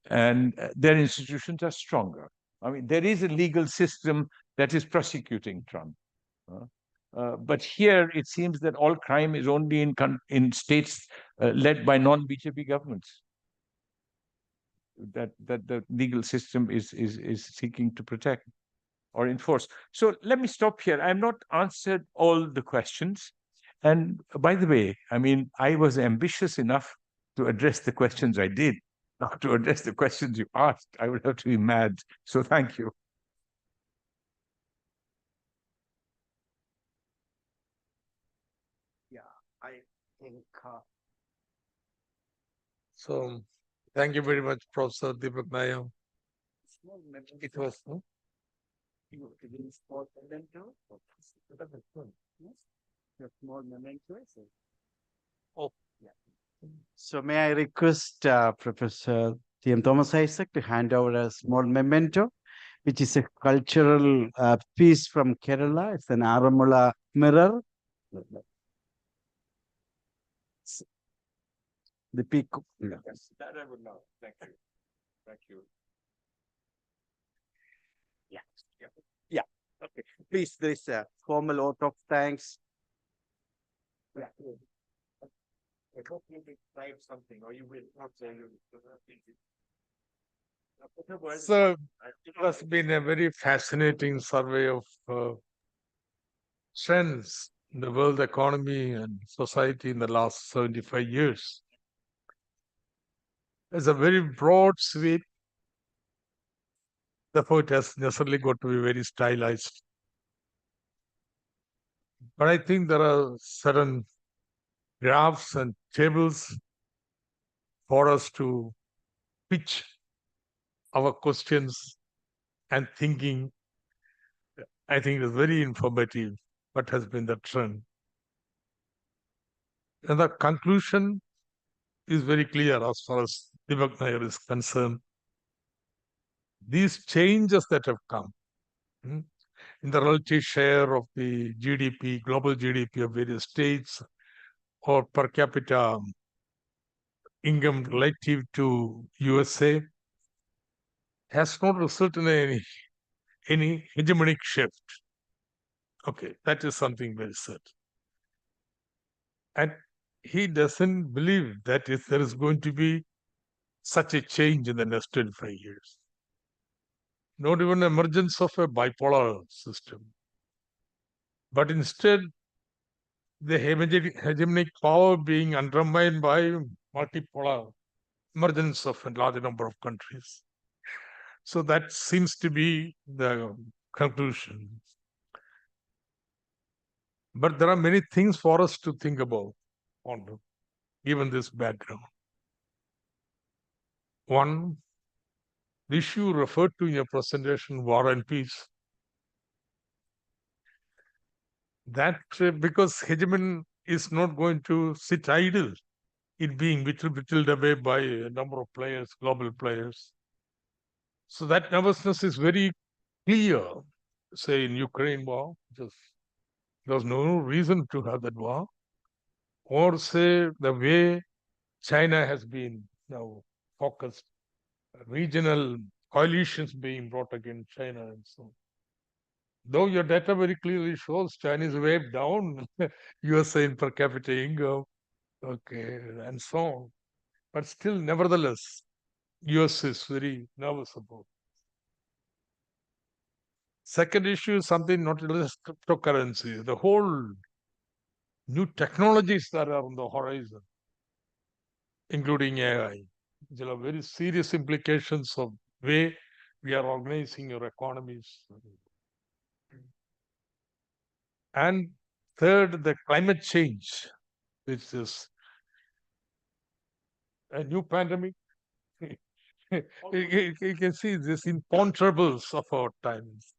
And their institutions are stronger. I mean, there is a legal system that is prosecuting Trump. But here it seems that all crime is only in states led by non-BJP governments. That the legal system is seeking to protect or enforce. So let me stop here. I have not answered all the questions. And by the way, I mean, I was ambitious enough to address the questions I did, not to address the questions you asked. I would have to be mad. So thank you. Yeah, I think. So thank you very much, Professor Deepak Nair. It was. Small memento. Oh, yeah. So may I request Professor T.M. Thomas Isaac to hand over a small memento, which is a cultural piece from Kerala. It's an Aramula mirror. The peak. That I would know. Thank you. Thank you. Yeah. Yeah. Okay. Please, there is a formal oath of thanks. Yeah. I hope you will type something, or you will not say you. So it has been a very fascinating survey of trends in the world economy and society in the last 75 years. It's a very broad sweep. Therefore, it has necessarily got to be very stylized. But I think there are certain graphs and tables for us to pitch our questions and thinking. I think it is very informative what has been the trend. And the conclusion is very clear as far as Deepak Nair is concerned. These changes that have come in the relative share of the GDP, global GDP of various states, or per capita income relative to USA has not resulted in any hegemonic shift. Okay, that is something well said. And he doesn't believe that there is going to be such a change in the next 25 years. Not even emergence of a bipolar system. But instead, the hegemonic power being undermined by multipolar emergence of a large number of countries. So that seems to be the conclusion. But there are many things for us to think about on given this background. One, the issue referred to in your presentation, war and peace, that because hegemon is not going to sit idle, it being whittled away by a number of players, global players. So that nervousness is very clear, say in Ukraine war, just there's no reason to have that war. Or say the way China has been now focused, regional coalitions being brought against China and so on. Though your data very clearly shows China is way down, USA in per capita income, okay, and so on. But still, nevertheless, US is very nervous about. Second issue is something not just cryptocurrency, the whole new technologies that are on the horizon, including AI. There are very serious implications of way we are organizing our economies. And third, the climate change, which is a new pandemic. You can see this imponderables of our times.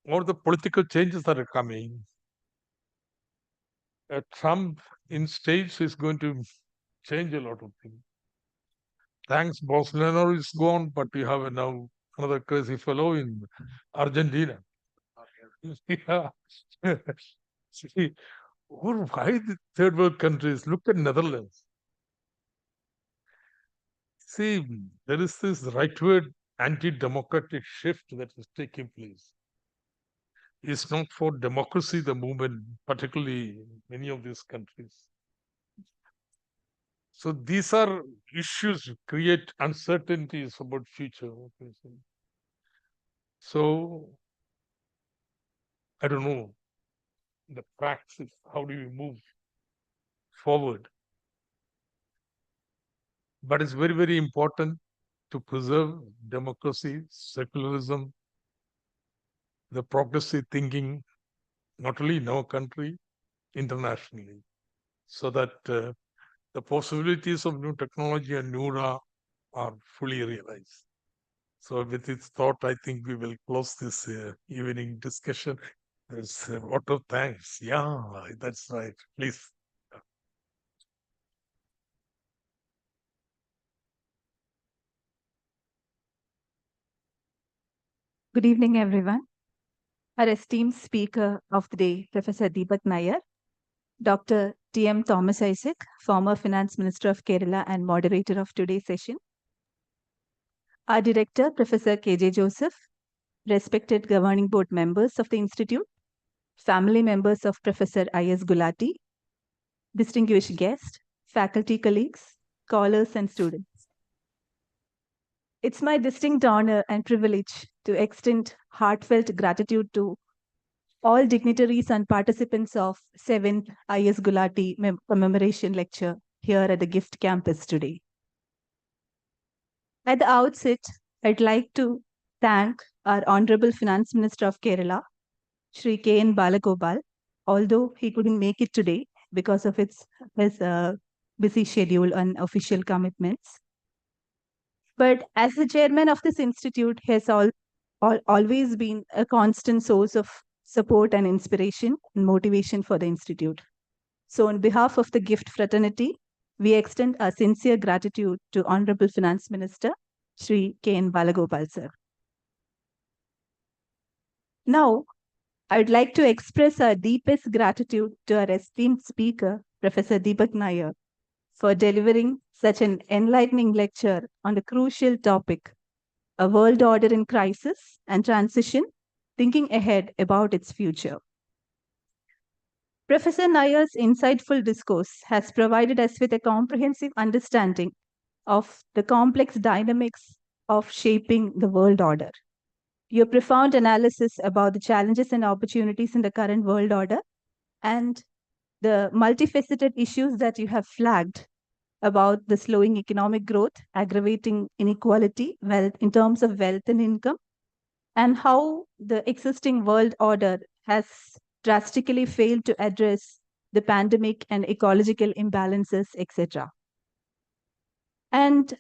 Or the political changes that are coming. Trump in states is going to change a lot of things. Thanks, Bolsonaro is gone, but we have now another crazy fellow in Argentina. Yeah. See, why the third world countries? Look at Netherlands. See, there is this rightward anti-democratic shift that is taking place. It's not for democracy, the movement, particularly in many of these countries. So these are issues create uncertainties about future. So I don't know the practice. How do we move forward? But it's very, very important to preserve democracy, secularism, the progressive thinking, not only in our country, internationally, so that the possibilities of new technology and new era are fully realized. So with this thought, I think we will close this evening discussion. There's a lot of thanks. Yeah, that's right. Please. Good evening, everyone. Our esteemed speaker of the day, Professor Deepak Nair, Dr. T.M. Thomas Isaac, former Finance Minister of Kerala and moderator of today's session, our director, Professor K.J. Joseph, respected governing board members of the Institute, family members of Professor I.S. Gulati, distinguished guests, faculty colleagues, scholars, and students. It's my distinct honor and privilege to extend heartfelt gratitude to all dignitaries and participants of 7th I.S. Gulati commemoration lecture here at the GIFT campus today. At the outset, I'd like to thank our Honorable Finance Minister of Kerala, Shri K.N. Balagopal, although he couldn't make it today because of his busy schedule and official commitments. But as the chairman of this institute, he has always been a constant source of support and inspiration and motivation for the institute. So on behalf of the GIFT fraternity, we extend our sincere gratitude to Honorable Finance Minister, Shri K.N. Balagopal, sir. Now, I'd like to express our deepest gratitude to our esteemed speaker, Professor Deepak Nair, for delivering such an enlightening lecture on the crucial topic, a world order in crisis and transition, thinking ahead about its future. Professor Nayar's insightful discourse has provided us with a comprehensive understanding of the complex dynamics of shaping the world order. Your profound analysis about the challenges and opportunities in the current world order and the multifaceted issues that you have flagged about the slowing economic growth, aggravating inequality, wealth in terms of wealth and income, and how the existing world order has drastically failed to address the pandemic and ecological imbalances, etc. And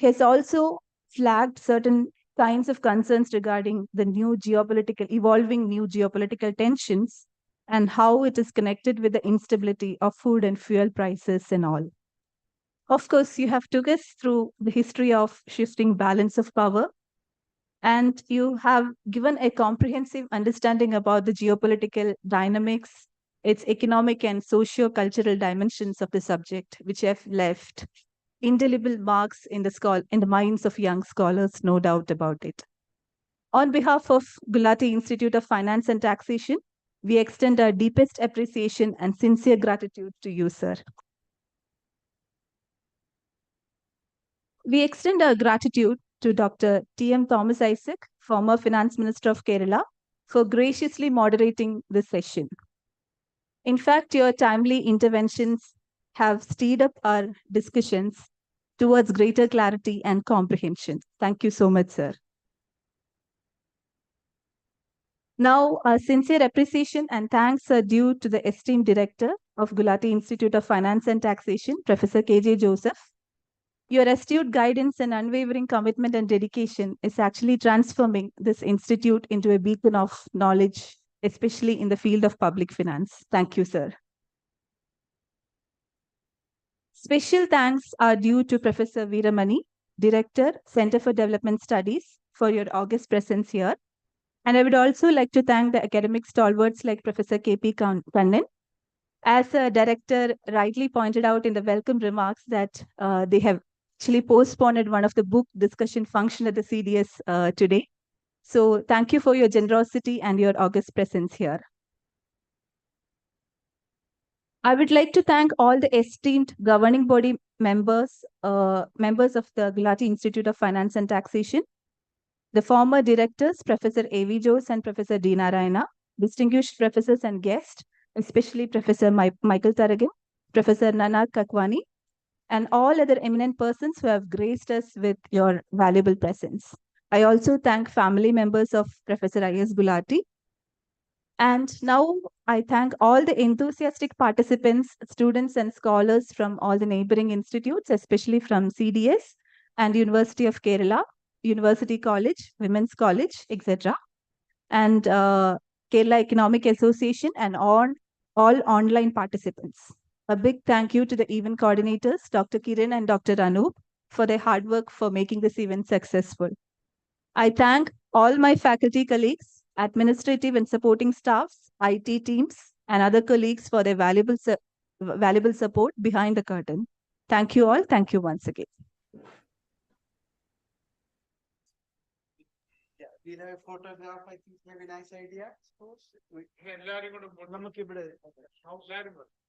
has also flagged certain kinds of concerns regarding the evolving new geopolitical tensions and how it is connected with the instability of food and fuel prices and all. Of course, you have took us through the history of shifting balance of power, and you have given a comprehensive understanding about the geopolitical dynamics, its economic and socio-cultural dimensions of the subject, which have left indelible marks in the minds of young scholars, no doubt about it. On behalf of Gulati Institute of Finance and Taxation, we extend our deepest appreciation and sincere gratitude to you, sir. We extend our gratitude to Dr. T.M. Thomas Isaac, former Finance Minister of Kerala, for graciously moderating this session. In fact, your timely interventions have steered up our discussions towards greater clarity and comprehension. Thank you so much, sir. Now, our sincere appreciation and thanks are due to the esteemed director of Gulati Institute of Finance and Taxation, Professor K.J. Joseph. Your astute guidance and unwavering commitment and dedication is actually transforming this institute into a beacon of knowledge, especially in the field of public finance. Thank you, sir. Special thanks are due to Professor Veeramani, Director, Center for Development Studies, for your august presence here. And I would also like to thank the academic stalwarts like Professor K.P. Kannan. As a director rightly pointed out in the welcome remarks that they have actually postponed one of the book discussion function at the CDS today. So thank you for your generosity and your august presence here. I would like to thank all the esteemed governing body members, members of the Gulati Institute of Finance and Taxation, the former directors, Professor A.V. Jose and Professor D. Narayana, distinguished professors and guests, especially Professor Michael Taragan, Professor Nanak Kakwani, and all other eminent persons who have graced us with your valuable presence. I also thank family members of Professor I.S. Gulati. And now I thank all the enthusiastic participants, students and scholars from all the neighboring institutes, especially from CDS and University of Kerala, University College, Women's College, etc. And Kerala Economic Association and all online participants. A big thank you to the event coordinators, Dr. Kiran and Dr. Anup, for their hard work for making this event successful. I thank all my faculty colleagues, administrative and supporting staffs, IT teams, and other colleagues for their valuable support behind the curtain. Thank you all. Thank you once again. Yeah, we have a photograph. I think maybe nice idea.